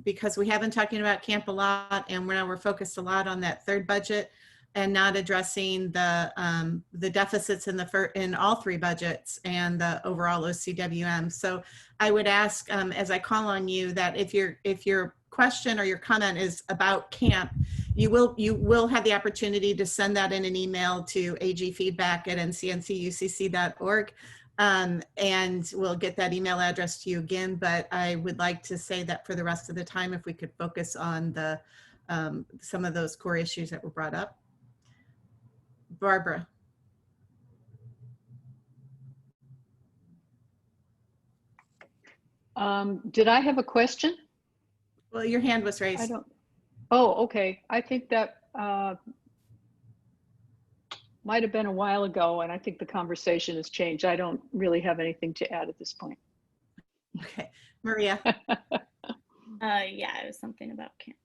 because we have been talking about camp a lot, and now we're focused a lot on that third budget, and not addressing the deficits in all three budgets and the overall OCWM. So I would ask, as I call on you, that if your question or your comment is about camp, you will have the opportunity to send that in an email to agfeedback@ncncucc.org. And we'll get that email address to you again. But I would like to say that for the rest of the time, if we could focus on some of those core issues that were brought up. Barbara. Did I have a question? Well, your hand was raised. I don't. Oh, okay. I think that might have been a while ago, and I think the conversation has changed. I don't really have anything to add at this point. Okay, Maria. Yeah, it was something about camp.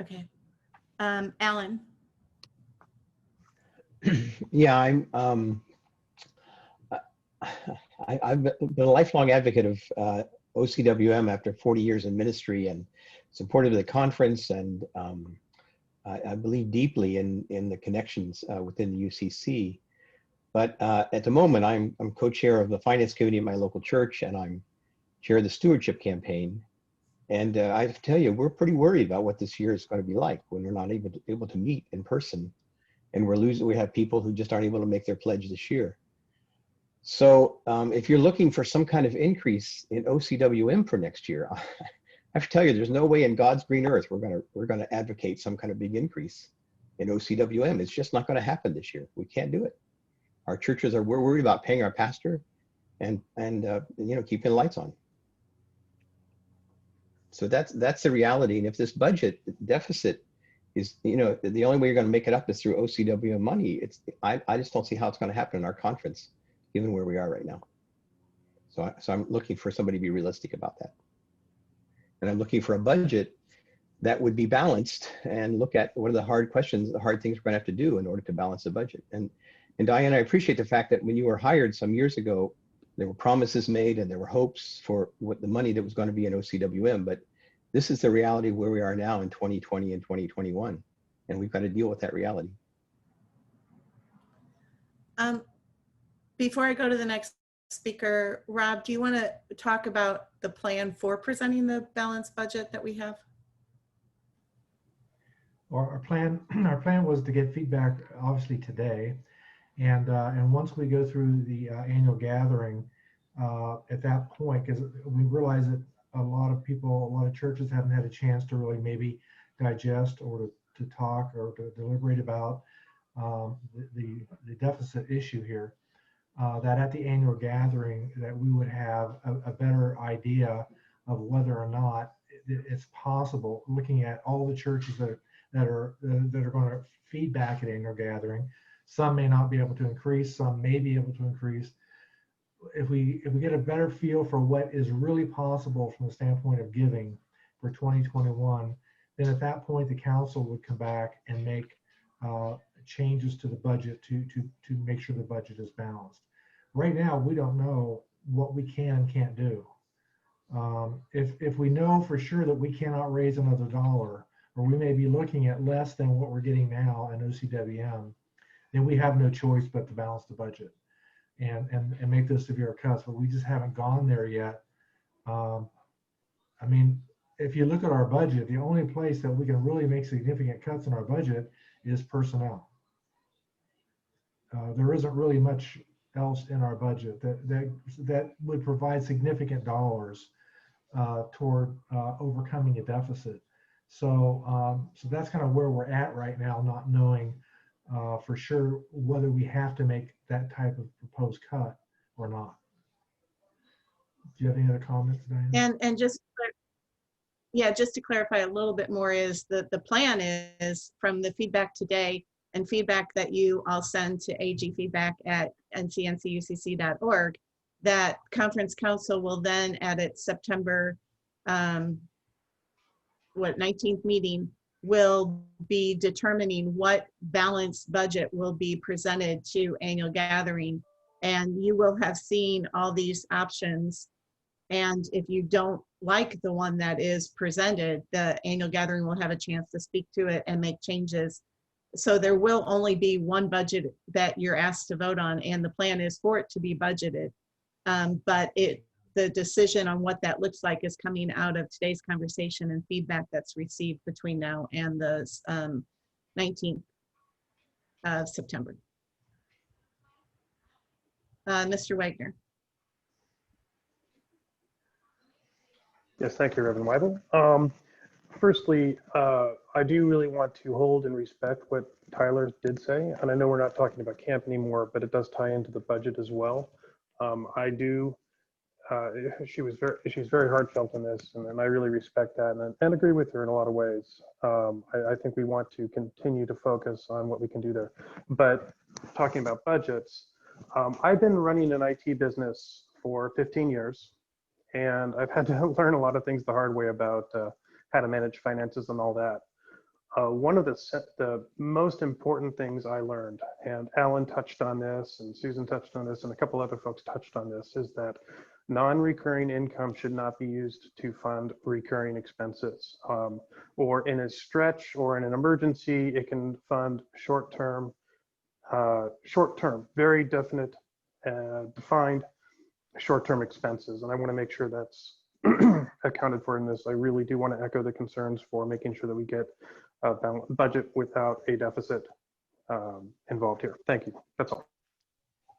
Okay, Alan. Yeah, I've been a lifelong advocate of OCWM after 40 years in ministry, and supported the conference, and I believe deeply in the connections within the UCC. But at the moment, I'm co-chair of the finance committee at my local church, and I'm chair of the stewardship campaign. And I have to tell you, we're pretty worried about what this year is going to be like when we're not able to meet in person, and we have people who just aren't able to make their pledge this year. So if you're looking for some kind of increase in OCWM for next year, I have to tell you, there's no way in God's green earth we're gonna advocate some kind of big increase in OCWM. It's just not going to happen this year. We can't do it. Our churches we're worried about paying our pastor and keeping the lights on. So that's the reality. And if this budget deficit is, the only way you're going to make it up is through OCWM money, I just don't see how it's going to happen in our conference, given where we are right now. So I'm looking for somebody to be realistic about that. And I'm looking for a budget that would be balanced and look at what are the hard questions, the hard things we're going to have to do in order to balance the budget. And Diane, I appreciate the fact that when you were hired some years ago, there were promises made and there were hopes for what the money that was going to be in OCWM, but this is the reality where we are now in 2020 and 2021, and we've got to deal with that reality. Before I go to the next speaker, Rob, do you want to talk about the plan for presenting the balanced budget that we have? Our plan was to get feedback obviously today, and once we go through the annual gathering, at that point, because we realize that a lot of people, a lot of churches haven't had a chance to really maybe digest or to talk or to deliberate about the deficit issue here, that at the annual gathering that we would have a better idea of whether or not it's possible, looking at all the churches that are going to feedback at annual gathering. Some may not be able to increase, some may be able to increase. If we get a better feel for what is really possible from the standpoint of giving for 2021, then at that point the council would come back and make changes to the budget to make sure the budget is balanced. Right now, we don't know what we can and can't do. If we know for sure that we cannot raise another dollar, or we may be looking at less than what we're getting now in OCWM, then we have no choice but to balance the budget and make those severe cuts. But we just haven't gone there yet. I mean, if you look at our budget, the only place that we can really make significant cuts in our budget is personnel. There isn't really much else in our budget that would provide significant dollars toward overcoming a deficit. So that's kind of where we're at right now, not knowing for sure whether we have to make that type of proposed cut or not. Do you have any other comments, Diane? And just to clarify a little bit more, is that the plan is from the feedback today and feedback that you all send to agfeedback@ncncucc.org, that conference council will then at its September 19th meeting will be determining what balanced budget will be presented to annual gathering. And you will have seen all these options. And if you don't like the one that is presented, the annual gathering will have a chance to speak to it and make changes. So there will only be one budget that you're asked to vote on, and the plan is for it to be budgeted. But the decision on what that looks like is coming out of today's conversation and feedback that's received between now and the 19th of September. Mr. Wagner. Yes, thank you, Reverend Weibel. Firstly, I do really want to hold and respect what Tyler did say, and I know we're not talking about camp anymore, but it does tie into the budget as well. She's very heartfelt in this, and I really respect that and agree with her in a lot of ways. I think we want to continue to focus on what we can do there. But talking about budgets, I've been running an IT business for 15 years, and I've had to learn a lot of things the hard way about how to manage finances and all that. One of the most important things I learned, and Alan touched on this, and Susan touched on this, and a couple other folks touched on this, is that non-recurring income should not be used to fund recurring expenses. Or in a stretch or in an emergency, it can fund short-term, very definite, defined short-term expenses. And I want to make sure that's accounted for in this. I really do want to echo the concerns for making sure that we get a budget without a deficit involved here. Thank you. That's all.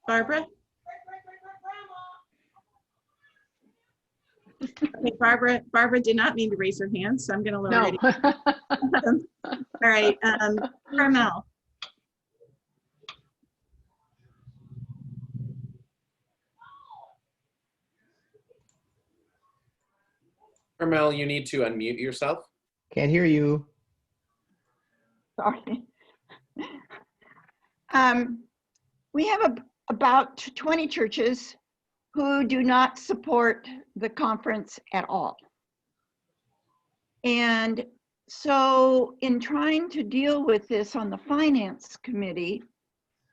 Barbara? Okay, Barbara did not mean to raise her hand, so I'm going to lower it. All right, Carmel. Carmel, you need to unmute yourself. Can't hear you. Sorry. We have about 20 churches who do not support the conference at all. And so in trying to deal with this on the finance committee,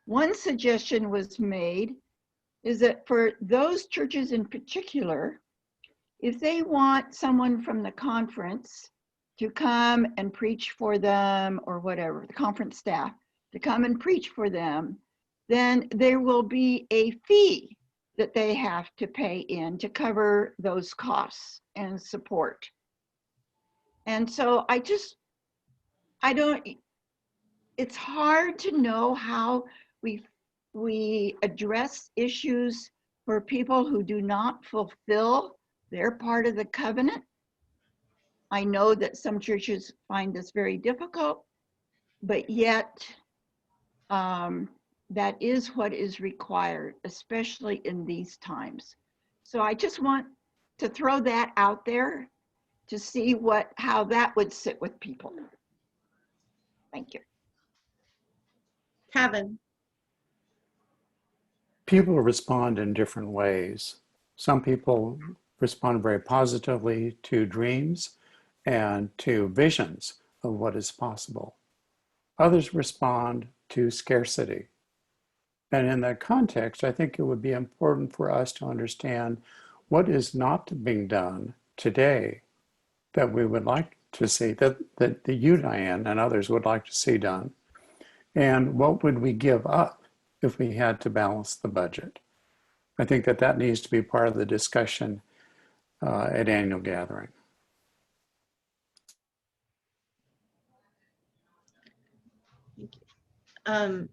one suggestion was made is that for those churches in particular, if they want someone from the conference to come and preach for them or whatever, the conference staff to come and preach for them, then there will be a fee that they have to pay in to cover those costs and support. And so it's hard to know how we address issues for people who do not fulfill their part of the covenant. I know that some churches find this very difficult, but yet that is what is required, especially in these times. So I just want to throw that out there to see how that would sit with people. Thank you. Kevin. People respond in different ways. Some people respond very positively to dreams and to visions of what is possible. Others respond to scarcity. And in that context, I think it would be important for us to understand what is not being done today that we would like to see, that you, Diane, and others would like to see done. And what would we give up if we had to balance the budget? I think that needs to be part of the discussion at annual gathering. Thank you.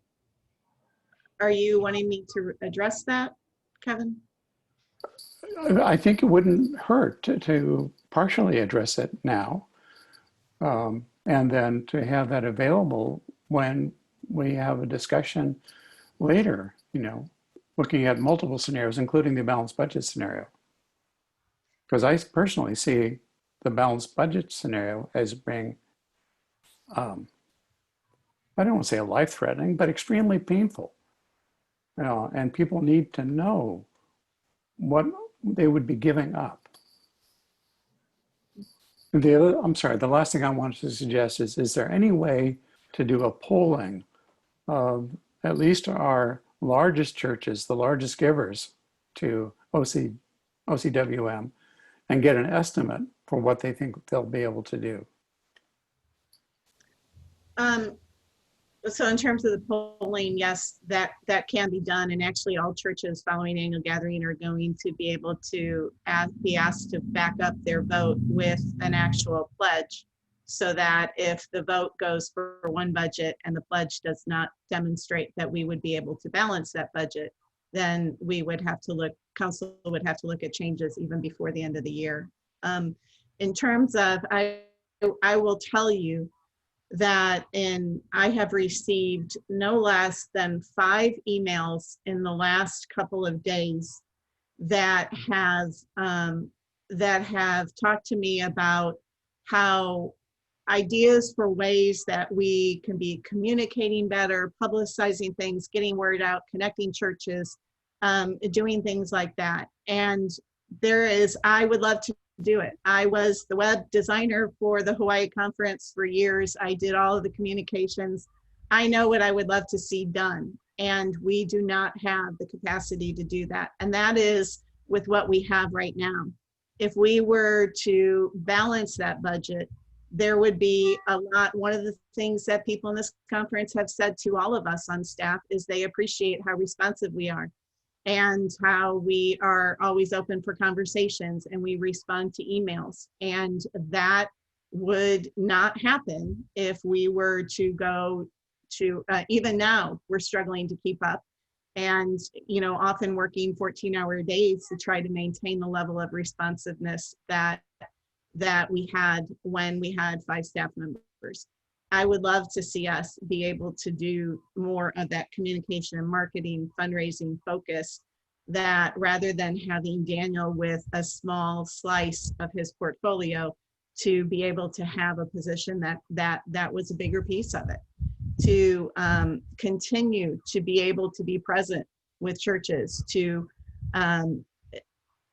Are you wanting me to address that, Kevin? I think it wouldn't hurt to partially address it now, and then to have that available when we have a discussion later, looking at multiple scenarios, including the balanced budget scenario. Because I personally see the balanced budget scenario as being, I don't want to say life-threatening, but extremely painful. And people need to know what they would be giving up. The last thing I wanted to suggest is there any way to do a polling of at least our largest churches, the largest givers to OCWM, and get an estimate for what they think they'll be able to do. So in terms of the polling, yes, that can be done. And actually all churches following annual gathering are going to be able to be asked to back up their vote with an actual pledge, so that if the vote goes for one budget and the pledge does not demonstrate that we would be able to balance that budget, then we would have to look, council would have to look at changes even before the end of the year. In terms of, I will tell you that I have received no less than 5 emails in the last couple of days that have talked to me about how ideas for ways that we can be communicating better, publicizing things, getting word out, connecting churches, doing things like that. And I would love to do it. I was the web designer for the Hawaii conference for years. I did all of the communications. I know what I would love to see done, and we do not have the capacity to do that. And that is with what we have right now. If we were to balance that budget, there would be a lot. One of the things that people in this conference have said to all of us on staff is they appreciate how responsive we are, and how we are always open for conversations and we respond to emails. And that would not happen if we were to go to, even now, we're struggling to keep up. And, often working 14-hour days to try to maintain the level of responsiveness that we had when we had 5 staff members. I would love to see us be able to do more of that communication and marketing, fundraising focus, that rather than having Daniel with a small slice of his portfolio, to be able to have a position that was a bigger piece of it, to continue to be able to be present with churches,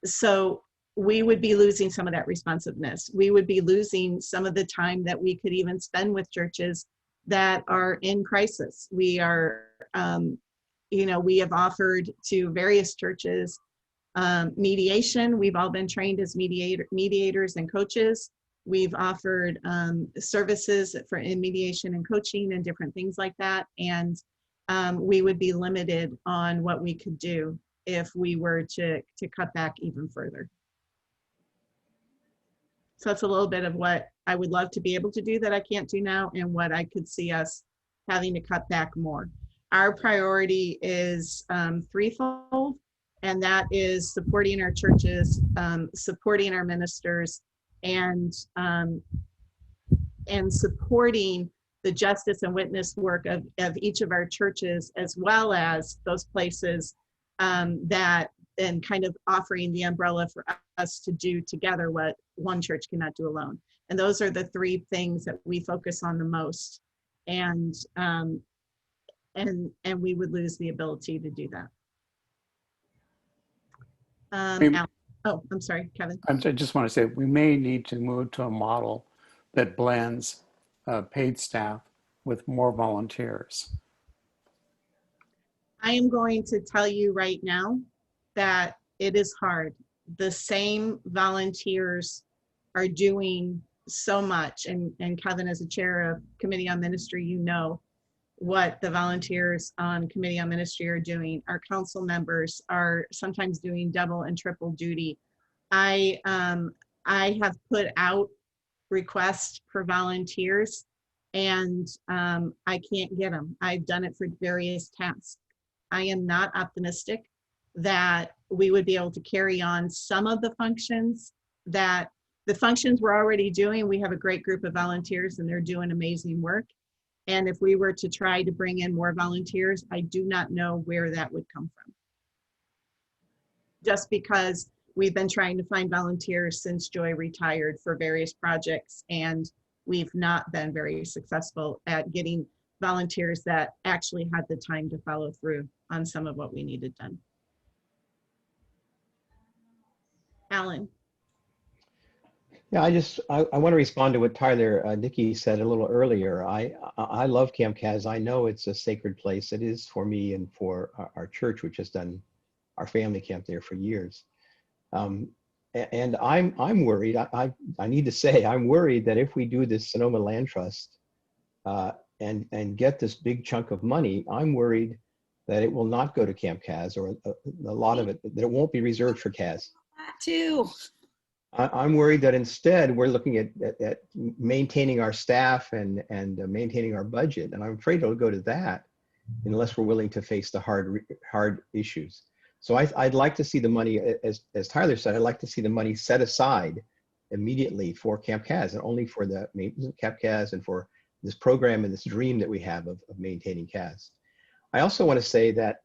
so we would be losing some of that responsiveness. We would be losing some of the time that we could even spend with churches that are in crisis. We are, we have offered to various churches mediation. We've all been trained as mediators and coaches. We've offered services in mediation and coaching and different things like that. And we would be limited on what we could do if we were to cut back even further. So that's a little bit of what I would love to be able to do that I can't do now, and what I could see us having to cut back more. Our priority is threefold, and that is supporting our churches, supporting our ministers, and supporting the justice and witness work of each of our churches, as well as those places and kind of offering the umbrella for us to do together what one church cannot do alone. And those are the 3 things that we focus on the most. And we would lose the ability to do that. I'm sorry, Kevin. I just want to say we may need to move to a model that blends paid staff with more volunteers. I am going to tell you right now that it is hard. The same volunteers are doing so much, and Kevin, as a chair of Committee on Ministry, what the volunteers on Committee on Ministry are doing. Our council members are sometimes doing double and triple duty. I have put out requests for volunteers, and I can't get them. I've done it for various tasks. I am not optimistic that we would be able to carry on some of the functions we're already doing. We have a great group of volunteers and they're doing amazing work. And if we were to try to bring in more volunteers, I do not know where that would come from. Just because we've been trying to find volunteers since Joy retired for various projects, and we've not been very successful at getting volunteers that actually had the time to follow through on some of what we needed done. Alan. Yeah, I want to respond to what Tyler Dickey said a little earlier. I love Camp Kaz. I know it's a sacred place. It is for me and for our church, which has done our family camp there for years. And I'm worried. I need to say I'm worried that if we do this Sonoma Land Trust and get this big chunk of money, I'm worried that it will not go to Camp Kaz, or a lot of it, that it won't be reserved for Kaz. That too. I'm worried that instead we're looking at maintaining our staff and maintaining our budget, and I'm afraid it'll go to that unless we're willing to face the hard issues. So I'd like to see the money, as Tyler said, I'd like to see the money set aside immediately for Camp Kaz, and only for the maintenance of Camp Kaz and for this program and this dream that we have of maintaining Kaz. I also want to say that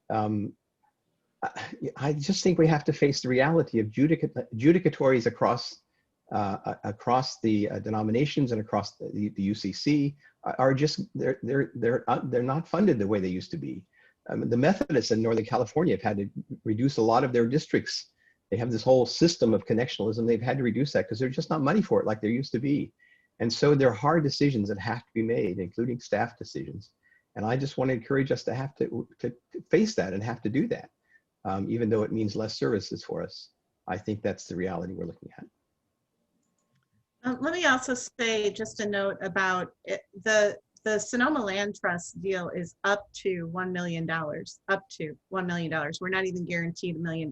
I just think we have to face the reality of judicatories across the denominations and across the UCC are just they're not funded the way they used to be. The Methodists in Northern California have had to reduce a lot of their districts. They have this whole system of connectionalism. They've had to reduce that because there's just not money for it like there used to be. And so there are hard decisions that have to be made, including staff decisions. And I just want to encourage us to have to face that and have to do that. Even though it means less services for us. I think that's the reality we're looking at. Let me also say just a note about it, the Sonoma Land Trust deal is up to $1 million, up to $1 million. We're not even guaranteed $1 million.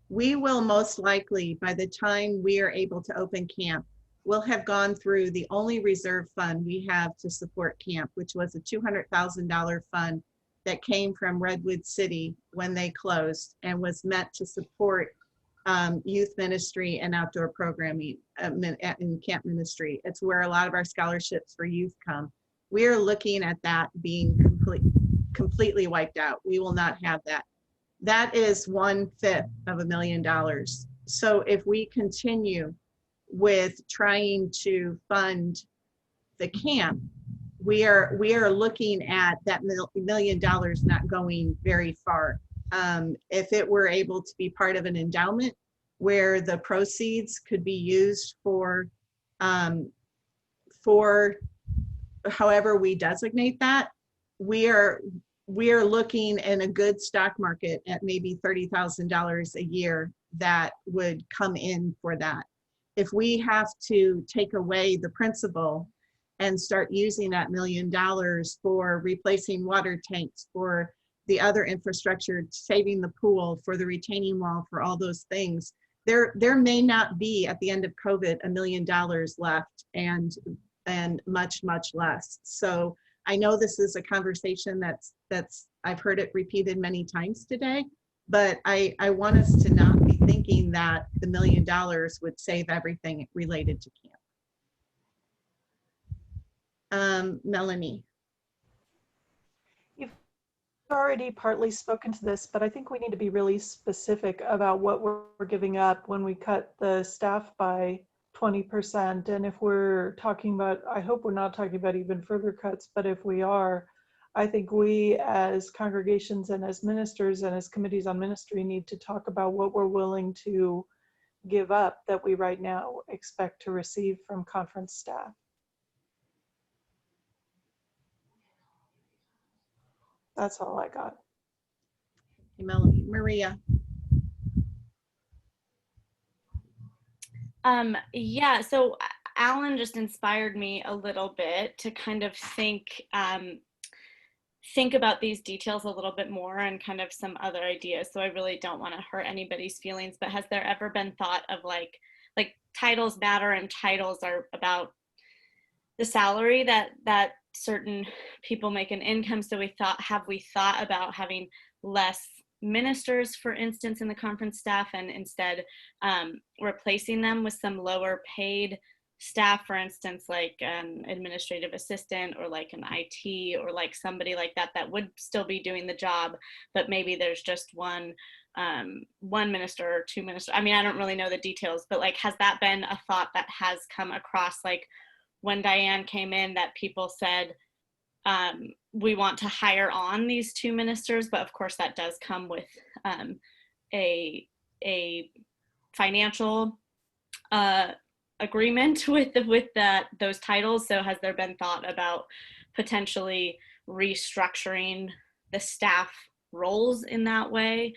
We will most likely, by the time we are able to open camp, we'll have gone through the only reserve fund we have to support camp, which was a $200,000 fund that came from Redwood City when they closed and was meant to support youth ministry and outdoor programming in camp ministry. It's where a lot of our scholarships for youth come. We are looking at that being completely wiped out. We will not have that. That is 1/5 of $1 million. So if we continue with trying to fund the camp, we are looking at that $1 million not going very far. If it were able to be part of an endowment where the proceeds could be used for however we designate that, we are looking in a good stock market at maybe $30,000 a year that would come in for that. If we have to take away the principal and start using that $1 million for replacing water tanks, for the other infrastructure, saving the pool, for the retaining wall, for all those things, there may not be at the end of COVID $1 million left, and much less. So I know this is a conversation that's I've heard it repeated many times today, but I want us to not be thinking that the $1 million would save everything related to camp. Melanie. You've already partly spoken to this, but I think we need to be really specific about what we're giving up when we cut the staff by 20%. And if we're talking about, I hope we're not talking about even further cuts, but if we are, I think we as congregations and as ministers and as committees on ministry need to talk about what we're willing to give up that we right now expect to receive from conference staff. That's all I got. Melanie. Maria. Yeah, so Alan just inspired me a little bit to kind of think about these details a little bit more and kind of some other ideas. So I really don't want to hurt anybody's feelings, but has there ever been thought of like titles matter, and titles are about the salary that certain people make an income? So have we thought about having less ministers, for instance, in the conference staff, and instead replacing them with some lower paid staff, for instance, like an administrative assistant or like an IT or like somebody like that would still be doing the job, but maybe there's just one minister or two ministers. I mean, I don't really know the details, but like, has that been a thought that has come across, like when Diane came in, that people said, we want to hire on these two ministers, but of course that does come with a financial agreement with those titles. So has there been thought about potentially restructuring the staff roles in that way?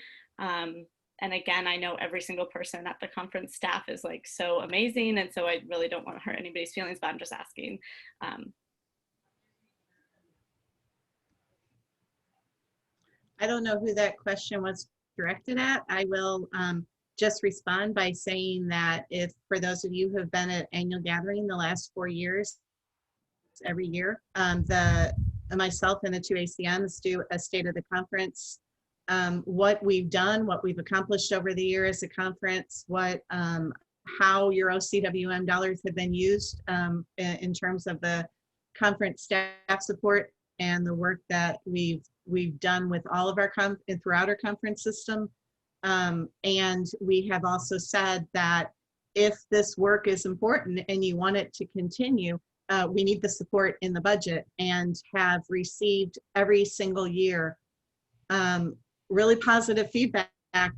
And again, I know every single person at the conference staff is like so amazing. And so I really don't want to hurt anybody's feelings, but I'm just asking. I don't know who that question was directed at. I will just respond by saying that if, for those of you who have been at annual gathering the last 4 years, every year, myself and the two ACMs do a state of the conference, what we've done, what we've accomplished over the year as a conference, how your OCWM dollars have been used in terms of the conference staff support and the work that we've done with all of our throughout our conference system. And we have also said that if this work is important and you want it to continue, we need the support in the budget, and have received every single year really positive feedback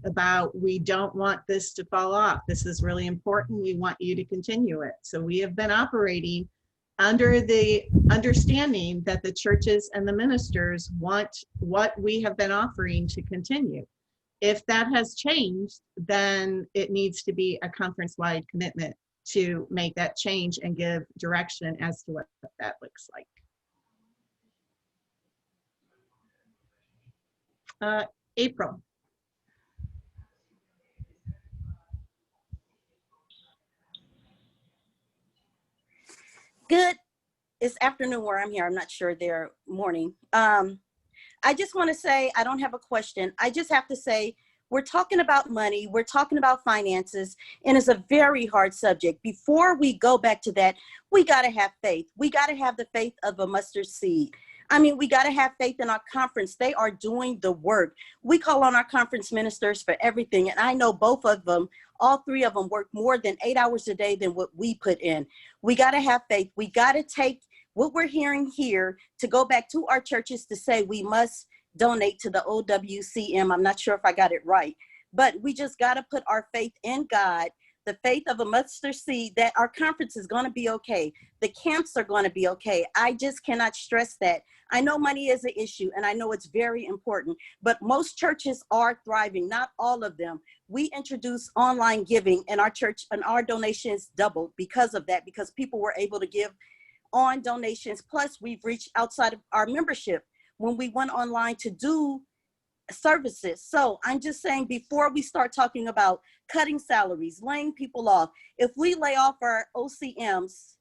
about, we don't want this to fall off. This is really important. We want you to continue it. So we have been operating under the understanding that the churches and the ministers want what we have been offering to continue. If that has changed, then it needs to be a conference-wide commitment to make that change and give direction as to what that looks like. April. Good. It's afternoon where I'm here. I'm not sure they're morning. I just want to say, I don't have a question. I just have to say, we're talking about money, we're talking about finances, and it's a very hard subject. Before we go back to that, we got to have faith. We got to have the faith of a mustard seed. I mean, we got to have faith in our conference. They are doing the work. We call on our conference ministers for everything, and I know both of them, all three of them, work more than 8 hours a day than what we put in. We got to have faith. We got to take what we're hearing here to go back to our churches to say we must donate to the OWCM. I'm not sure if I got it right, but we just got to put our faith in God, the faith of a mustard seed, that our conference is going to be okay. The camps are going to be okay. I just cannot stress that. I know money is an issue, and I know it's very important, but most churches are thriving, not all of them. We introduced online giving in our church, and our donations doubled because of that, because people were able to give on donations. Plus, we've reached outside of our membership when we went online to do services. So I'm just saying, before we start talking about cutting salaries, laying people off, if we lay off our OCMs,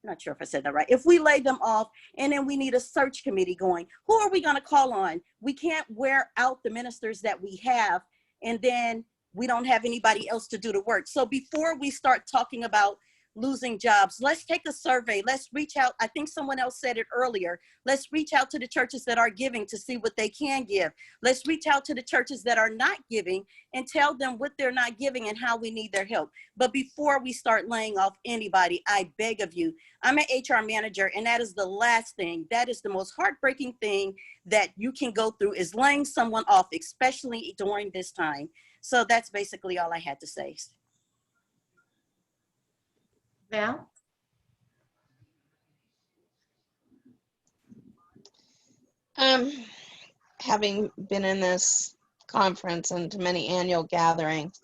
I'm not sure if I said that right, if we lay them off and then we need a search committee going, who are we going to call on? We can't wear out the ministers that we have, and then we don't have anybody else to do the work. So before we start talking about losing jobs, let's take a survey. Let's reach out. I think someone else said it earlier. Let's reach out to the churches that are giving to see what they can give. Let's reach out to the churches that are not giving and tell them what they're not giving and how we need their help. But before we start laying off anybody, I beg of you, I'm an HR manager, and that is the last thing. That is the most heartbreaking thing that you can go through, is laying someone off, especially during this time. So that's basically all I had to say. Val? Having been in this conference and to many annual gatherings,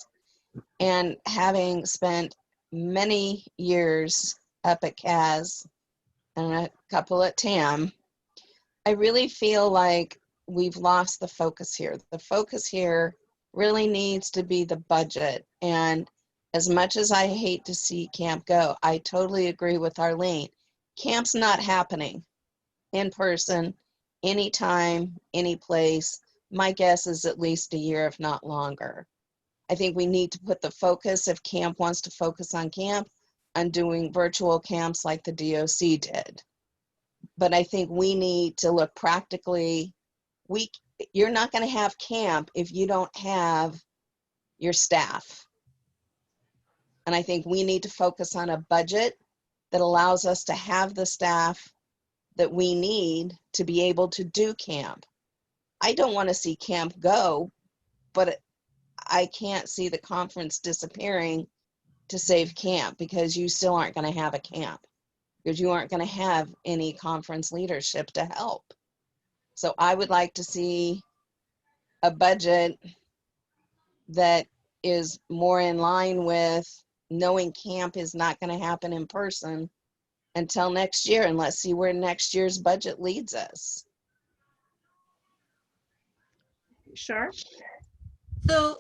and having spent many years up at CAS and a couple at TAM, I really feel like we've lost the focus here. The focus here really needs to be the budget. And as much as I hate to see camp go, I totally agree with Arlene. Camp's not happening in person, anytime, any place. My guess is at least a year, if not longer. I think we need to put the focus, if camp wants to focus on camp, on doing virtual camps like the DOC did. But I think we need to look practically. You're not going to have camp if you don't have your staff. And I think we need to focus on a budget that allows us to have the staff that we need to be able to do camp. I don't want to see camp go, but I can't see the conference disappearing to save camp, because you still aren't going to have a camp, because you aren't going to have any conference leadership to help. So I would like to see a budget that is more in line with knowing camp is not going to happen in person until next year, and let's see where next year's budget leads us. Sure. So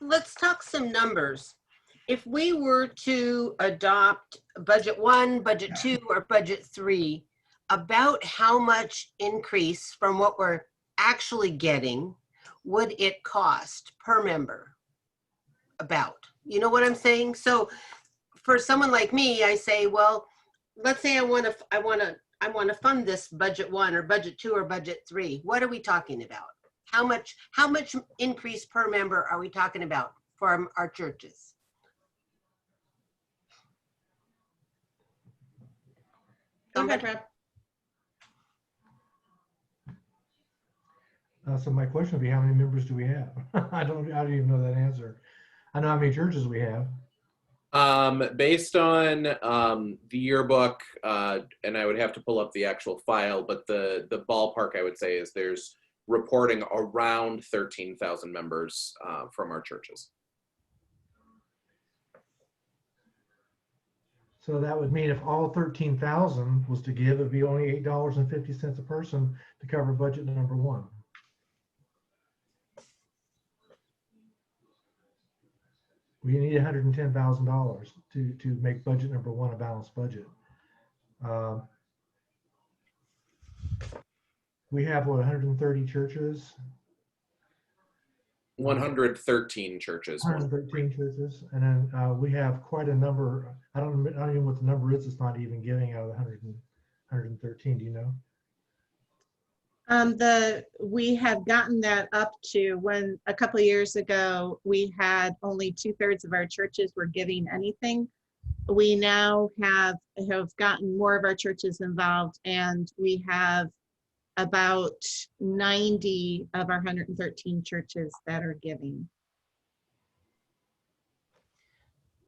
let's talk some numbers. If we were to adopt budget 1, budget 2, or budget 3, about how much increase from what we're actually getting would it cost per member? About, you know what I'm saying? So for someone like me, I say, well, let's say I want to fund this budget 1 or budget 2 or budget 3. What are we talking about? How much increase per member are we talking about for our churches? Go ahead, Rob. So my question would be, how many members do we have? I don't even know that answer. I know how many churches we have. Based on the yearbook, and I would have to pull up the actual file, but the ballpark I would say is there's reporting around 13,000 members from our churches. So that would mean if all 13,000 was to give, it'd be only $8.50 a person to cover budget number 1. We need $110,000 to make budget number 1 a balanced budget. We have what, 130 churches? 113 churches. 113 churches, and then we have quite a number. I don't even know what the number is. It's not even giving out of the 113. Do you know? We have gotten that up to when a couple of years ago we had only 2/3 of our churches were giving anything. We now have gotten more of our churches involved, and we have about 90 of our 113 churches that are giving.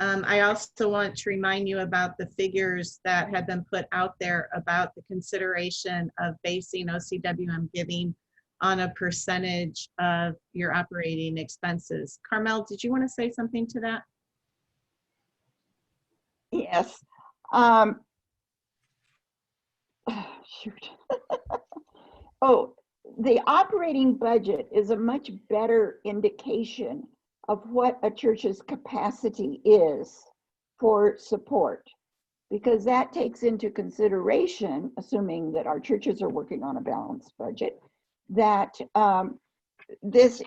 I also want to remind you about the figures that have been put out there about the consideration of basing OCWM giving on a percentage of your operating expenses. Carmel, did you want to say something to that? Yes. Shoot. Oh, the operating budget is a much better indication of what a church's capacity is for support, because that takes into consideration, assuming that our churches are working on a balanced budget, that this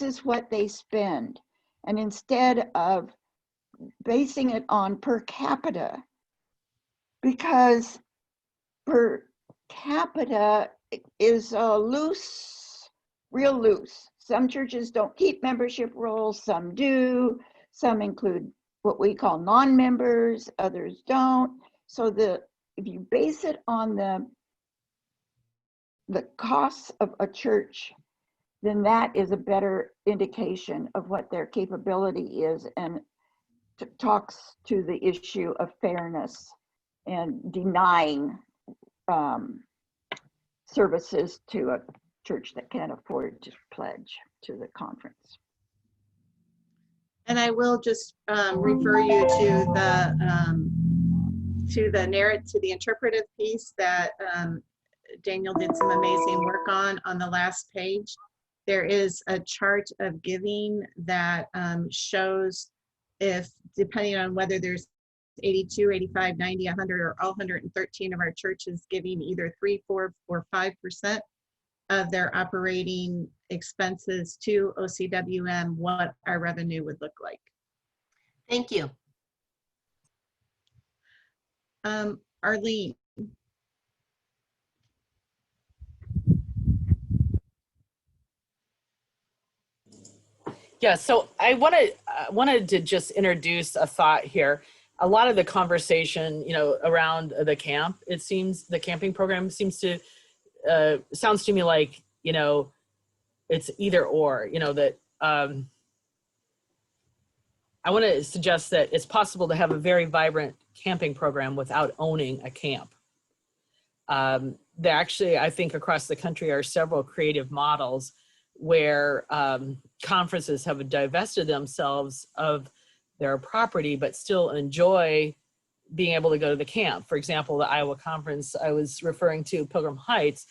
is what they spend. And instead of basing it on per capita, because per capita is loose, real loose. Some churches don't keep membership rolls, some do, some include what we call non-members, others don't. So if you base it on the costs of a church, then that is a better indication of what their capability is, and talks to the issue of fairness and denying services to a church that can't afford to pledge to the conference. And I will just refer you to the interpretive piece that Daniel did some amazing work on the last page. There is a chart of giving that shows if, depending on whether there's 82, 85, 90, 100, or all 113 of our churches giving either 3, 4, or 5% of their operating expenses to OCWM, what our revenue would look like. Thank you. Arlene. Yeah, so I wanted to just introduce a thought here. A lot of the conversation, around the camp, it seems the camping program seems to sounds to me like, it's either or, that I want to suggest that it's possible to have a very vibrant camping program without owning a camp. There actually, I think across the country are several creative models where conferences have divested themselves of their property, but still enjoy being able to go to the camp. For example, the Iowa conference I was referring to, Pilgrim Heights.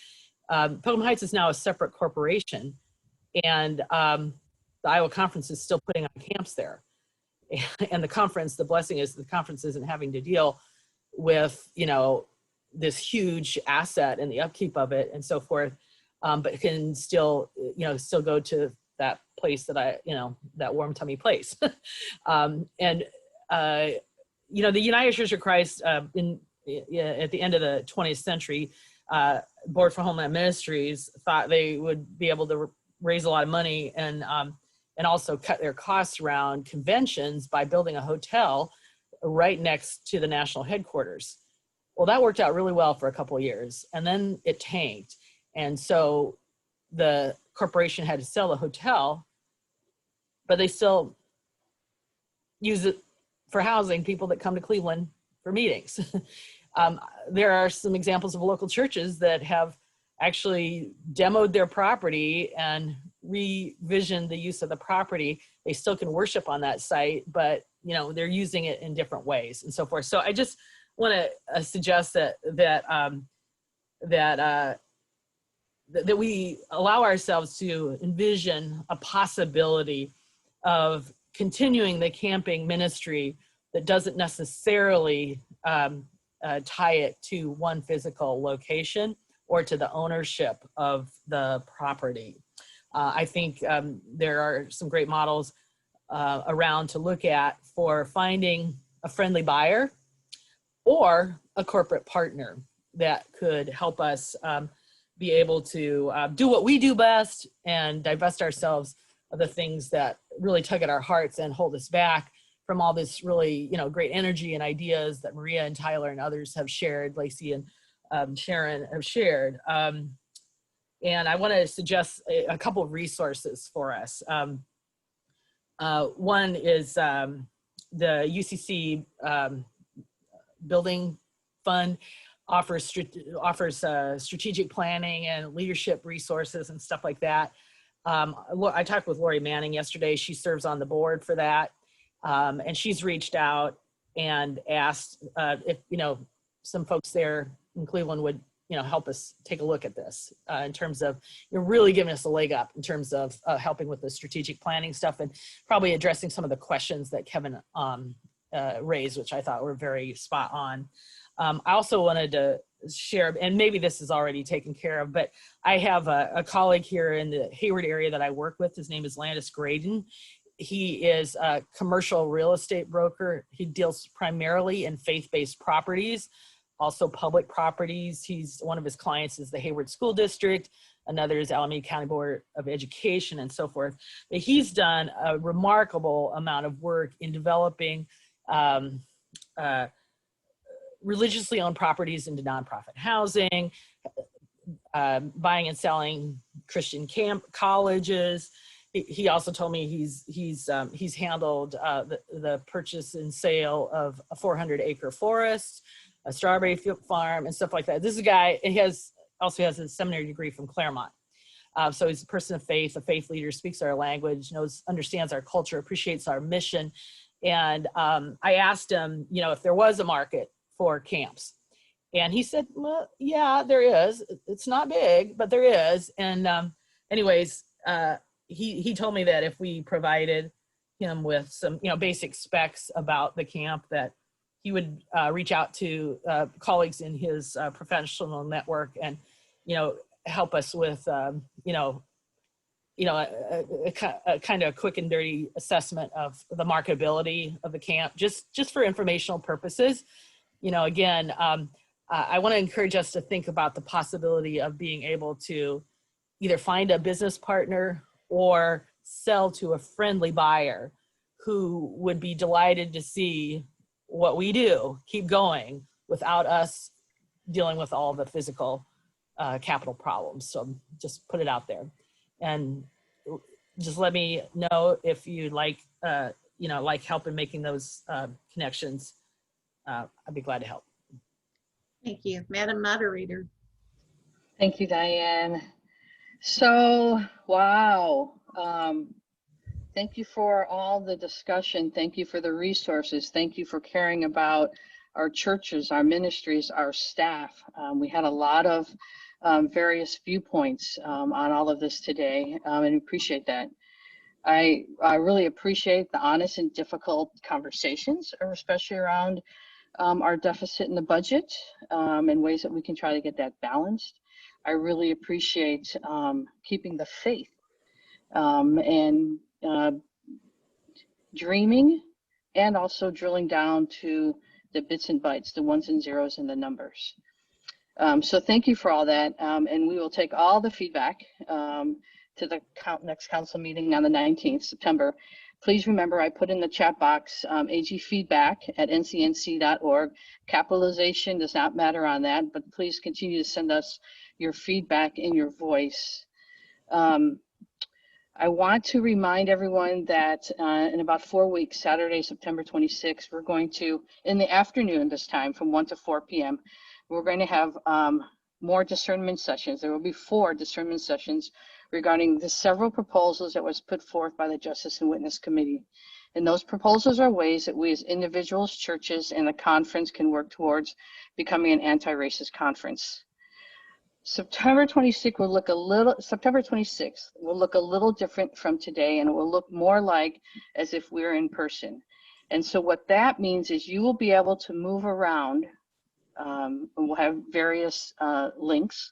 Pilgrim Heights is now a separate corporation, and the Iowa conference is still putting on camps there. And the conference, the blessing is the conference isn't having to deal with, you know, this huge asset and the upkeep of it and so forth, but can still, you know, still go to that place that that warm tummy place. You know, the United Church of Christ at the end of the 20th century, Board for Homeland Ministries thought they would be able to raise a lot of money and also cut their costs around conventions by building a hotel right next to the national headquarters. Well, that worked out really well for a couple of years, and then it tanked. And so the corporation had to sell the hotel, but they still use it for housing people that come to Cleveland for meetings. There are some examples of local churches that have actually demoed their property and revisioned the use of the property. They still can worship on that site, but you know, they're using it in different ways and so forth. So I just want to suggest that we allow ourselves to envision a possibility of continuing the camping ministry that doesn't necessarily tie it to one physical location or to the ownership of the property. I think there are some great models around to look at for finding a friendly buyer or a corporate partner that could help us be able to do what we do best and divest ourselves of the things that really tug at our hearts and hold us back from all this really, you know, great energy and ideas that Maria and Tyler and others have shared, Lacey and Sharon have shared. And I want to suggest a couple of resources for us. One is the UCC Building Fund offers strategic planning and leadership resources and stuff like that. I talked with Lori Manning yesterday. She serves on the board for that. And she's reached out and asked if, you know, some folks there in Cleveland would, you know, help us take a look at this in terms of, you're really giving us a leg up in terms of helping with the strategic planning stuff and probably addressing some of the questions that Kevin raised, which I thought were very spot on. I also wanted to share, and maybe this is already taken care of, but I have a colleague here in the Hayward area that I work with. His name is Landis Graydon. He is a commercial real estate broker. He deals primarily in faith-based properties, also public properties. One of his clients is the Hayward School District. Another is Alameda County Board of Education and so forth. But he's done a remarkable amount of work in developing religiously owned properties into nonprofit housing, buying and selling Christian camp colleges. He also told me he's handled the purchase and sale of a 400-acre forest, a strawberry farm, and stuff like that. This is a guy, and he also has a seminary degree from Claremont. So he's a person of faith, a faith leader, speaks our language, understands our culture, appreciates our mission. And I asked him, you know, if there was a market for camps. And he said, well, yeah, there is. It's not big, but there is. And anyways, he told me that if we provided him with some, you know, basic specs about the camp, that he would reach out to colleagues in his professional network and, you know, help us with, a kind of quick and dirty assessment of the marketability of the camp, just for informational purposes. You know, again, I want to encourage us to think about the possibility of being able to either find a business partner or sell to a friendly buyer who would be delighted to see what we do keep going without us dealing with all the physical capital problems. So just put it out there, and just let me know if you'd like, like help in making those connections. I'd be glad to help. Thank you, Madam Moderator. Thank you, Diane. So, wow. Thank you for all the discussion. Thank you for the resources. Thank you for caring about our churches, our ministries, our staff. We had a lot of various viewpoints on all of this today, and appreciate that. I really appreciate the honest and difficult conversations, especially around our deficit in the budget and ways that we can try to get that balanced. I really appreciate keeping the faith and dreaming, and also drilling down to the bits and bytes, the ones and zeros and the numbers. So thank you for all that. And we will take all the feedback to the next council meeting on the 19th September. Please remember, I put in the chat box agfeedback@ncnc.org. Capitalization does not matter on that, but please continue to send us your feedback in your voice. I want to remind everyone that in about 4 weeks, Saturday, September 26th, we're going to, in the afternoon this time, from 1 to 4 p.m., we're going to have more discernment sessions. There will be 4 discernment sessions regarding the several proposals that was put forth by the Justice and Witness Committee. And those proposals are ways that we as individuals, churches, and the conference can work towards becoming an anti-racist conference. September 26th will look a little different from today, and it will look more like as if we're in person. And so what that means is you will be able to move around, and we'll have various links.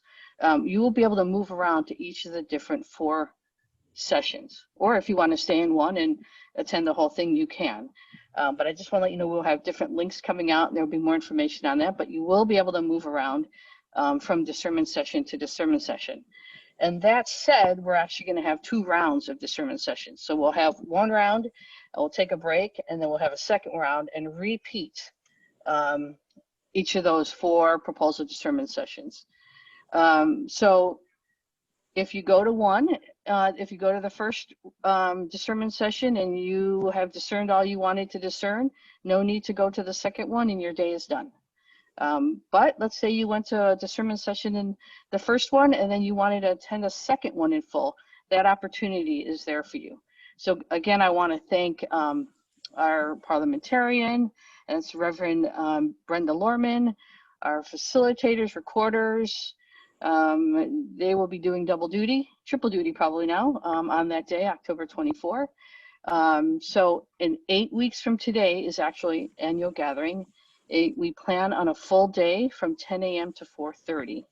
You will be able to move around to each of the different 4 sessions, or if you want to stay in one and attend the whole thing, you can. But I just want to let you know we'll have different links coming out, and there'll be more information on that, but you will be able to move around from discernment session to discernment session. And that said, we're actually going to have 2 rounds of discernment sessions. So we'll have 1 round, and we'll take a break, and then we'll have a 2nd round and repeat each of those 4 proposal discernment sessions. So if you go to one, if you go to the first discernment session and you have discerned all you wanted to discern, no need to go to the 2nd one and your day is done. But let's say you went to a discernment session in the first one and then you wanted to attend a 2nd one in full, that opportunity is there for you. So again, I want to thank our parliamentarian, and it's Reverend Brenda Lorman, our facilitators, recorders. They will be doing double duty, triple duty probably now on that day, October 24. So in 8 weeks from today is actually annual gathering. We plan on a full day from 10 a.m. to 4:30.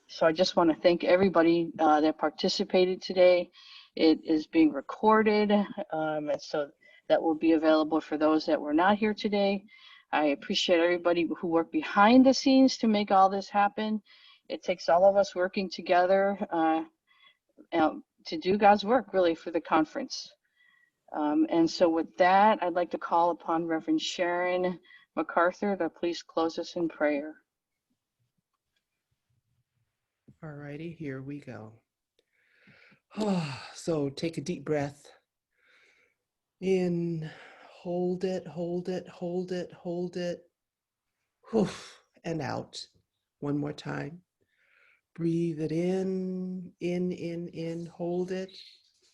So I just want to thank everybody that participated today. It is being recorded, and so that will be available for those that were not here today. I appreciate everybody who worked behind the scenes to make all this happen. It takes all of us working together to do God's work, really, for the conference. And so with that, I'd like to call upon Reverend Sharon MacArthur to please close us in prayer. All righty, here we go. So take a deep breath in, hold it, hold it, hold it, hold it, and out. One more time. Breathe it in, hold it.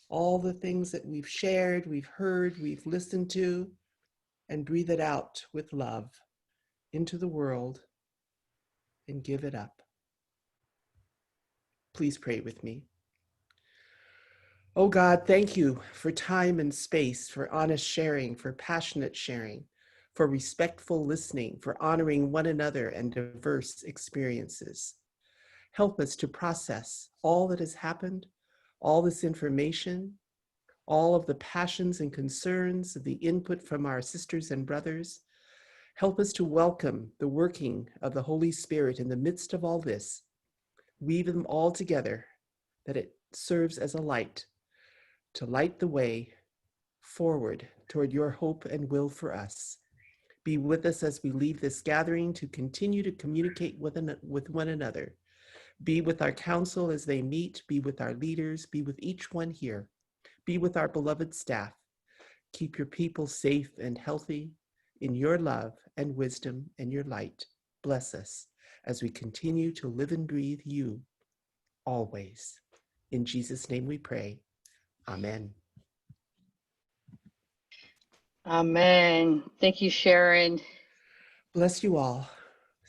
All the things that we've shared, we've heard, we've listened to, and breathe it out with love into the world and give it up. Please pray with me. Oh God, thank you for time and space, for honest sharing, for passionate sharing, for respectful listening, for honoring one another and diverse experiences. Help us to process all that has happened, all this information, all of the passions and concerns of the input from our sisters and brothers. Help us to welcome the working of the Holy Spirit in the midst of all this. Weave them all together, that it serves as a light to light the way forward toward your hope and will for us. Be with us as we leave this gathering to continue to communicate with one another. Be with our council as they meet. Be with our leaders. Be with each one here. Be with our beloved staff. Keep your people safe and healthy in your love and wisdom and your light. Bless us as we continue to live and breathe you always. In Jesus' name we pray. Amen. Amen. Thank you, Sharon. Bless you all.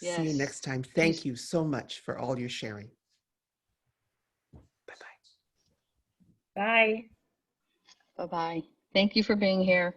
Yes. See you next time. Thank you so much for all your sharing. Bye. Bye-bye. Thank you for being here.